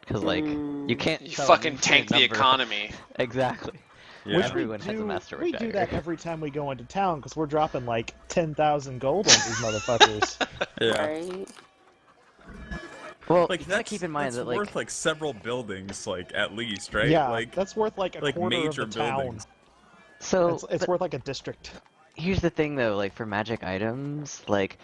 Because like, you can't You sell an fucking infinite tank the number- economy. Exactly. Yeah. Which Everyone has a Masterwork we do that dagger. every time we go into town because we're dropping like 10,000 gold on these motherfuckers. Yeah. Right? Well, Like you gotta that's keep in mind that's that like, worth like several buildings, like at least, right? Yeah, Like that's worth like a like quarter major of the town. buildings. so It's but worth like a district. here's the thing though, like for magic items, like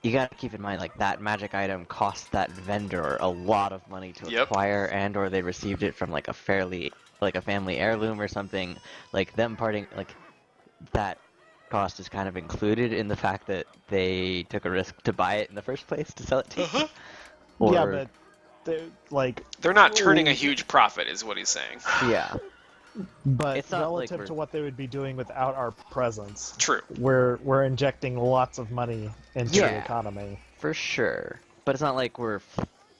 you gotta keep in mind like that magic item cost that vendor a lot of money to Yep. acquire, and or they received it from like a fairly like a family heirloom or something, like them parting, like that cost is kind of included in the fact that they took a risk to buy it in the first place to sell it to you. Or, Yeah, but They're not turning a huge profit, is what he's saying. yeah, but It's not like relative we're- to what they would be doing without our presence, True. we're injecting lots of money into the Yeah. economy. for sure. But it's not like we're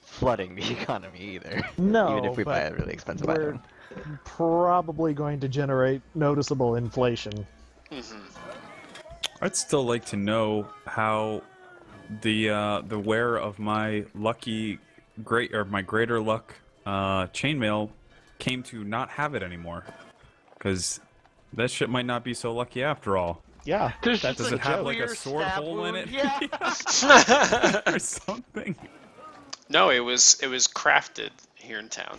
flooding the economy either. No, Even if we buy but a really expensive we're item. probably going to generate noticeable inflation. I'd still like to know how the wearer of my my greater luck chainmail came to not have it anymore, because that shit might not be so lucky after all. Yeah, There's that's just Does it have a like a clear sword stab hole in wound. it? Yeah. or something? No, it was crafted here in town.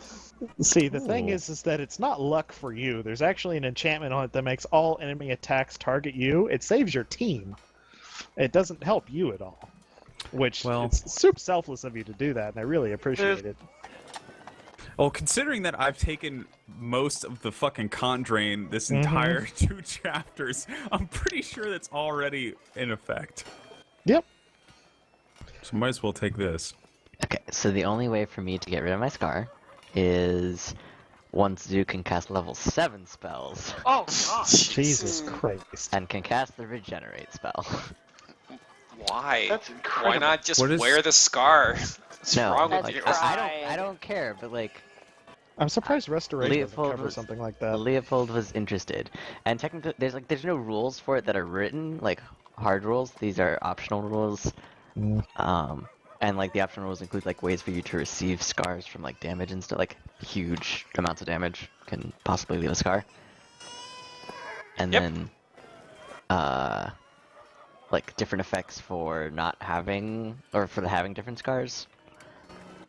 See, the thing Ooh. is that it's not luck for you. There's actually an enchantment on it that makes all enemy attacks target you. It saves your team. It doesn't help you at all. Which, Well- it's super selfless of you to do that, and I really appreciate it. Well, considering that I've taken most of the fucking con drain this Mhm. entire 2 chapters, I'm pretty sure that's already in effect. Yep. So might as well take this. Okay, so the only way for me to get rid of my scar is once Zoo can cast level 7 spells Oh, God. Jesus Christ. and can cast the regenerate spell. Why? That's incredible. Why not just What is- wear the scar? What's No, wrong with That's you? right. I don't care, but like I'm surprised Restoration doesn't Leopold cover was- something like that. Leopold was interested, and technically there's no rules for it that are written, like hard rules. These are optional rules. Mm. And like the optional rules include like ways for you to receive scars from like damage and stuff. Like huge amounts of damage can possibly leave a scar. And Yep. then like different effects for not having or for having different scars,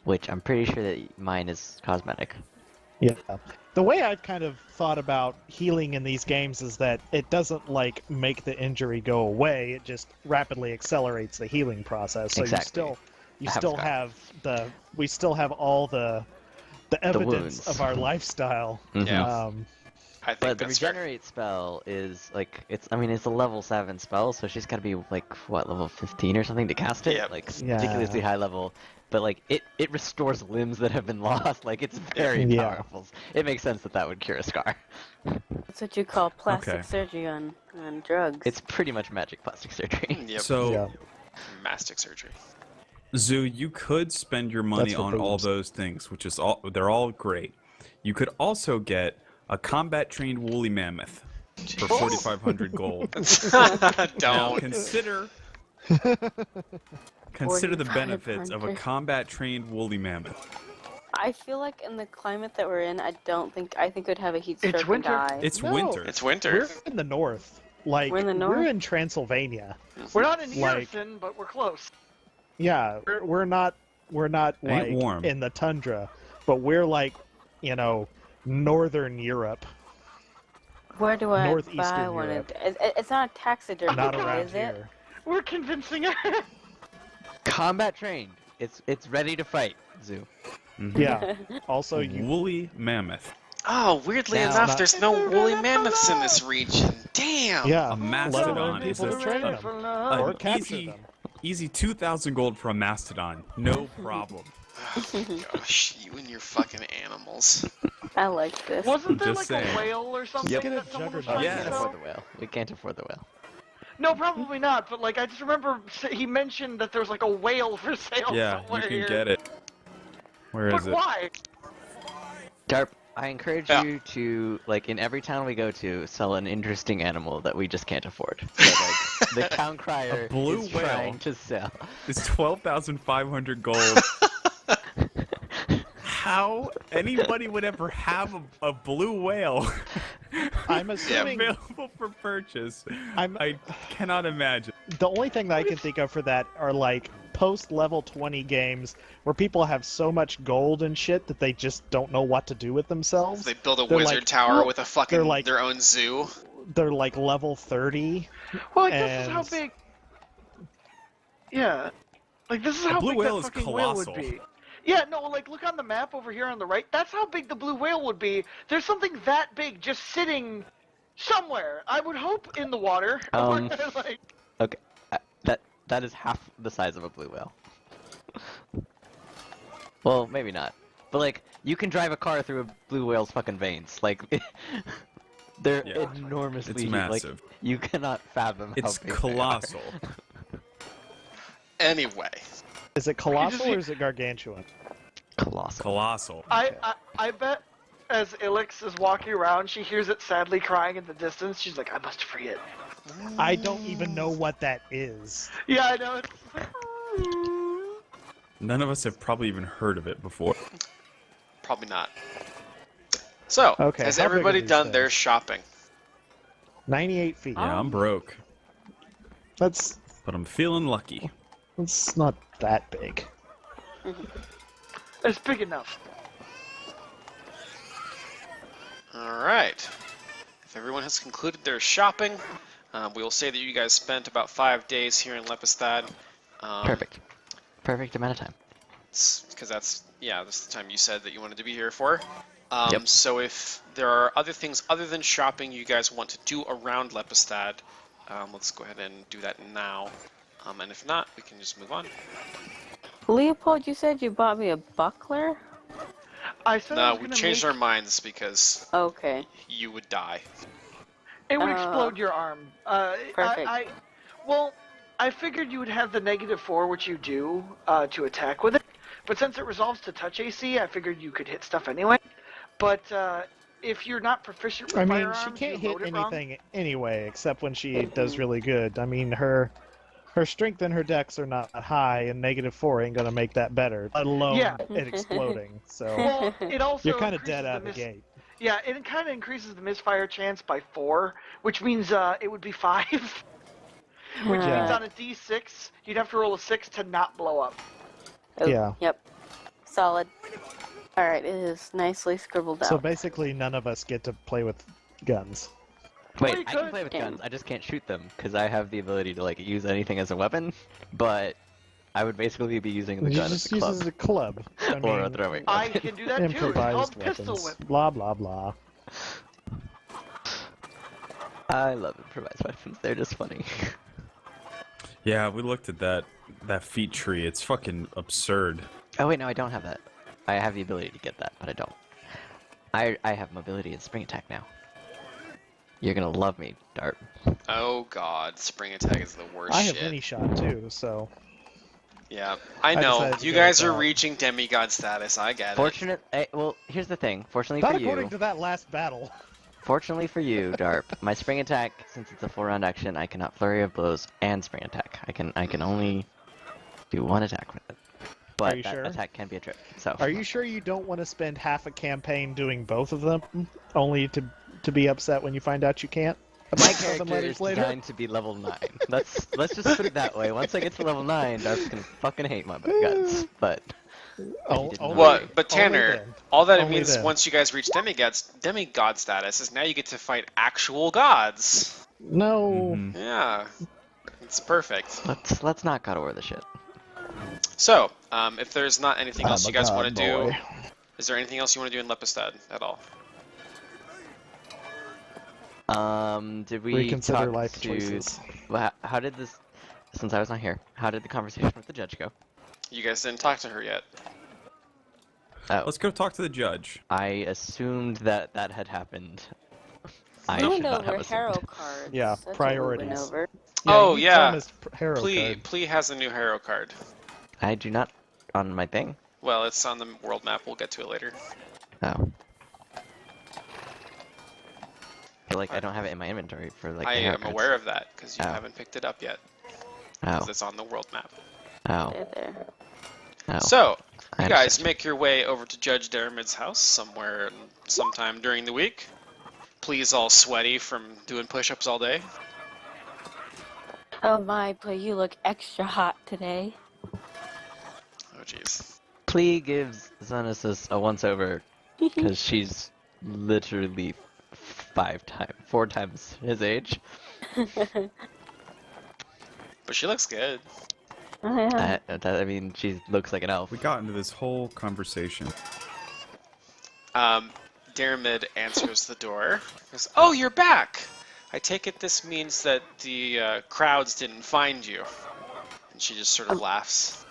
which I'm pretty sure that mine is cosmetic. Yeah. The way I've kind of thought about healing in these games is that it doesn't like make the injury go away, it just rapidly accelerates the healing process. So Exactly. you I have still scar. have we still have all the evidence wounds. of our lifestyle. Mhm. Yeah. I think But the that's fair. regenerate spell is like it's a level 7 spell, so she's gotta be like what, level 15 or something to cast it? Yep. Like Yeah. ridiculously high level. But like it restores limbs that have been lost. Like it's very Yeah. powerful. It makes sense that would cure a scar. That's what you call plastic Okay. surgery on drugs. It's pretty much magic plastic surgery. Yep. So, Yeah. Mastic surgery. Zoo, you could spend your money That's for on all boobs. those things, which is they're all great. You could also get a combat trained woolly mammoth for 4,500 gold. Now Don't. consider the benefits of a 4,500. combat trained woolly mammoth. I feel like in the climate that we're in, I think it'd have a heat It's stroke and winter. die. It's No. winter. It's winter. We're in the north. Like We're in the north? we're in Transylvania. We're not in Like- Earthen, but we're close. Yeah, we're not Ain't like warm. in the tundra, but we're like, northern Europe. Where do I Northeastern buy one? Europe. It's not a taxidermy, Not is around it? here. We're convincing her. Combat trained. It's ready to fight, Zoo. Mhm. Yeah. Also, you Woolly mammoth. Oh, weirdly Now- enough, Not- there's no woolly mammoths in this region. Damn. yeah, A let mastodon alone is people a- to train a- them a- or capture easy- them. Easy 2,000 gold for a mastodon. No problem. Oh, gosh, you and your fucking animals. I like this. Wasn't there Just like saying. a whale or something Get a that someone was juggernaut. trying We Yeah. to can't sell? afford the whale. We can't afford the whale. No, probably not. But like, I just remember he mentioned that there was like a whale for sale Yeah, you somewhere can here. get it. Where But is it? why? Darp, I encourage Yeah. you to, like, in every town we go to, sell an interesting animal that we just can't afford. That, like, the town crier A blue is whale. trying to sell. It's 12,500 gold. How anybody would ever have a blue whale I'm assuming available for purchase? I'm I cannot imagine. the only thing that I can think of for that are like post level 20 games where people have so much gold and shit that they just don't know what to do with themselves. They build a They're wizard like- tower with a fucking they're like- their own zoo. They're like level 30. Well, like, this is how And- big. Yeah, like this is how blue big whale that is fucking whale would colossal. be. Yeah, no, like, look on the map over here on the right. That's how big the blue whale would be. There's something that big just sitting somewhere. I would hope in the water. Like, Okay, that is half the size of a blue whale. Well, maybe not. But like, you can drive a car through a blue whale's fucking veins. Like, they're Yeah. enormously It's huge. massive. Like, you cannot fathom It's how big colossal. They are. Anyway, Is it colossal or is it gargantuan? Colossal. Colossal. I bet as Ilix is walking around, she hears it sadly crying in the distance. She's like, I must free it. I don't even know what that is. Yeah, I know. It's like, None of us have probably even heard of it before. probably not. So, Okay, has how big are everybody these done their things? shopping? 98 feet. Yeah, I'm broke, That's but I'm feeling lucky. not that big. it's big enough. Alright. If everyone has concluded their shopping, we will say that you guys spent about 5 days here in Lepistad. Perfect. Perfect amount of time. Because that's the time you said that you wanted to be here for. Yep. So if there are other things other than shopping you guys want to do around Lepistad, let's go ahead and do that now. And if not, we can just move on. Leopold, you said you bought me a buckler? I said I No, was we gonna changed make... our minds because Okay. you would die. It would explode your arm. Perfect. Well, I figured you would have the -4, which you do, to attack with it. But since it resolves to touch AC, I figured you could hit stuff anyway. But if you're not proficient with I mean, firearms, she can't you hit load it wrong. anything anyway, except when she does really good. I mean, her strength and her dex are not high, and -4 ain't gonna make that better, let alone Yeah. it exploding. So Well, it also you're kind of increases dead out of the gate. Yeah, it kind of increases the misfire chance by 4, which means it would be 5. Which means Yeah. on a D6, you'd have to roll a 6 to not blow up. Oh, Yeah. Yep. Solid. Alright, it is nicely scribbled out. So basically, none of us get to play with guns. Well, you Wait, I can could. play with Yeah. guns. I just can't shoot them because I have the ability to like use anything as a weapon. But I would basically be using the You gun as just a use club it as a club. I or a mean, throwing I weapon. can do that too. It's improvised called pistol weapons. whip. Blah blah blah. I love improvised weapons. They're just funny. Yeah, we looked at that feat tree. It's fucking absurd. Oh wait, no, I don't have that. I have the ability to get that, but I don't. I have mobility and spring attack now. You're gonna love me, Dart. Oh god, spring attack is the worst I have shit. mini shot too, so Yeah, I I know. decided to You go guys with are that. reaching demigod status, I get it. Well, here's the thing. Fortunately not for according you, to that last battle. fortunately for you, Darp, my spring attack, since it's a 4-round action, I cannot flurry of blows and spring attack. I can only do one attack with it. But you that sure? attack can be a trip. So Are you sure you don't want to spend half a campaign doing both of them, only to be upset when you find out you can't? my About 7 character letters is later? designed to be level 9. Let's just put it that way. Once I get to level 9, Darp's gonna fucking hate my guts. But Oh, didn't only- know. What? But only Tanner, then. all that it Only means then. once you guys reach demigod status is now you get to fight actual gods. No. Mhm. Yeah, it's perfect. let's not God over the shit. So, if there's not anything else I'm you a guys god want to do, boy. is there anything else you want to do in Lepistad at all? Did we Reconsider talk life to? choices. How did this? Since I was not here, how did the conversation with the judge go? You guys didn't talk to her yet. Oh, Let's go talk to the judge. I assumed that had happened. I We should went not over have assumed. hero cards. Yeah, That's what we priorities. went over. Oh, you yeah. promised hero card. Plea has a new hero card. I do not on my thing. Well, it's on the world map. We'll get to it later. Oh. I feel like I don't have it in my inventory for like. I the hero am cards. aware of that because you Oh. haven't picked it up yet. Oh. Because it's on the world map. Oh. There. Oh. So, I you guys understand. make your way over to Judge Dermid's house sometime during the week. Please, all sweaty from doing push-ups all day. Oh my, but you look extra hot today. Oh jeez. Plea gives Xenesis a once-over because she's literally 4 times his age. But she looks good. I mean, she looks like an elf. We got into this whole conversation. Diarmid answers the door. Goes, "Oh, you're back! I take it this means that the crowds didn't find you." And she just sort of laughs.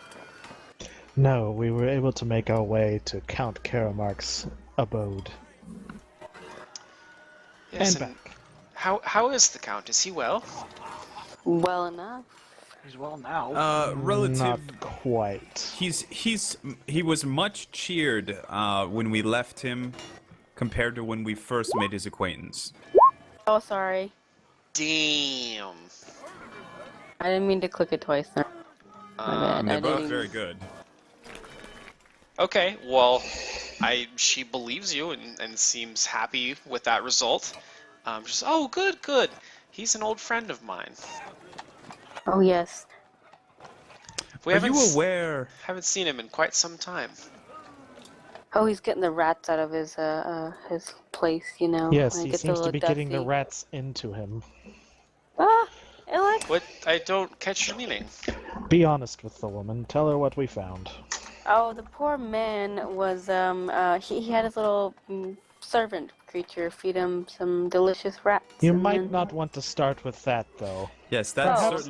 No, we were able to make our way to Count Karamark's abode. Yes, And back. How is the Count? Is he well? Well enough. He's well now. Relative. Not quite. He was much cheered when we left him, compared to when we first made his acquaintance. Oh, sorry. Damn. I didn't mean to click it twice there. My bad. They're I both didn't very even- good. Okay, well, she believes you and seems happy with that result. Just, oh, good. He's an old friend of mine. Oh, yes. We Are haven't you aware? haven't seen him in quite some time. Oh, he's getting the rats out of his place, you know. Yes, when it he gets a seems to little be getting the dusty. rats into him. Ah, Alec. What? I don't catch your meaning. Be honest with the woman. Tell her what we found. Oh, the poor man was he had his little servant creature feed him some delicious rats. You and might then- not want to start with that, though. Yes, that Perhaps-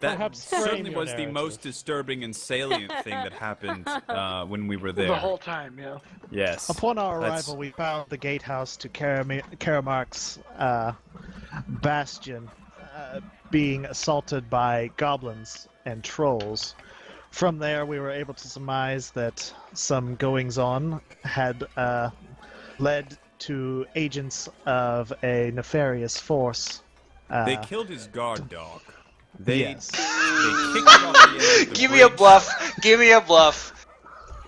perhaps frame certainly your was the narrative. most disturbing and salient thing that happened when we were there. The whole time, yeah. Yes. Upon our That's- arrival, we found the gatehouse to Karamark's bastion being assaulted by goblins and trolls. From there, we were able to surmise that some goings-on had led to agents of a nefarious force. They killed his guard dog. They Yes. kicked it off the end of the Give me a bridge. bluff. Give me a bluff.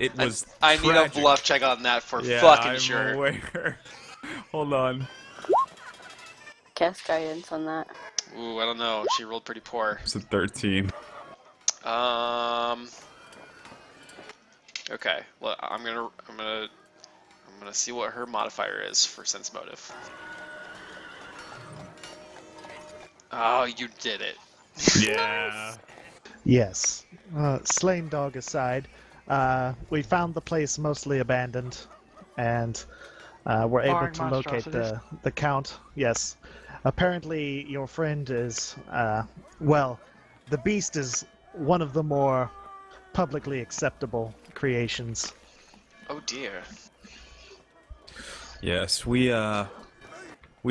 It was I need a tragic. bluff check on that for Yeah, fucking I'm sure. aware. Hold on. Cast guidance on that. Ooh, I don't know. She rolled pretty poor. It's a 13. Okay. Well, I'm gonna see what her modifier is for sense motive. Oh, you did it. Yeah. Yes. Slain dog aside, we found the place mostly abandoned, and were able Barring to locate the count. Yes. Apparently, your friend is, well, the beast is one of the more publicly acceptable creations. Oh dear. Yes, we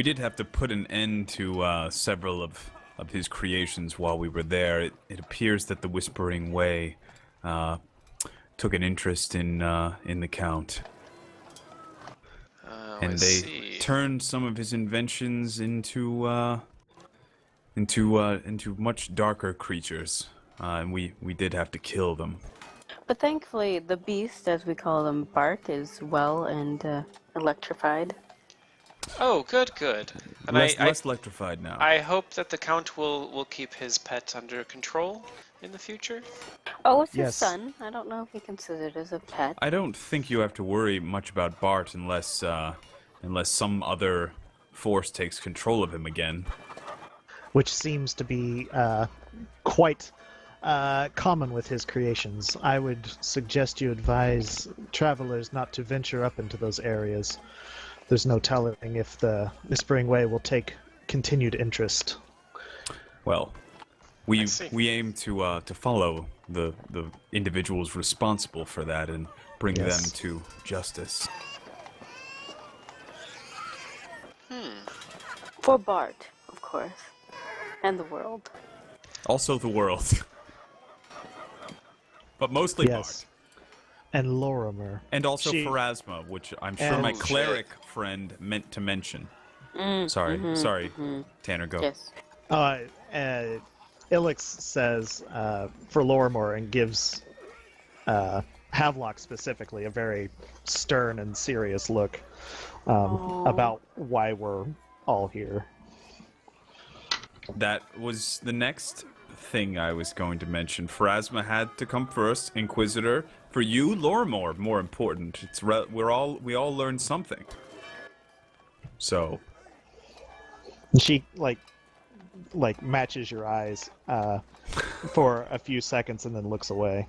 did have to put an end to several of his creations while we were there. It appears that the Whispering Way took an interest in the Count, and I they see. turned some of his inventions into much darker creatures, and we did have to kill them. But thankfully, the beast, as we call them, Bart, is well and electrified. Oh, good. And Less I electrified now. I hope that the Count will keep his pet under control in the future. Oh, it's his Yes. son. I don't know if he considered as a pet. I don't think you have to worry much about Bart unless some other force takes control of him again. Which seems to be quite common with his creations. I would suggest you advise travelers not to venture up into those areas. There's no telling if the Whispering Way will take continued interest. Well, I see. we aim to follow the individuals responsible for that and bring Yes. them to justice. For Bart, of course. And the world. Also the world. But mostly Yes. And Lorimer. Bart. And also She- Pharasma, which I'm sure And- my Oh, shit. cleric friend meant to mention. Sorry, Tanner, go. Yes. Ilix says for Lorimer and gives Havelock specifically a very stern and serious look about why we're all here. That was the next thing I was going to mention. Pharasma had to come first. Inquisitor. For you, Lormor, more important. We all learned something. So, And she like matches your eyes for a few seconds and then looks away.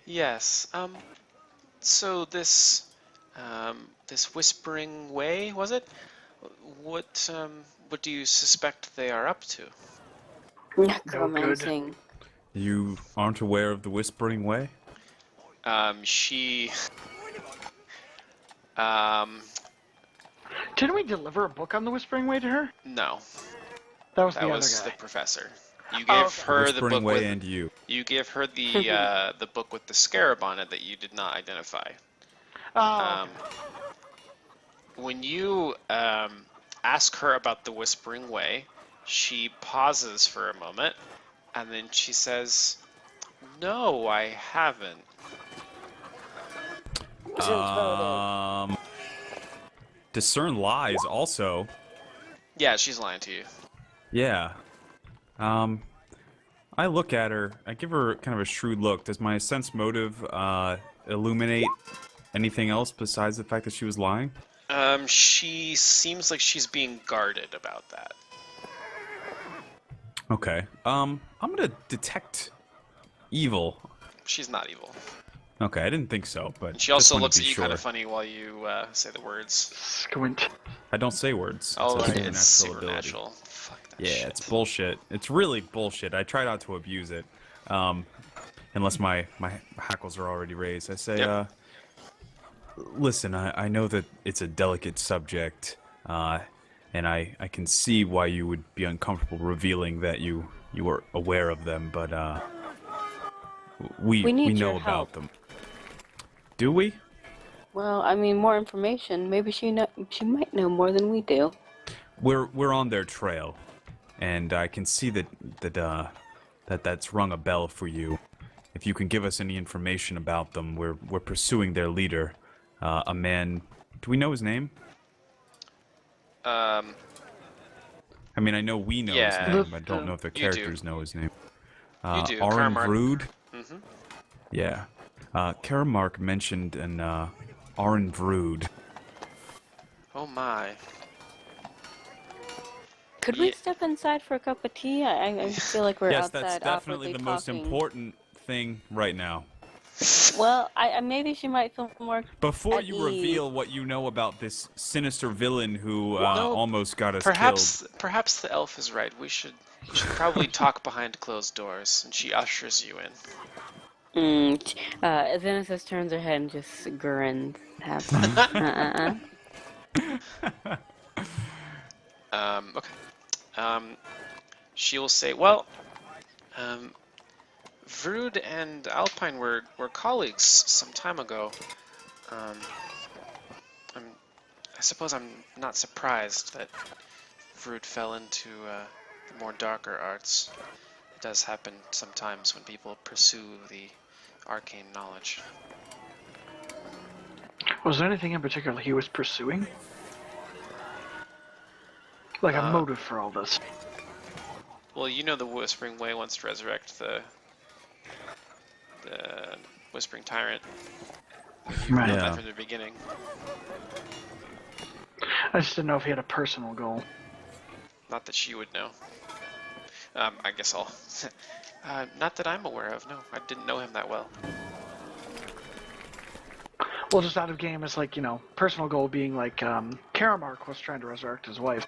Yes. So this Whispering Way, was it? What do you suspect they are up to? Necromancing. You aren't aware of the Whispering Way? She. Didn't we deliver a book on the Whispering Way to her? No. That was That the was other the guy. professor. You Oh, gave okay. her the Whispering book Way with. and you. You gave her the book with the scarab on it that you did not identify. Oh, When you ask her about the Whispering Way, she pauses for a moment, and then she says, "No, I haven't." Discern lies also. Yeah, she's lying to you. Yeah. I look at her. I give her kind of a shrewd look. Does my sense motive illuminate anything else besides the fact that she was lying? She seems like she's being guarded about that. Okay. I'm gonna detect evil. She's not evil. Okay, I didn't think so, but And she also just wanted looks to at be you kind of sure. funny while you say the words. squint. I don't say words. Oh, It's a right, it's supernatural ability. supernatural. Fuck that Yeah, shit. it's bullshit. It's really bullshit. I try not to abuse it, unless my hackles are already raised. I say, Yep. listen, I know that it's a delicate subject, and I can see why you would be uncomfortable revealing that you were aware of them, but we need know your about help. them. Do we? Well, I mean, more information. Maybe she might know more than we do. We're on their trail, and I can see that's rung a bell for you. If you can give us any information about them, we're pursuing their leader, a man. Do we know his name? I mean, I know we know Yeah. his name, but I don't know if the You do. characters know his name. You do, Arin Carmark. Vrood? Mm-hmm. Yeah. Karamark mentioned an Arin Vrood. Oh my. Could Yeah. we step inside for a cup of tea? I feel like we're Yes, outside that's definitely awkwardly the most talking. important thing right now. Well, I maybe she might feel more. Before At you ease. reveal what you know about this sinister villain who No, almost got us killed. Perhaps the elf is right. We should probably talk behind closed doors. And she ushers you in. Xenesis turns her head and just grins. Happy. Okay. She will say, "Well, Vrood and Alpine were colleagues some time ago. I suppose I'm not surprised that Vrood fell into the more darker arts. It does happen sometimes when people pursue the arcane knowledge." Was there anything in particular he was pursuing? Like a motive for all this? Well, you know the Whispering Way wants to resurrect the Whispering Tyrant. You Right. know Yeah. that from the beginning. I just didn't know if he had a personal goal. Not that she would know. I guess I'll... not that I'm aware of, no. I didn't know him that well. Well, just out of game, it's like, personal goal being like, Karamark was trying to resurrect his wife,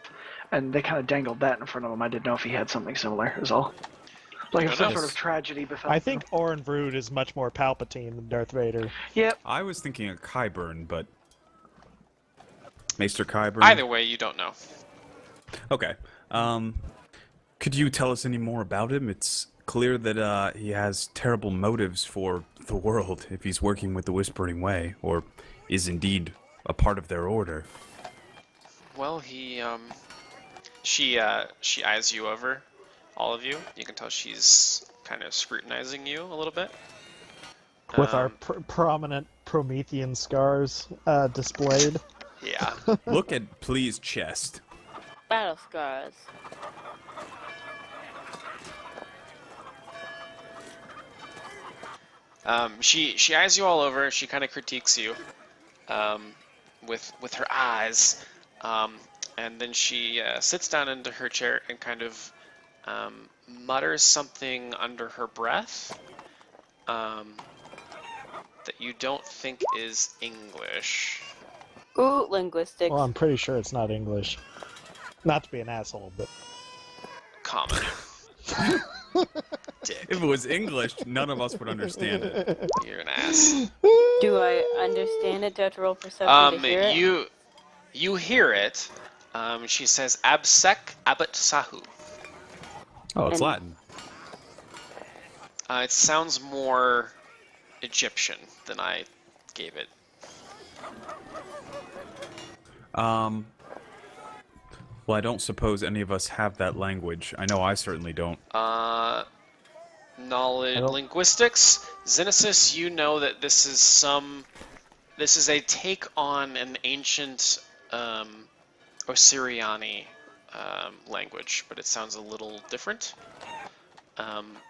and they kind of dangled that in front of him. I didn't know if he had something similar, is all. Like if some know. sort of tragedy befell I him. think Orin Vrood is much more Palpatine than Darth Vader. Yep. I was thinking of Qyburn, but Maester Qyburn. Either way, you don't know. Okay. Could you tell us any more about him? It's clear that he has terrible motives for the world if he's working with the Whispering Way, or is indeed a part of their order. Well, she eyes you over, all of you. You can tell she's kind of scrutinizing you a little bit. With our prominent Promethean scars displayed. Yeah. Look at Plea's chest. Battle scars. She eyes you all over. She kind of critiques you, with her eyes, And then she sits down into her chair and kind of mutters something under her breath that you don't think is English. Ooh, linguistics. Well, I'm pretty sure it's not English. Not to be an asshole, but Common. Dick. If it was English, none of us would understand it. You're an ass. Do I understand it? Do I have to roll perception to hear it? You hear it. She says, Absec Abbot Sahu. Oh, it's And- Latin. It sounds more Egyptian than I gave it. Well, I don't suppose any of us have that language. I know I certainly don't. Knowledge, don't- linguistics. Xenesis, you know that this is a take on an ancient Osiriani language, but it sounds a little different.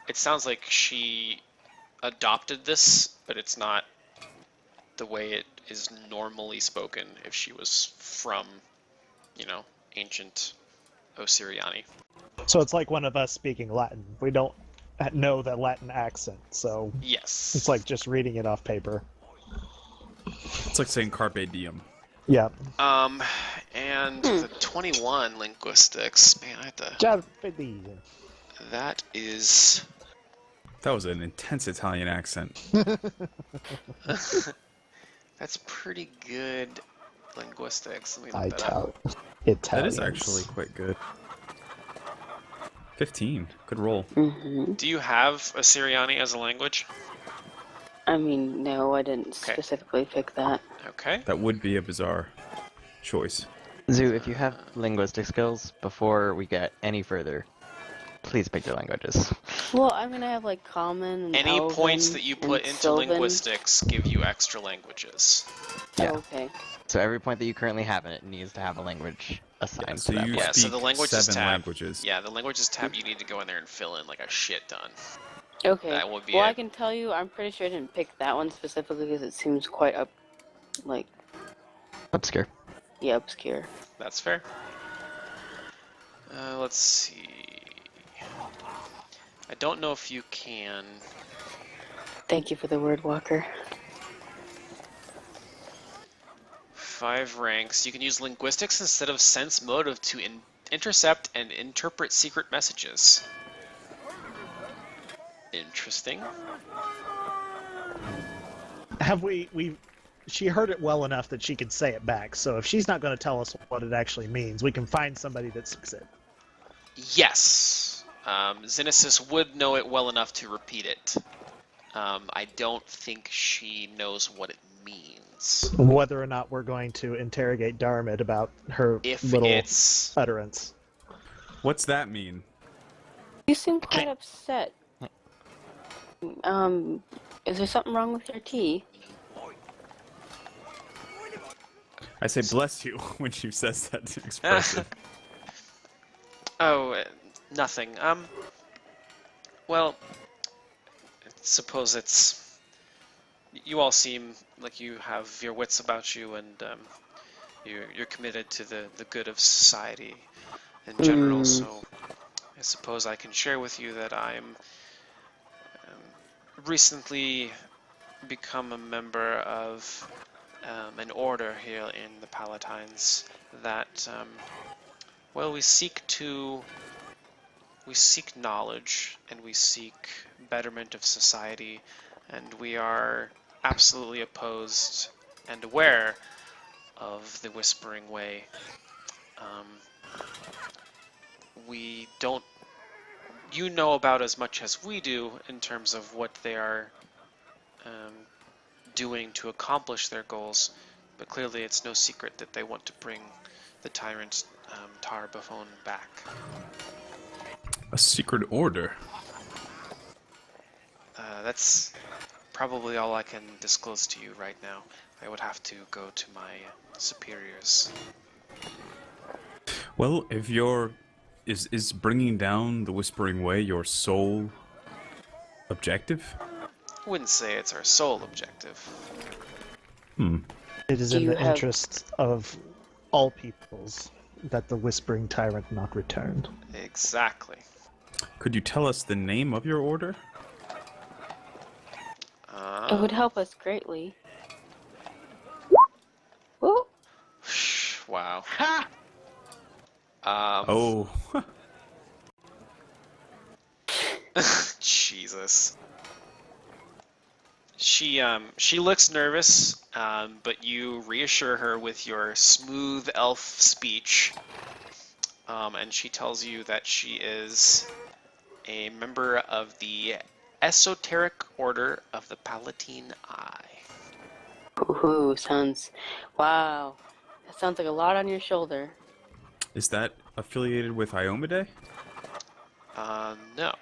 It sounds like she adopted this, but it's not the way it is normally spoken if she was from, ancient Osiriani. so it's like one of us speaking Latin. We don't know the Latin accent, so Yes. it's like just reading it off paper. It's like saying carpe diem. Yeah. And the 21 linguistics, man, I have to. Jarpedine. That is. That was an intense Italian accent. That's pretty good linguistics. Let me look that up. Italian. That is actually quite good. 15. Good roll. Mm-hmm. Do you have Assyriani as a language? I mean, no, I didn't Okay. specifically pick that. Okay. That would be a bizarre choice. Zoo, if you have linguistic skills, before we get any further, please pick your languages. Well, I'm gonna have like common and Any Elven points that you put and into Sylvan. linguistics give you extra languages. Yeah. Oh, okay. So every point that you currently have in it needs to have a language assigned So to that you point. Yeah, so speak the languages 7 tab. languages. Yeah, the languages tab, you need to go in there and fill in like a shit ton. Okay. That would be well, I it. can tell you, I'm pretty sure I didn't pick that one specifically because it seems quite Obscure. obscure. That's fair. Let's see. I don't know if you can. Thank you for the word, Walker. 5 ranks. You can use linguistics instead of sense motive to intercept and interpret secret messages. Interesting. Have we she heard it well enough that she could say it back, so if she's not going to tell us what it actually means, we can find somebody that speaks it. Yes. Xenesis would know it well enough to repeat it. I don't think she knows what it means. Whether or not we're going to interrogate Darmid about her If little it's... utterance. What's that mean? You seem quite upset. Is there something wrong with your tea? I say bless you when she says that expression. Oh, nothing. Well, I suppose it's... You all seem like you have your wits about you, and you're committed to the good of society in general, so I suppose I can share with you that I'm recently become a member of an order here in the Palatines that, well, we seek knowledge and we seek betterment of society, and we are absolutely opposed and aware of the Whispering Way. We don't... You know about as much as we do in terms of what they are doing to accomplish their goals, but clearly it's no secret that they want to bring the tyrant Tar Bafon back. A secret order. That's probably all I can disclose to you right now. I would have to go to my superiors. Well, if you're... Is bringing down the Whispering Way your sole objective? I wouldn't say it's our sole objective. It is Do in you the have- interest of all peoples that the Whispering Tyrant not returned. Exactly. Could you tell us the name of your order? It would help us greatly. Whoa. Wow. Ha! Oh. Jesus. She looks nervous, but you reassure her with your smooth elf speech, and she tells you that she is a member of the Esoteric Order of the Palatine Eye. Ooh, wow. That sounds like a lot on your shoulder. Is that affiliated with Iomade? No.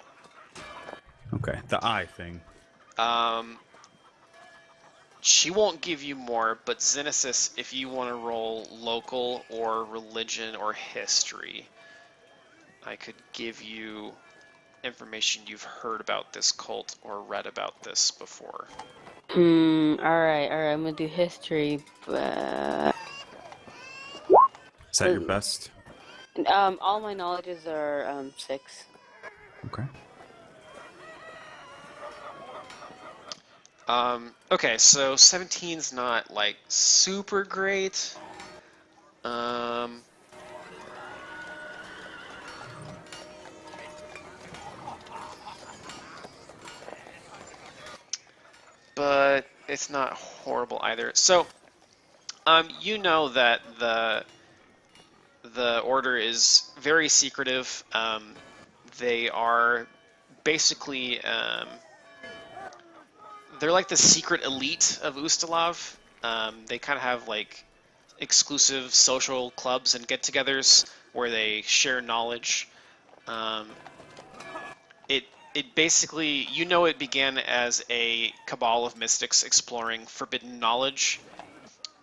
Okay, the eye thing. She won't give you more, but Xenesis, if you want to roll local or religion or history, I could give you information you've heard about this cult or read about this before. Alright, I'm gonna do history, but... Is that your best? All my knowledges are, 6. Okay. Okay, so 17's not, like, super great. But it's not horrible either. So, you know that the order is very secretive. They are basically they're like the secret elite of Ustalav. They kind of have like exclusive social clubs and get-togethers where they share knowledge. It basically, you know, it began as a cabal of mystics exploring forbidden knowledge,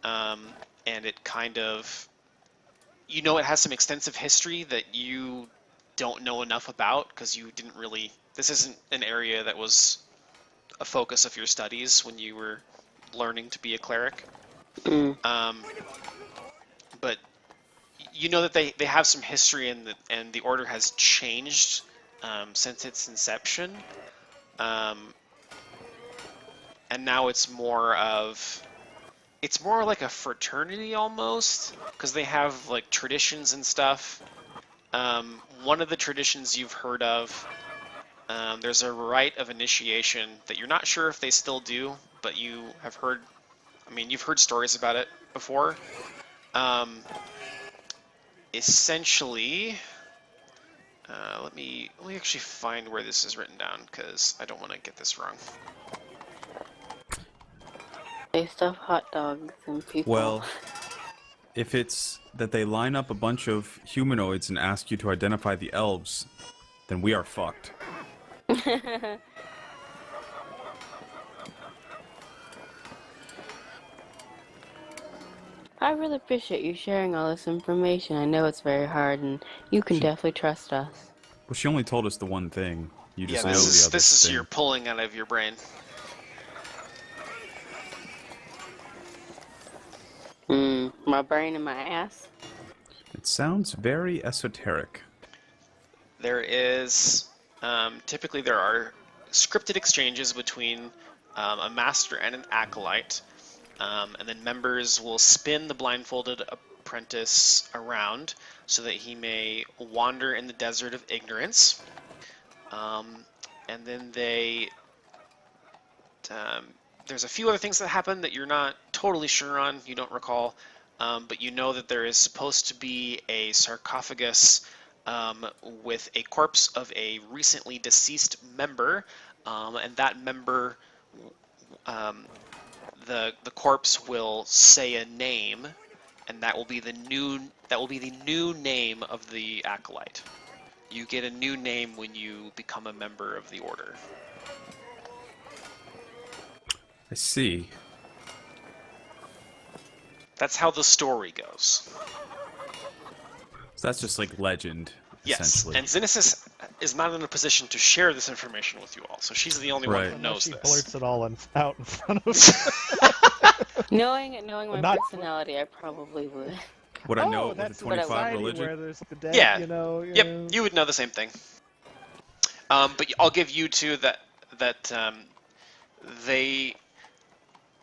and it kind of, you know, it has some extensive history that you don't know enough about because you didn't really, this isn't an area that was a focus of your studies when you were learning to be a cleric. But you know that they have some history, and the order has changed since its inception, and now it's more like a fraternity almost, because they have like traditions and stuff. One of the traditions you've heard of, there's a rite of initiation that you're not sure if they still do, but you have heard, I mean, you've heard stories about it before. Essentially, let me actually find where this is written down, because I don't want to get this wrong. They stuff hot dogs and people. Well, if it's that they line up a bunch of humanoids and ask you to identify the elves, then we are fucked. I really appreciate you sharing all this information. I know it's very hard, and you can definitely trust us. Well, she only told us the one thing. You just Yeah, know the other this is thing. you're pulling out of your brain. My brain and my ass. It sounds very esoteric. There is, typically there are scripted exchanges between a master and an acolyte, and then members will spin the blindfolded apprentice around so that he may wander in the desert of ignorance. And then there's a few other things that happen that you're not totally sure on, you don't recall, but you know that there is supposed to be a sarcophagus with a corpse of a recently deceased member, and that member, the corpse will say a name, and that will be the new name of the acolyte. You get a new name when you become a member of the order. I see. That's how the story goes. So that's just like legend, Yes, essentially. and Xenesis is not in a position to share this information with you all, so she's the only one who Right. knows She this. blurts it all out in front of us. Knowing my Not- personality, I probably would. Would I know it with that's a a 25 society religion? where there's the dead, Yeah. you know. Yep, you would know the same thing. But I'll give you two that they,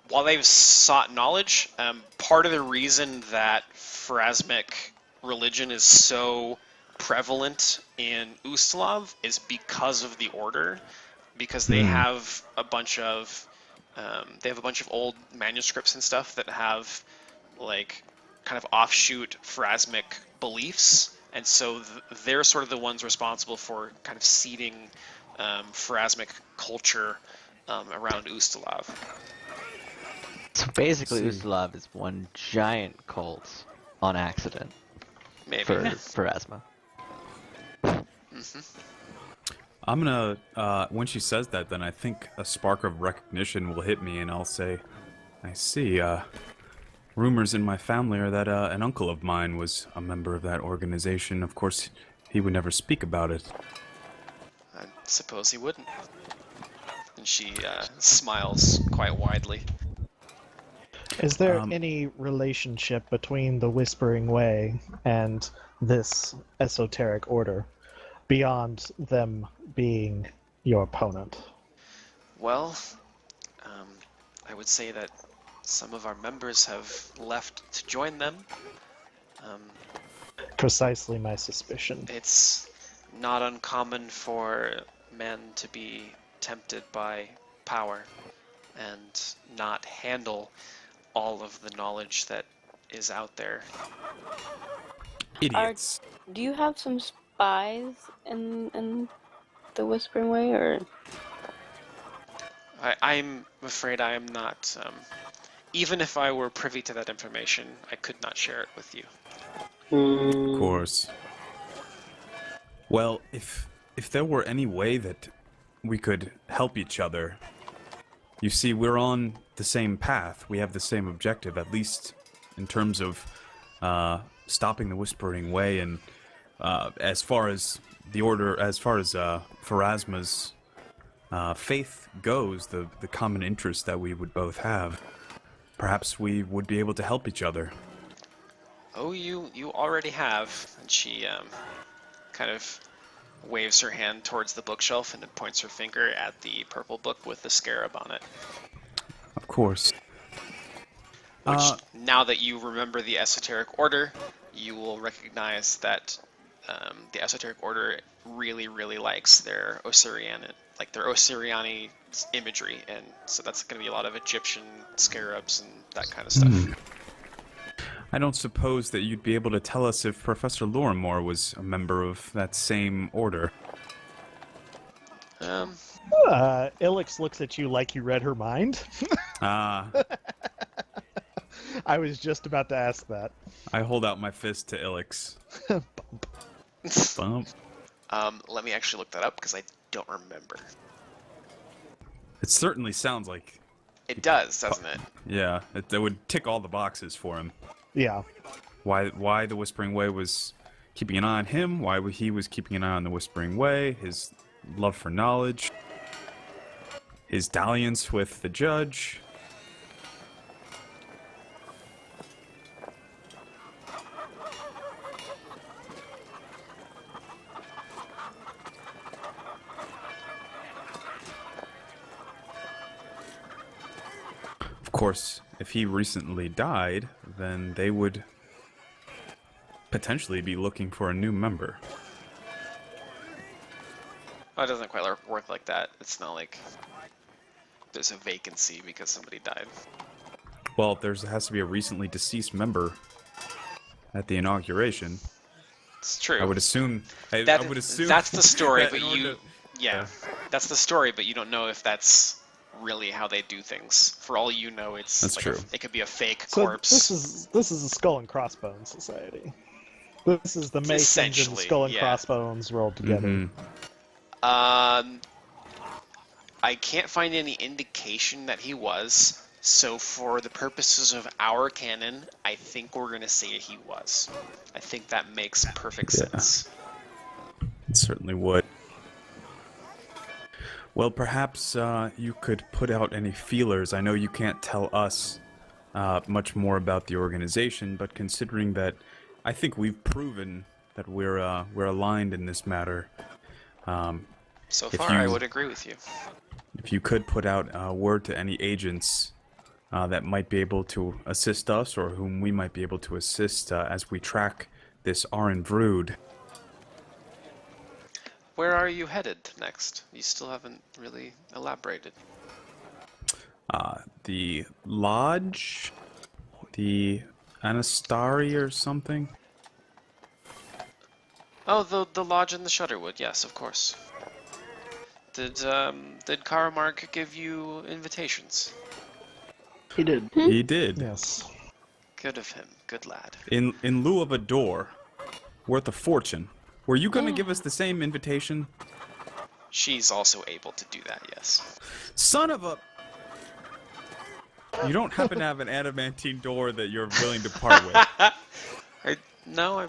while they've sought knowledge, part of the reason that Pharasmic religion is so prevalent in Ustalav is because of the Order, because they have a bunch of old manuscripts and stuff that have like kind of offshoot Pharasmic beliefs, and so they're sort of the ones responsible for kind of seeding Pharasmic culture around Ustalav. So basically, Let's see. Ustalav is one giant cult on accident Maybe. for Pharasma. I'm gonna, when she says that, then I think a spark of recognition will hit me, and I'll say, I see, rumors in my family are that an uncle of mine was a member of that organization. Of course, he would never speak about it. I suppose he wouldn't. And she smiles quite widely. Is there Um, any relationship between the Whispering Way and this esoteric order beyond them being your opponent? Well, I would say that some of our members have left to join them. Precisely my suspicion. It's not uncommon for men to be tempted by power and not handle all of the knowledge that is out there. Idiots. Do you have some spies in the Whispering Way, or? I'm afraid I am not. Even if I were privy to that information, I could not share it with you. Of course. Well, if there were any way that we could help each other, you see, we're on the same path. We have the same objective, at least in terms of stopping the Whispering Way, and as far as the Order, as far as Pharasma's faith goes, the common interest that we would both have. Perhaps we would be able to help each other. Oh, you already have. And she kind of waves her hand towards the bookshelf and then points her finger at the purple book with the scarab on it. Of course. Which, now that you remember the Esoteric Order, you will recognize that the Esoteric Order really, really likes their Osirian, like their Osiriani imagery, and so that's going to be a lot of Egyptian scarabs and that kind of stuff. I don't suppose that you'd be able to tell us if Professor Lorimore was a member of that same order. Ilix looks at you like you read her mind. Ah, I was just about to ask that. I hold out my fist to Ilix. Bump. Let me actually look that up because I don't remember. It certainly sounds like, It does, doesn't it? yeah, that would tick all the boxes for him. Yeah. Why the Whispering Way was keeping an eye on him, why he was keeping an eye on the Whispering Way, his love for knowledge, his dalliance with the judge. Of course, if he recently died, then they would potentially be looking for a new member. Oh, it doesn't quite work like that. It's not like there's a vacancy because somebody died. Well, there has to be a recently deceased member at the inauguration. It's true. I would assume. I would assume that's the story, that but in order you, to- yeah, that's the story, but you don't know if that's really how they do things. For all you know, it's That's like true. it could be a fake So corpse. this is a skull and crossbones society. This is the Masons and Essentially, skull and yeah. crossbones rolled together. Mhm. I can't find any indication that he was. So for the purposes of our canon, I think we're gonna say he was. I think that makes perfect Yeah. sense. It certainly would. Well, perhaps you could put out any feelers. I know you can't tell us much more about the organization, but considering that I think we've proven that we're aligned in this matter. So If far, I you- would agree with you. If you could put out word to any agents that might be able to assist us, or whom we might be able to assist as we track this Arin Vrood. Where are you headed next? You still haven't really elaborated. The lodge, the Anastari or something. Oh, the lodge in the Shudderwood. Yes, of course. Did Karamark give you invitations? He did. He did. Yes. Good of him. Good lad. In lieu of a door worth a fortune. Were you going to give us the same invitation? She's also able to do that. Yes. Son of a... You don't happen to have an adamantine door that you're willing to part with. No.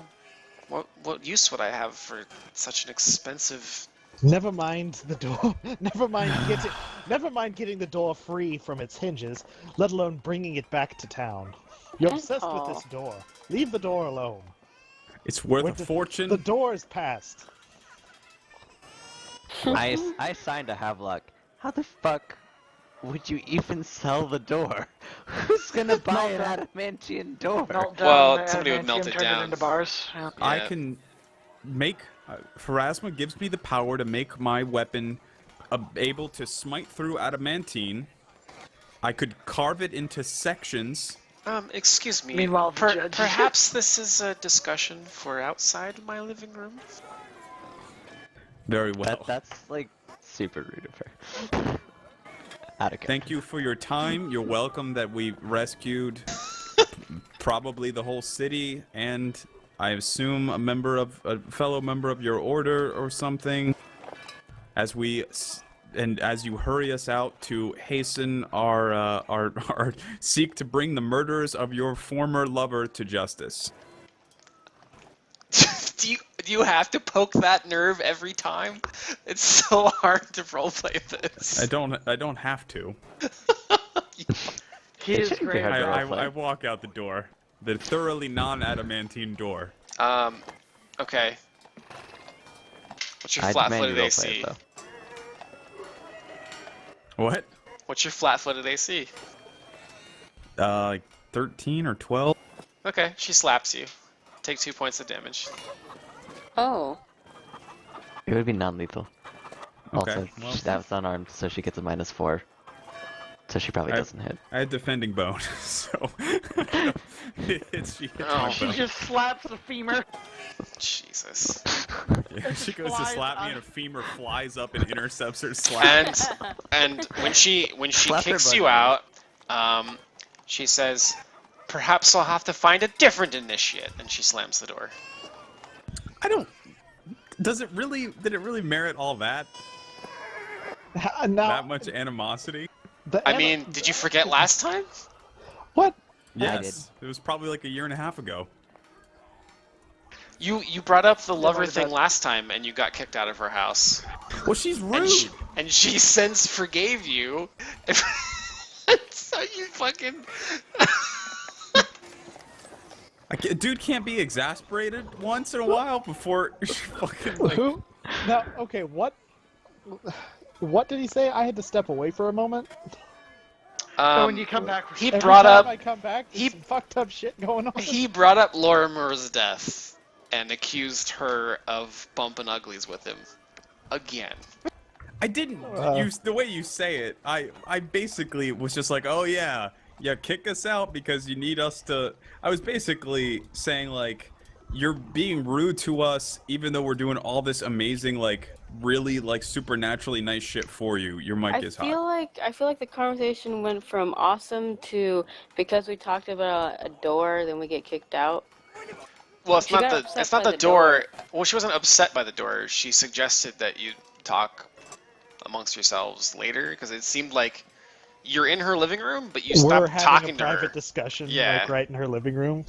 What use would I have for such an expensive? Never mind the door. Never mind getting the door free from its hinges, let alone bringing it back to town. You're obsessed with this door. Leave the door alone. It's worth a fortune. The door is passed. I signed a Havelock. How the fuck would you even sell the door? Who's gonna buy an adamantium door? Melt down Well, the somebody would melt adamantium, it turn down. into bars. Yeah. I Yeah. can make... Pharasma gives me the power to make my weapon able to smite through adamantine. I could carve it into sections. Excuse me. Meanwhile, the judge- Perhaps this is a discussion for outside my living room. Very well. That's like super rude of her. Out of Thank you for your time. You're welcome that we rescued probably the whole city, and I assume a fellow member of your order or something. As you hurry us out to hasten our seek to bring the murderers of your former lover to justice. Do you have to poke that nerve every time? It's so hard to roleplay this. I don't have to. He is shouldn't be great. hard to I roleplay. walk out the door, the thoroughly non-adamantine door. Okay. What's your I demand you flat-footed roleplay AC? it, though. What? What's your flat-footed AC? Like 13 or 12? Okay, she slaps you. Take 2 points of damage. Oh. It would be non-lethal. Okay, Also, well. that's unarmed, so she gets a -4. So she probably doesn't hit. I had defending bone, so she hits Oh. my She bone. just slaps the femur. Jesus. Yeah, she goes to flies slap me, on- and a femur flies up and intercepts her slap. And when she Slap her kicks butt. you out, she says, "Perhaps I'll have to find a different initiate," and she slams the door. I don't. Did it really merit all that? Now, That much animosity? I mean, did you forget last time? what? Yes. It was probably like a year and a half ago. You brought up the lover right thing about- last time, and you got kicked out of her house. Well, she's rude. And she since forgave you. So you fucking. Dude can't be exasperated once in a while before she fucking like. Who? Now, okay, what? What did he say? I had to step away for a moment. So when you come back, he Every brought time up I come back, there's he- some fucked up shit going on. he brought up Lorimer's death and accused her of bumping uglies with him again. I didn't. The way you say it, I basically was just like, oh yeah, kick us out because you need us to. I was basically saying like, you're being rude to us, even though we're doing all this amazing, like, really like supernaturally nice shit for you. Your mic is hot. I feel like the conversation went from awesome to because we talked about a door, then we get kicked out. Well, it's She not got the upset it's not by the the door. Well, she wasn't upset by the door. She suggested that you talk amongst yourselves later because it seemed like you're in her living room, but you We're stopped having talking a to her. private discussion, Yeah. like right in her living room.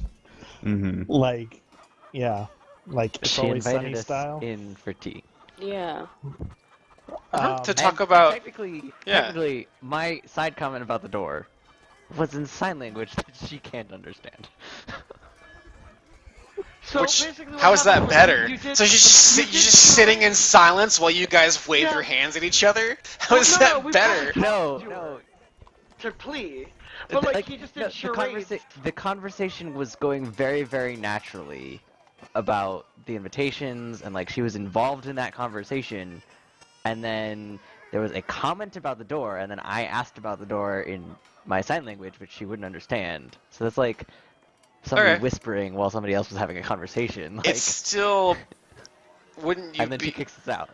Mm-hmm. Like, yeah, like it's She always invited sunny us style. in for tea. Yeah. To And talk about technically, Yeah. technically, my side comment about the door was in sign language that she can't understand. So Which, basically what how is that happened was better? you did- So you're you did just sitting in charade. silence while you guys wave Yeah. your hands at each other? How Well, is no, that we better? probably No, told you no. to plea. But like he just did no, charades. the conversation was going very, very naturally about the invitations, and like she was involved in that conversation, and then there was a comment about the door, and then I asked about the door in my sign language, which she wouldn't understand. So that's like somebody Okay. whispering while somebody else was having a conversation. Like, It's still... Wouldn't you and then be... she kicks us out.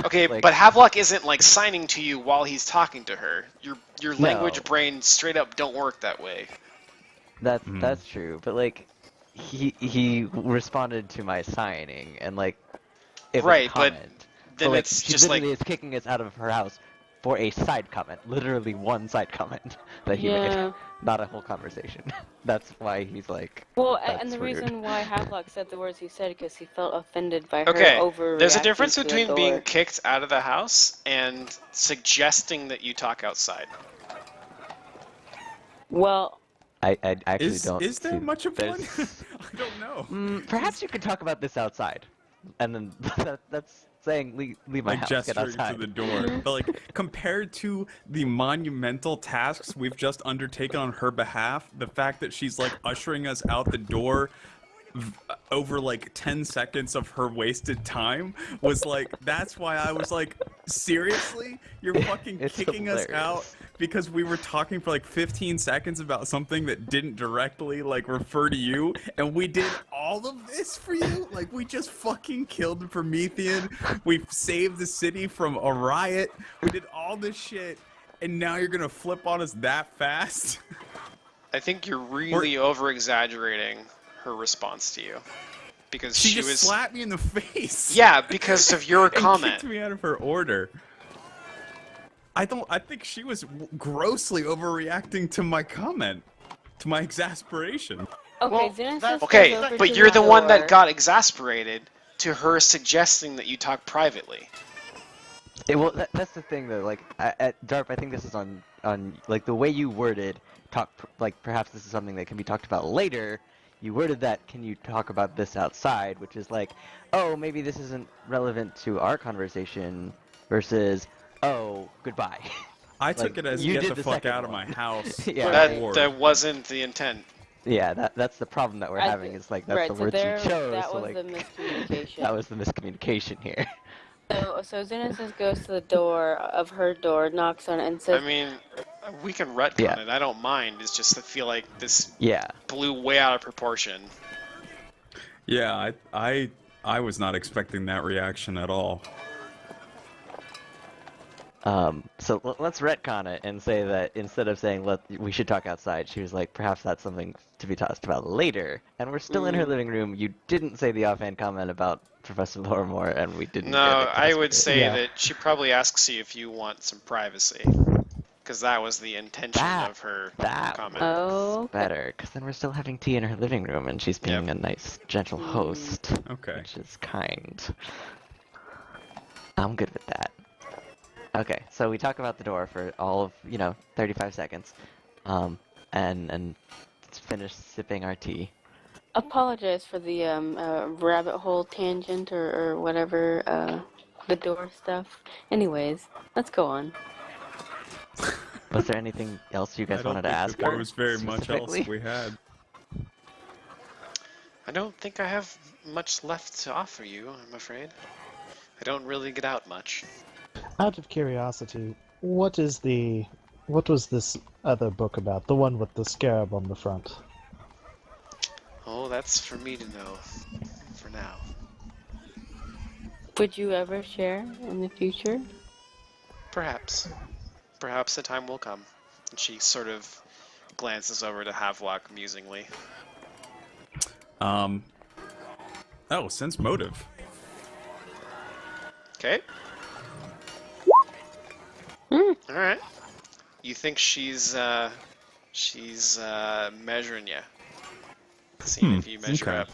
Okay, Like, but Havelock isn't like signing to you while he's talking to her. Your language No. brain straight up don't work that way. that's true, but like he responded to my signing, and like it was Right, a but comment. then like, it's she just like... literally is kicking us out of her house for a side comment, literally one side comment that he made, Yeah. not a whole conversation. That's why he's like, Well, That's and the rude. reason why Havelock said the words he said because he felt offended by Okay, her overreacting there's a difference to the between being door. kicked out of the house and suggesting that you talk outside. Well, I actually Is don't. there see- much of one? there's- I don't know. Perhaps you could talk about this outside, and then that's saying leave my Like house, get gesturing outside. to the door. But like compared to the monumental tasks we've just undertaken on her behalf, the fact that she's like ushering us out the door over like 10 seconds of her wasted time was like, that's why I was like, seriously? You're fucking It's kicking us out hilarious. because we were talking for like 15 seconds about something that didn't directly like refer to you, and we did all of this for you? Like, we just fucking killed Promethean, we saved the city from a riot, we did all this shit, and now you're gonna flip on us that fast? I think you're really over-exaggerating her response to you. Because She she just was... slapped me in the face. Yeah, because of your and comment. kicked me out of her order. I think she was grossly overreacting to my comment, to my exasperation. okay, Well, Xenos that's- goes Okay, over but to you're the one that door. got exasperated to her suggesting that you talk privately. Well, that's the thing though. Like at Darp, I think this is on like the way you worded like perhaps this is something that can be talked about later. You worded that, can you talk about this outside, which is like, oh, maybe this isn't relevant to our conversation, versus, oh, goodbye. I took Like, it as you get did the the fuck second out of one. my house. Yeah. or- That wasn't the intent. Yeah, that's the problem that we're having, is like, that's right, the so words there, you chose, that so was like, the miscommunication. that was the miscommunication here. So Xenos goes to the door of her door, knocks on it, and I says, mean, we can retcon Yeah. it. I don't mind. It's just I feel like this Yeah. blew way out of proportion. Yeah, I was not expecting that reaction at all. So let's retcon it and say that instead of saying we should talk outside, she was like, perhaps that's something to be talked about later. And we're still in her living room. You didn't say the offhand comment about Professor Lorimore, and we didn't. No, get I would say Yeah. that she probably asks you if you want some privacy. Because that was the intention of her that comment. "Oh, okay. better, because then we're still having tea in her living room, and she's being a nice, gentle host, Okay. which is kind. I'm good with that. Okay, so we talk about the door for all of 35 seconds, and finish sipping our tea. Apologize for the rabbit hole tangent or whatever, the door stuff. Anyways, let's go on. Was there anything else you guys I don't wanted to think ask that there her was very much else specifically? we had. I don't think I have much left to offer you, I'm afraid. I don't really get out much. Out of curiosity, what was this other book about? The one with the scarab on the front? Oh, that's for me to know. For now. Would you ever share in the future? Perhaps. Perhaps the time will come. And she sort of glances over to Havelock musingly. Oh, sense motive. Okay. Alright. You think she's measuring you. Seeing if you measure okay. up.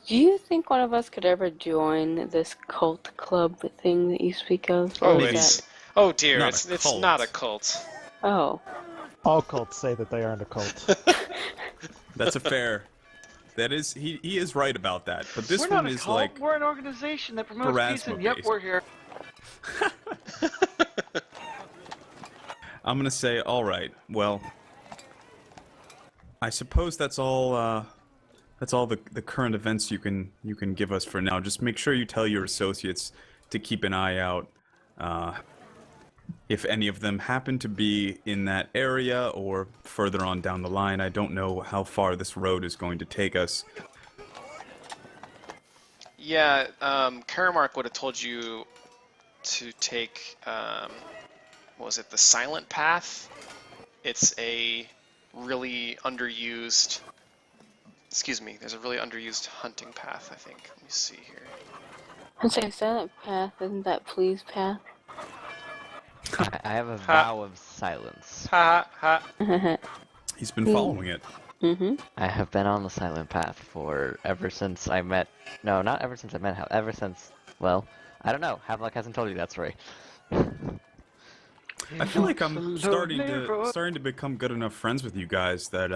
Do you think one of us could ever join this cult club thing that you speak of? Oh, Or is it's... that- Oh dear, Not it's a cult. not a cult. Oh. All cults say that they aren't a cult. That's a fair. That is, he is right about that. But this we're one not a is cult. like We're an organization that promotes peace, and yep, Pharasma-based. we're here. I'm gonna say, all right. Well, I suppose that's all. That's all the current events you can give us for now. Just make sure you tell your associates to keep an eye out. If any of them happen to be in that area or further on down the line, I don't know how far this road is going to take us. Yeah, Karamark would have told you to take, what was it, the Silent Path? It's a really underused, excuse me, there's a really underused hunting path, I think. Let me see here. I'd say silent path, isn't that please path? I have a vow of silence. Ha ha. He's been following it. Mm-hmm. I have been on the silent path for ever since I met. No, not ever since I met him. Ever since. Well, I don't know. Havelock hasn't told you that story. I feel like I'm starting to become good enough friends with you guys that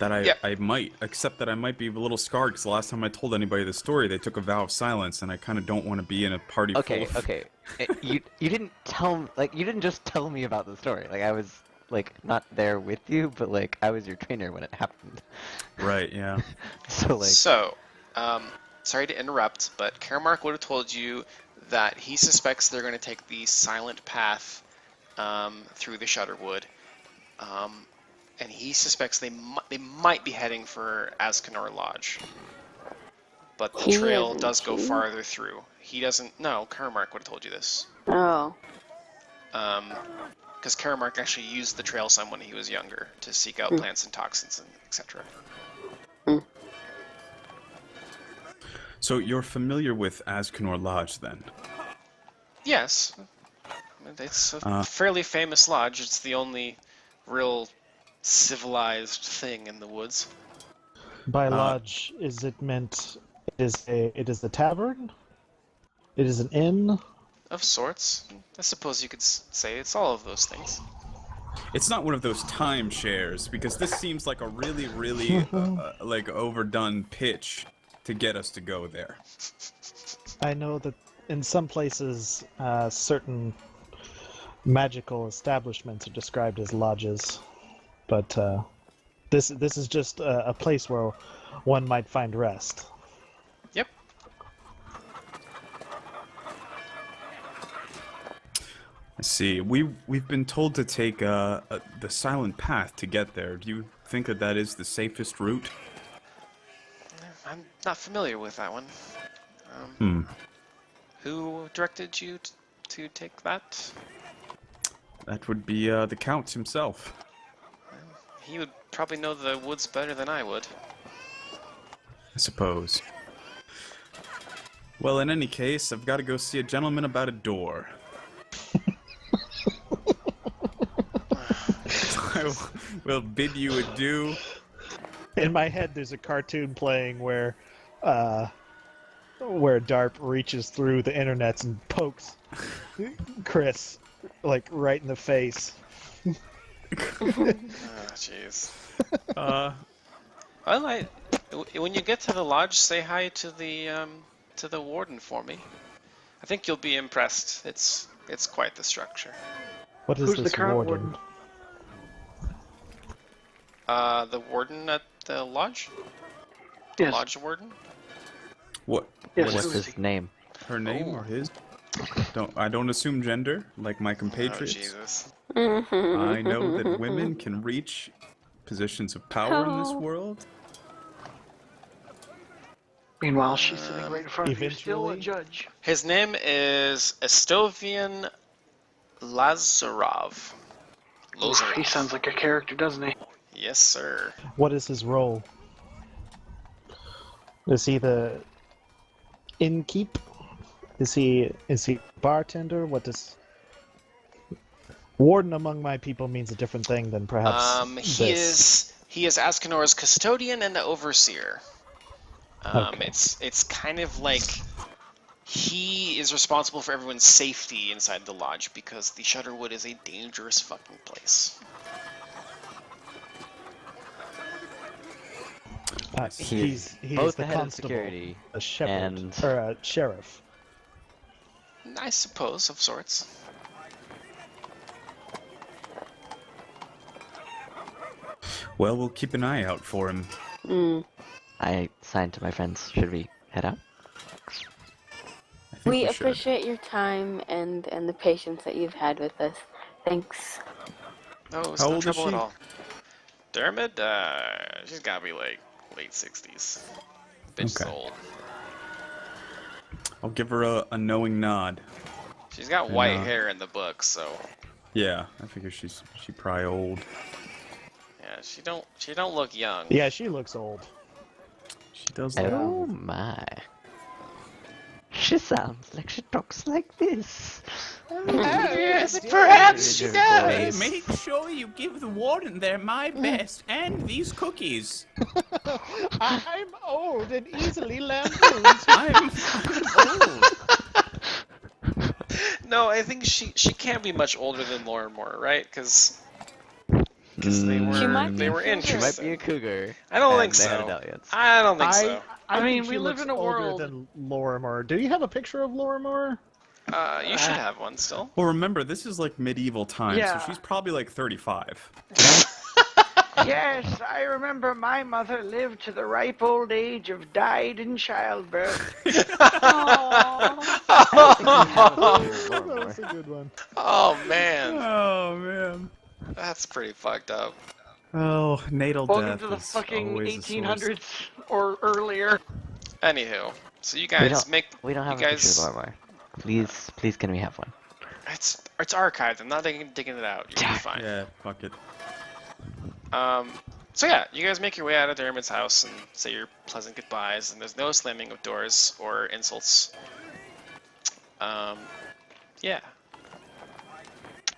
I might, except that I might be a little scarred because the last time I told anybody the story, they took a vow of silence, and I kind of don't want to be in a party Okay, full of... okay. You didn't tell me, like, you didn't just tell me about the story. Like, I was, like, not there with you, but, like, I was your trainer when it happened. Right, yeah. So, like... So, sorry to interrupt, but Karamark would have told you that he suspects they're going to take the silent path through the Shudderwood. And he suspects they might be heading for Ascanor Lodge. But the trail does go farther through. He doesn't... No, Karamark would have told you this. Oh. Because Karamark actually used the trail some when he was younger to seek out plants and toxins and etc. So you're familiar with Ascanor Lodge, then? Yes. It's a fairly famous lodge. It's the only real civilized thing in the woods. By lodge, is it meant? It is the tavern. It is an inn. Of sorts. I suppose you could say it's all of those things. It's not one of those timeshares, because this seems like a really, really, like, overdone pitch to get us to go there. I know that in some places, certain magical establishments are described as lodges, but this is just a place where one might find rest. Yep. I see. We've been told to take the silent path to get there. Do you think that that is the safest route? I'm not familiar with that one. Who directed you to take that? That would be the Count himself. He would probably know the woods better than I would. I suppose. Well, in any case, I've got to go see a gentleman about a door. I will bid you adieu. In my head, there's a cartoon playing where Darp reaches through the internets and pokes Chris, like, right in the face. Jeez. Well, when you get to the lodge, say hi to the warden for me. I think you'll be impressed. It's quite the structure. What is Who's this the current warden? The warden at the lodge? The Yes. lodge warden? What? Yes. What's his name? Her name or his? I don't assume gender, like my Oh, compatriots. Jesus. I know that women can reach positions of power in this Oh. world. Meanwhile, she's sitting right in front of you, still a Eventually- judge. His name is Estovian Lazarov. Oof, he sounds like a character, doesn't he? Yes, sir. What is his role? Is he the innkeep? Is he bartender? What does warden among my people means a different thing than perhaps He this. is Ascanor's custodian and the overseer. Okay. It's kind of like he is responsible for everyone's safety inside the lodge because the Shudderwood is a dangerous fucking place. He's both the the head of constable, security a shepherd, and or a sheriff. I suppose, of sorts. Well, we'll keep an eye out for him. I signed to my friends. Should we head out? I think We we should. appreciate your time and the patience that you've had with us. Thanks. No, it's How no old is trouble at she? all. Dermot, she's gotta be like late 60s. Bitch is Okay. old. I'll give her a knowing nod. She's got And, white hair in the book, so Yeah, I figure she probably old. yeah, she don't look young. Yeah, she looks old. She does Oh look. my. She sounds like she talks like this. Yes, perhaps she Hey, does. Make sure you give the warden there my best and these cookies. I'm old and easily lampooned. I'm old. No, I think she can't be much older than Lauren Moore, right? Because they She might were be they a were cougar. She might interested. be a cougar. I don't and think they had so. a dalliance. I don't think so. I mean, think we she live looks in a older world. than Lorimer. Do you have a picture of Lorimer? You should have one still. Well, remember, this is like medieval times, Yeah. so she's probably like 35. Yes, I remember my mother lived to the ripe old age of died in childbirth. That was a good one. Oh man, Oh, man. that's pretty fucked up. Oh, natal Welcome death to the is fucking always a source. 1800s or earlier. Anywho, so you We guys don't, make we don't have you a picture guys. of Lormar. Please, can we have one? It's archived. I'm not digging it out. You'll be fine. Yeah, fuck it. So yeah, you guys make your way out of Dermot's house and say your pleasant goodbyes, and there's no slamming of doors or insults. Yeah.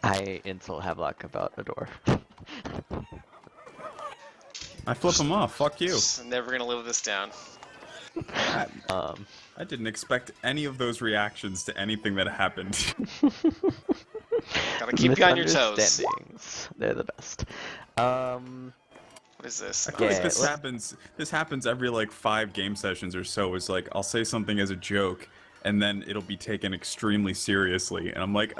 I insult Havelock about a door. I flip him off. Fuck you. Just never gonna live this down. I didn't expect any of those reactions to anything that happened. Gotta keep you on your toes. Misunderstandings. They're the best. What is this? I feel like Yeah, this let's- happens every like 5 game sessions or so. Is like I'll say something as a joke, and then it'll be taken extremely seriously, and I'm like,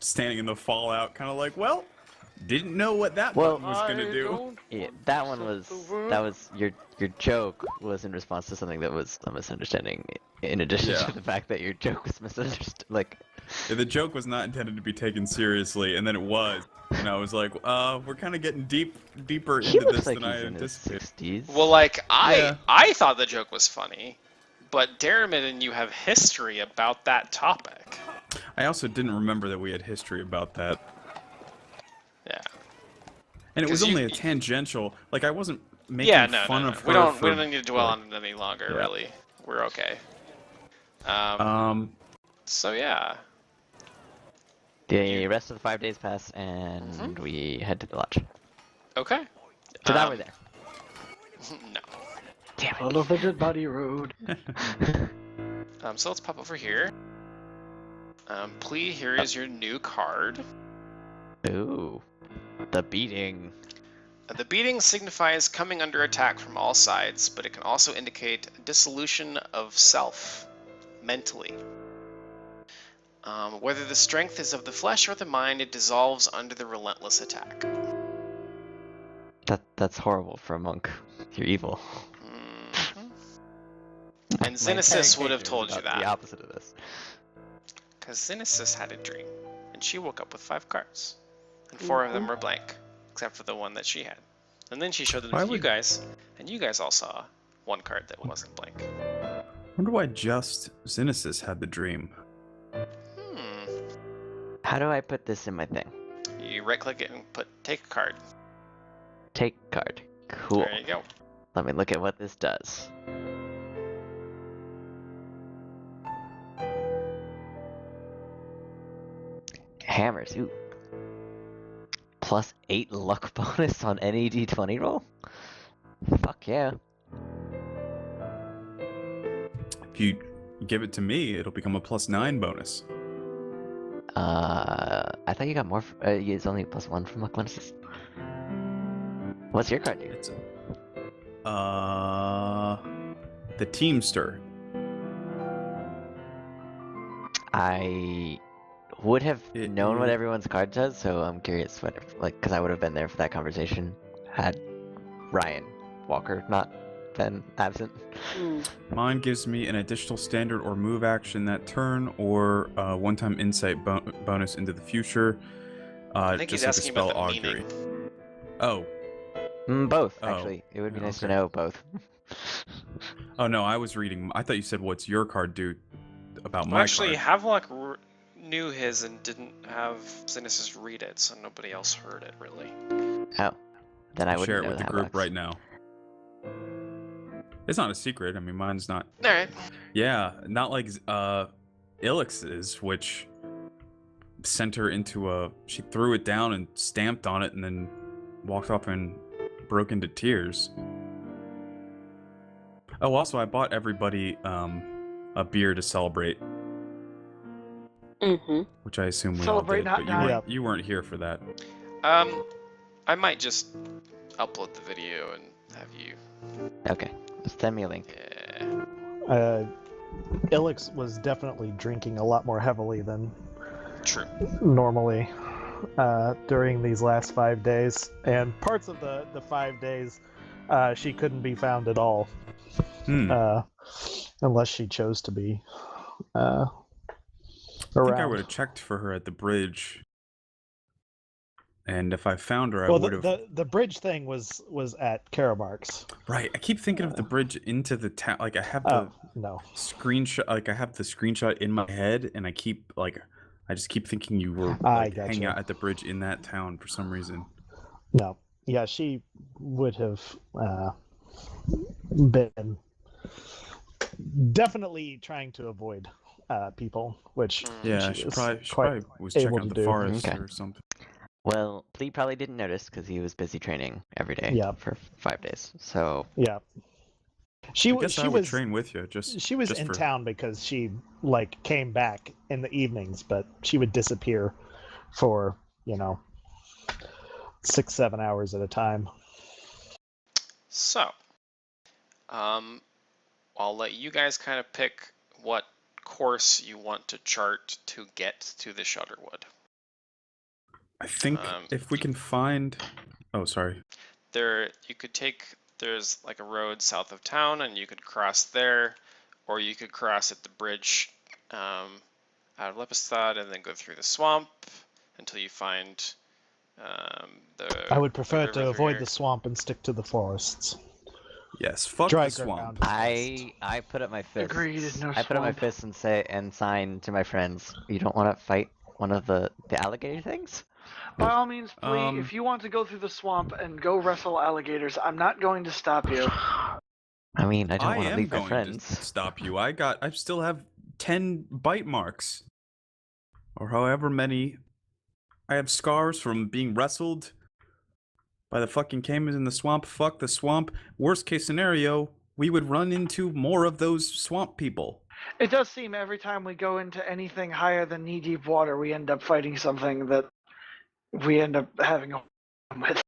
standing in the fallout, kind of like, well, didn't know what that Well- button was gonna do. Yeah, that one was your joke was in response to something that was a misunderstanding. In addition Yeah. to the fact that your joke was misunderstood, like Yeah, the joke was not intended to be taken seriously, and then it was, and I was like, we're kind of getting deeper he into looks this like than I he's in his anticipated. 60s. Well, like Yeah. I thought the joke was funny, but Dermot and you have history about that topic. I also didn't remember that we had history about that. Yeah. And it 'Cause was you- only a tangential. Like I wasn't making Yeah, no, fun no, of no. her. We don't for- need to dwell on it any longer. Yeah. Really, we're okay. So yeah. The rest of the 5 days pass, and we head to the lodge. Okay. So now we're there. No. Damn it. Follow the dead body road. So let's pop over here. Plea, here is your new card. Ooh, the beating. The beating signifies coming under attack from all sides, but it can also indicate dissolution of self, mentally. Whether the strength is of the flesh or the mind, it dissolves under the relentless attack. That's horrible for a monk. You're evil. Mhm. And My Xenesis entire would have character told was you about The that, opposite of this. because Xenesis had a dream, and she woke up with 5 cards, and 4 of them were blank, except for the one that she had. And then she showed them Why to you would- guys, and you guys all saw 1 card that wasn't blank. wonder why just Xenesis had the dream. How do I put this in my thing? You right-click it and take a card. Take card. Cool. There you go. Let me look at what this does. Hammers. Ooh. +8 luck bonus on any d20 roll? Fuck yeah. If you You give it to me, it'll become a +9 bonus. I thought you got more. It's only +1 from luck bonuses. What's your card do? It's the Teamster. I would have It known what is- everyone's card does, so I'm curious what, because I would have been there for that conversation had Ryan Walker not been absent. Mine gives me an additional standard or move action that turn, or one-time insight bonus into the future. I think just he's like the asking spell about the augury. meaning. Oh. Both, Oh, actually. It would be nice to okay. know both. Oh no, I was reading. I thought you said what's your card do about Well, my actually, card. Havelock knew his and didn't have Xenesis read it, so nobody else heard it, really. Oh. Then I I'll wouldn't share it know with the that group box. right now. It's not a secret. I mean, mine's not. Alright. Yeah, not like Ilix's, which sent her into a. She threw it down and stamped on it, and then walked off and broke into tears. Oh, also, I bought everybody a beer to celebrate, Mm-hmm. which I assume we Celebrate all not did, but dying. you weren't here for that. I might just upload the video and have you. Okay. Send me a link. Yeah, Ilix was definitely drinking a lot more heavily than true. normally during these last 5 days, and parts of the 5 days she couldn't be found at all, unless she chose to be I think I around. would have checked for her at the bridge, and if I found her, I Well, would have. the bridge thing was at Karamark's. Right, I keep thinking of the bridge into the town. Like I have the Oh no, screenshot. Like I have the screenshot in my head, and I just keep thinking you were I like, hanging gotcha. out at the bridge in that town for some reason. no, yeah, she would have been definitely trying to avoid people, which Yeah, she she was probably was checking able out to the do. forest Okay. or something. Well, Plee probably didn't notice because he was busy training every day Yeah. for 5 days. So, Yeah, I guess I would train with you. She was just in for... town because she came back in the evenings, but she would disappear for 6-7 hours at a time. So, I'll let you guys kind of pick what course you want to chart to get to the Shudderwood. I think if we can find. Oh, sorry. You could there's like a road south of town, and you could cross there, or you could cross at the bridge out of Lepistad and then go through the swamp until you find the. I would prefer river to through avoid here. the swamp and stick to the forests. Yes, fuck Dry the swamp. ground is best. I put up my fists. Agreed, no I put up my swamp. fists and sign to my friends. You don't want to fight one of the alligator things? By all means, please, Um, if you want to go through the swamp and go wrestle alligators, I'm not going to stop you. I mean, I don't I want to am leave my going friends. to stop you. I still have 10 bite marks, or however many. I have scars from being wrestled by the fucking caimans in the swamp. Fuck the swamp. Worst case scenario, we would run into more of those swamp people. It does seem every time we go into anything higher than knee-deep water, we end up fighting something that we end up having a problem with.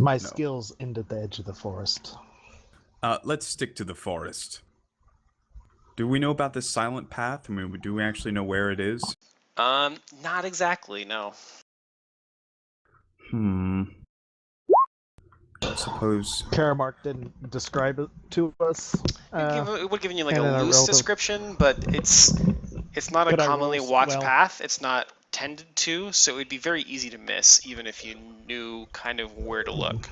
My No. skills end at the edge of the forest. Let's stick to the forest. Do we know about this silent path? I mean, do we actually know where it is? Not exactly, no. I suppose. Karamark didn't describe it to us. It would give you like and a then a loose relative- description, but it's not a Could I commonly roll walked well? path. It's not tended to, so it would be very easy to miss, even if you knew kind of where to look.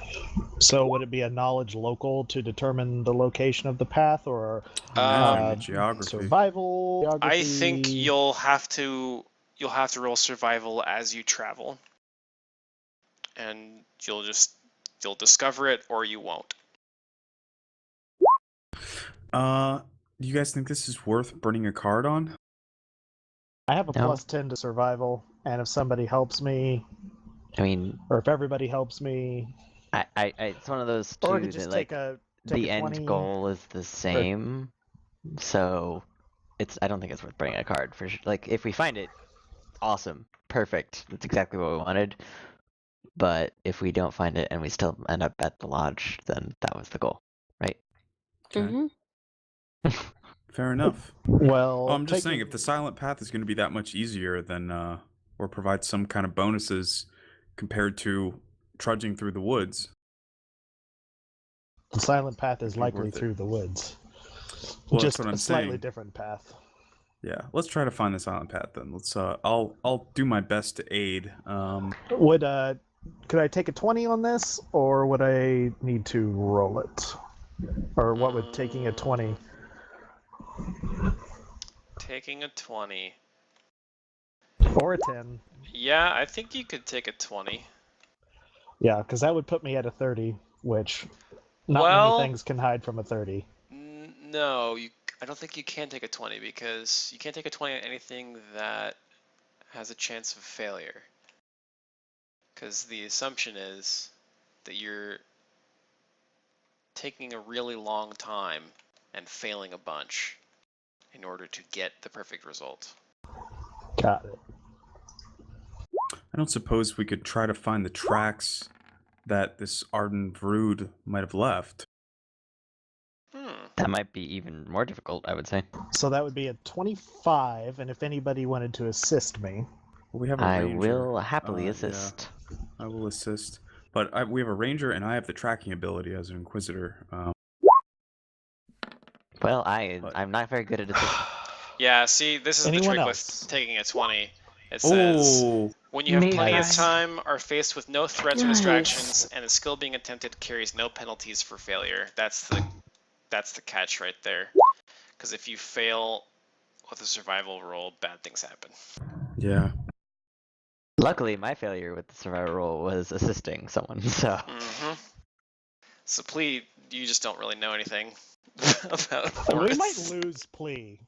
So would it be a knowledge local to determine the location of the path, or Geography. survival? I think Geography? you'll have to roll survival as you travel, and you'll discover it or you won't. Do you guys think this is worth burning a card on? I have a No. +10 to survival, and if somebody helps me, I mean, or if everybody helps me, it's one of those or I two could just that like take the a end 20. goal is the same. So I don't think it's worth bringing a card for sure. Like if we find it, awesome, perfect. That's exactly what we wanted. But if we don't find it and we still end up at the lodge, then that was the goal, right? Okay. Fair enough. Well, I'm just saying, if the silent path is going to be that much easier, then or provide some kind of bonuses compared to trudging through the woods. the silent path is It'd be likely worth it. through the woods. Well, Just that's what I'm a slightly saying. different path. Yeah, let's try to find the silent path then. Let's. I'll do my best to aid. Would could I take a 20 on this, or would I need to roll it? Or what would taking a 20? Taking a 20. Or a 10? Yeah, I think you could take a 20. Yeah, because that would put me at a 30, which not Well, many things can hide from a 30. No, I don't think you can take a 20 because you can't take a 20 on anything that has a chance of failure. Because the assumption is that you're taking a really long time and failing a bunch in order to get the perfect result. Got it. I don't suppose we could try to find the tracks that this ardent brood might have left. That might be even more difficult, I would say. So that would be a 25, and if anybody wanted to assist me. Well, we have a I ranger. will happily Yeah, assist. I will assist. But we have a ranger, and I have the tracking ability as an inquisitor. Well, I'm not very good at assisting. Yeah, see, this is Anyone the trick else? with taking a 20. It says, Oh, when you have Me, plenty of guys. time, are faced with no threats or Nice. distractions, and the skill being attempted carries no penalties for failure. That's the catch right there. Because if you fail with a survival roll, bad things happen. yeah. Luckily, my failure with the survival roll was assisting someone, so. So please, you just don't really know anything about We might forests. lose Plea.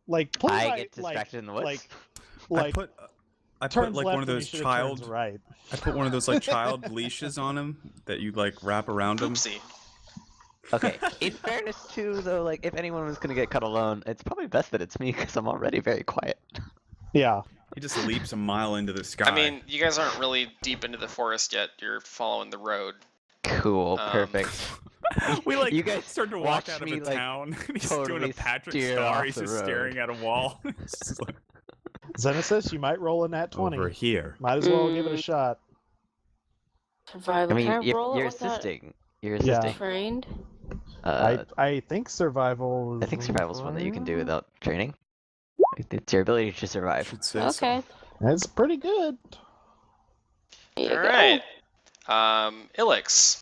Like, Plea I might, get distracted in the woods. I put turns like left one of when he those should've child. turns right. I put one of those like child leashes on him that you like wrap around him. Oopsie. Okay, in fairness too, though, like, if anyone was gonna get cut alone, it's probably best that it's me, because I'm already very quiet. Yeah. He just leaps a mile into the sky. I mean, you guys aren't really deep into the forest yet. You're following the road. Cool, perfect. we like You guys start to walk watch out of me, the like, town. And he's totally doing a Patrick steer Star. off He's the just road. staring at a wall. It's just like, Xenesis, you might roll in that 20. over here. Might as well give it a shot. Survival. I mean, Can I roll you're it without assisting. You're Yeah. assisting. trained? I think survival is... I think survival's one that you can do without training. It's your ability to survive. Should say so. Okay. That's pretty good. There you All go. right. Ilix.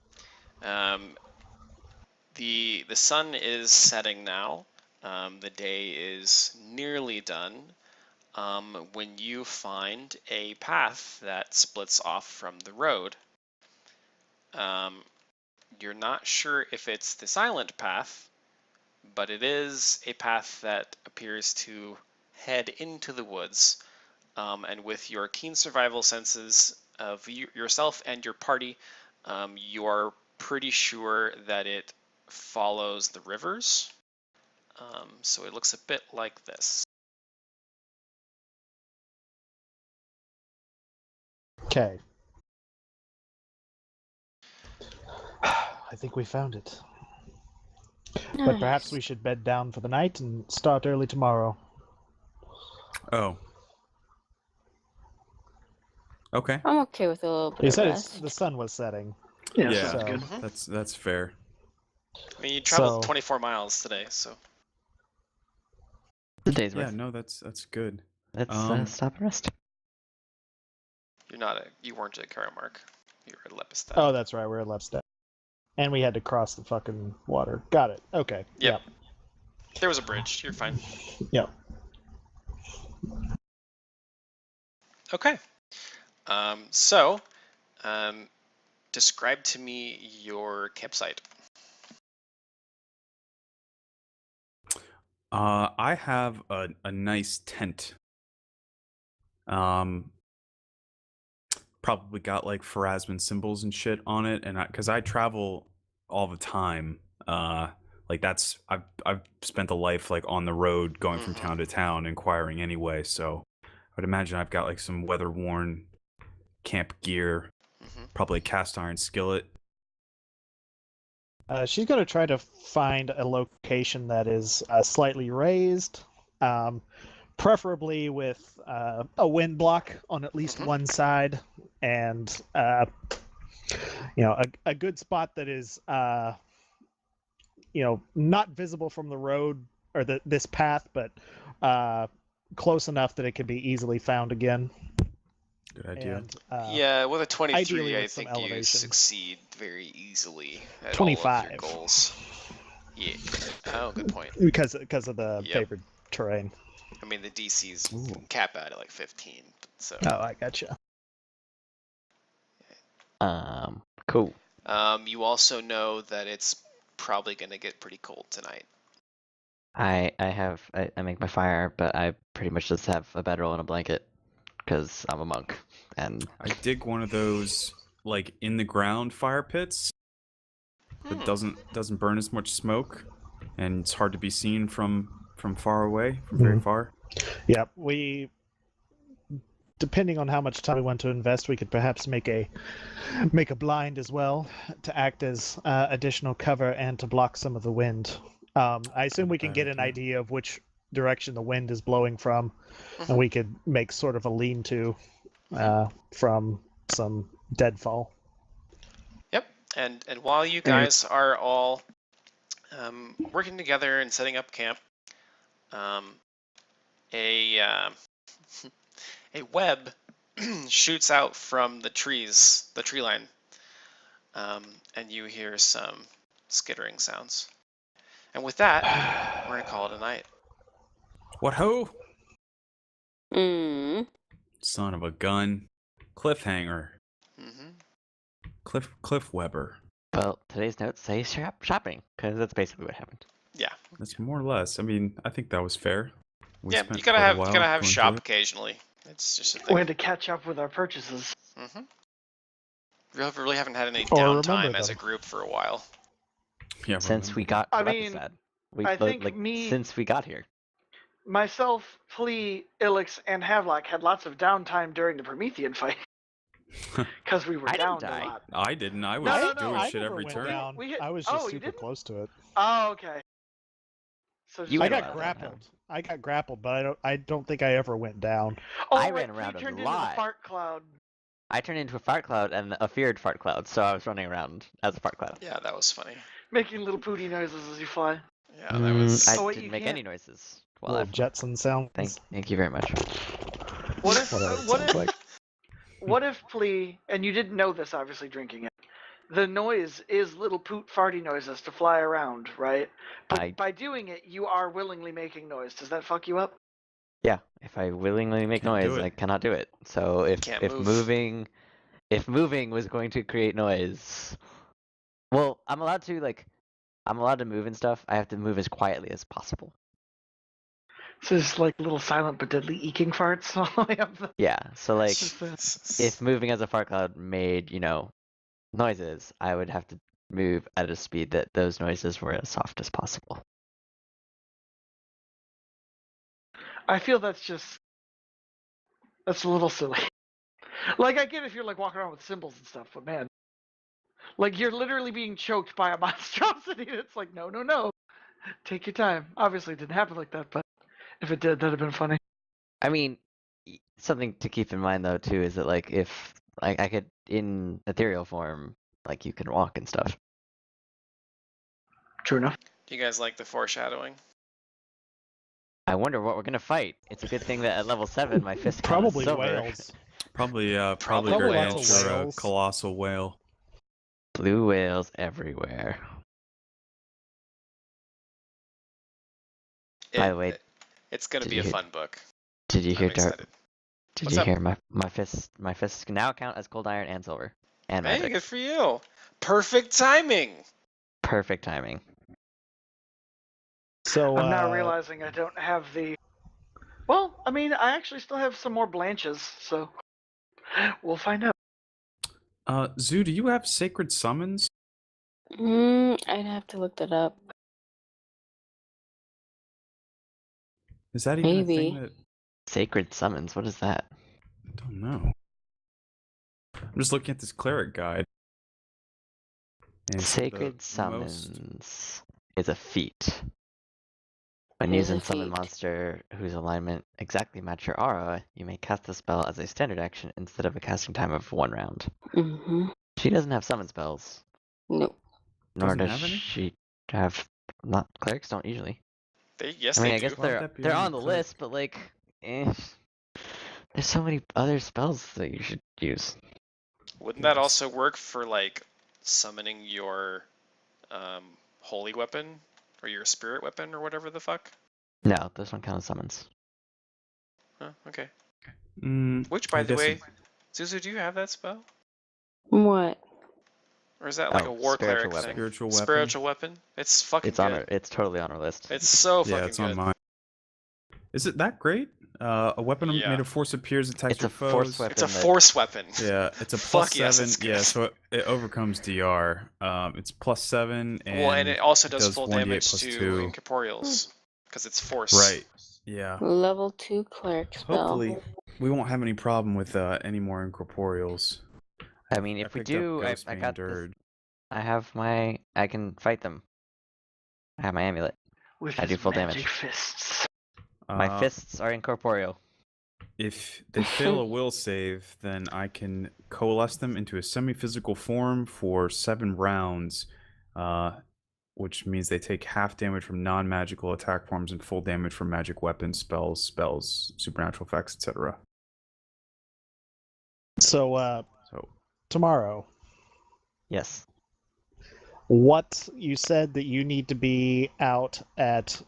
The sun is setting now. The day is nearly done. When you find a path that splits off from the road, you're not sure if it's the silent path, but it is a path that appears to head into the woods. And with your keen survival senses of yourself and your party, you are pretty sure that it follows the rivers. So it looks a bit like this. Okay. I think we found it. But perhaps Nice. we should bed down for the night and start early tomorrow. Oh. Okay. I'm okay with a little bit You of said rest. the sun was setting. Yeah, Yeah. sounds So- good. That's fair. I mean, you traveled So- 24 miles today, so The day's Yeah, worth. no, that's good. Let's stop and rest. you weren't at Karamark. You were at Lepistad. Oh, that's right. We're at Lepstead. And we had to cross the fucking water. Got it. Okay. Yep. There was a bridge. You're fine. Yep. Okay. So, describe to me your campsite. I have a nice tent. Probably got like Pharasman symbols and shit on it, and because I travel all the time, like like that's I've spent a life like on the road going from Mhm. town to town inquiring anyway, so I'd imagine I've got like some weather worn camp gear, Mhm. probably a cast iron skillet. She's going to try to find a location that is slightly raised, preferably with a wind block on at least Mhm. one side, and a good spot that is not visible from the road or this path, but close enough that it could be easily found again. Good idea. And Yeah, with a ideally 23, I with some think you elevation. succeed very easily at all of your 25 goals. Yeah. Oh, good point. because of the Yep. favored terrain. I mean, the DC's Ooh. cap out at like 15, so. Oh, I gotcha. Cool. You also know that it's probably gonna get pretty cold tonight. I make my fire, but I pretty much just have a bedroll and a blanket because I'm a monk. And I dig one of those like in the ground fire pits that doesn't burn as much smoke, and it's hard to be seen from far away, from very far. Yep, depending on how much time we want to invest, we could perhaps make a blind as well to act as additional cover and to block some of the wind. I assume we can Bad get an idea. idea of which direction the wind is blowing from, Mhm. and we could make sort of a lean-to from some deadfall. Yep. And while you guys are all working together and setting up camp, a web shoots out from the trees, the tree line, and you hear some skittering sounds. And with that, we're gonna call it a night. What ho? Mm. Son of a gun. Cliffhanger. Mm-hmm. Cliff Weber. well, today's notes say shopping because that's basically what happened. Yeah. That's more or less. I mean, I think that was fair. We Yeah. spent You gotta quite a have while going shop through it. occasionally. It's just a We thing. had to catch up with our purchases. Mm-hmm. We really haven't had any Or remember downtime as a them. group for a while. Yeah, Since we remember. got, I well, mean, that's sad. We I think since we got here. Myself, Flea, Ilix, and Havlock had lots of downtime during the Promethean fight because we were I didn't downed die. a lot. I didn't. I was No, doing no. shit never every went turn. down. We hit- I was oh, just you super didn't? close to it. Oh, okay. So You I went got around grappled. I got grappled, but I don't think I ever went down. Oh, I right, ran around Flea a turned into the lot. fart cloud. I turned into a fart cloud and a feared fart cloud, so I was running around as a fart cloud. Yeah, that was funny. Making little pooty noises as you fly. Yeah, that was. I Oh, wait, didn't you make can't. any noises. Well, Little Jetson sounds. thank you very much. What if? Whatever it what sounds if? like. What if Flea? And you didn't know this, obviously, drinking it. The noise is little poot farty noises to fly around, right? But by doing it, you are willingly making noise. Does that fuck you up? Yeah, if I willingly make Can't do noise, it. I cannot do it. So Can't if move. moving was going to create noise, well, I'm allowed to move and stuff. I have to move as quietly as possible. So it's like little silent but deadly eking farts all the way up the. Yeah, so like Just, if moving as a fart cloud made, noises, I would have to move at a speed that those noises were as soft as possible. I feel that's a little silly. Like I get if you're like walking around with symbols and stuff, but man, like you're literally being choked by a monstrosity. And it's like no, take your time. Obviously, it didn't happen like that, but if it did, that'd have been funny. I mean, something to keep in mind though too is that like if I could in ethereal form, like you can walk and stuff. True enough. Do you guys like the foreshadowing? I wonder what we're gonna fight. It's a good thing that at level 7 my fist count Probably is silver. whales. Probably Probably Gargantua, lots of a whales. colossal whale. Blue whales everywhere. By the way, it's gonna did be you a hear- fun book. Did you I'm hear excited. Did What's you up? hear my fists can now count as cold iron and silver and Hey, magic. good for you. Perfect timing. Perfect timing. So I'm now realizing I don't have the. Well, I mean, I actually still have some more blanches, so we'll find out. Zoo, do you have sacred summons? I'd have to look that up. Is that even a thing Maybe. that... Sacred summons. What is that? I don't know. I'm just looking at this cleric guide. And some of the Sacred most... summons is a feat. When Is using a summon feat. monster whose alignment exactly match your aura, you may cast the spell as a standard action instead of a casting time of 1 round. Mm-hmm. She doesn't have summon spells, Nope. nor Doesn't does have any? she have. Not clerics don't usually. Yes, I mean, they I do. guess Why would that be they're on on the the cleric? list, but like, there's so many other spells that you should use. Wouldn't that Yes. also work for like summoning your holy weapon or your spirit weapon or whatever the fuck? No, those don't count as summons. Huh, okay. Which, I by the guess way, Zuzu, do you have that spell? What? Or is that like Oh, a war spiritual cleric weapon. thing? Spiritual weapon? Spiritual weapon? It's fucking It's on good. it's totally on our list. It's so Yeah, fucking it's good. on mine. Is it that great? A weapon Yeah. made of force appears, attacks It's your a force foes. weapon. It's a that- force weapon. Yeah, it's a Fuck plus yes, 7. it's good. Yeah, so it overcomes DR. It's plus 7 and Well, and it also does does full 1d8 damage plus to 2. incorporeals because it's force. Right. Yeah. Level 2 cleric spell. Hopefully, we won't have any problem with any more incorporeals. I mean, if we picked up do, Ghost I being got this. Endured. I can fight them. I have my amulet. With I do his full magic damage. fists. My fists are incorporeal. If they fail a will save, then I can coalesce them into a semi-physical form for 7 rounds, which means they take half damage from non-magical attack forms and full damage from magic weapons, spells, supernatural effects, etc. So, tomorrow, Yes. what you said that you need to be out at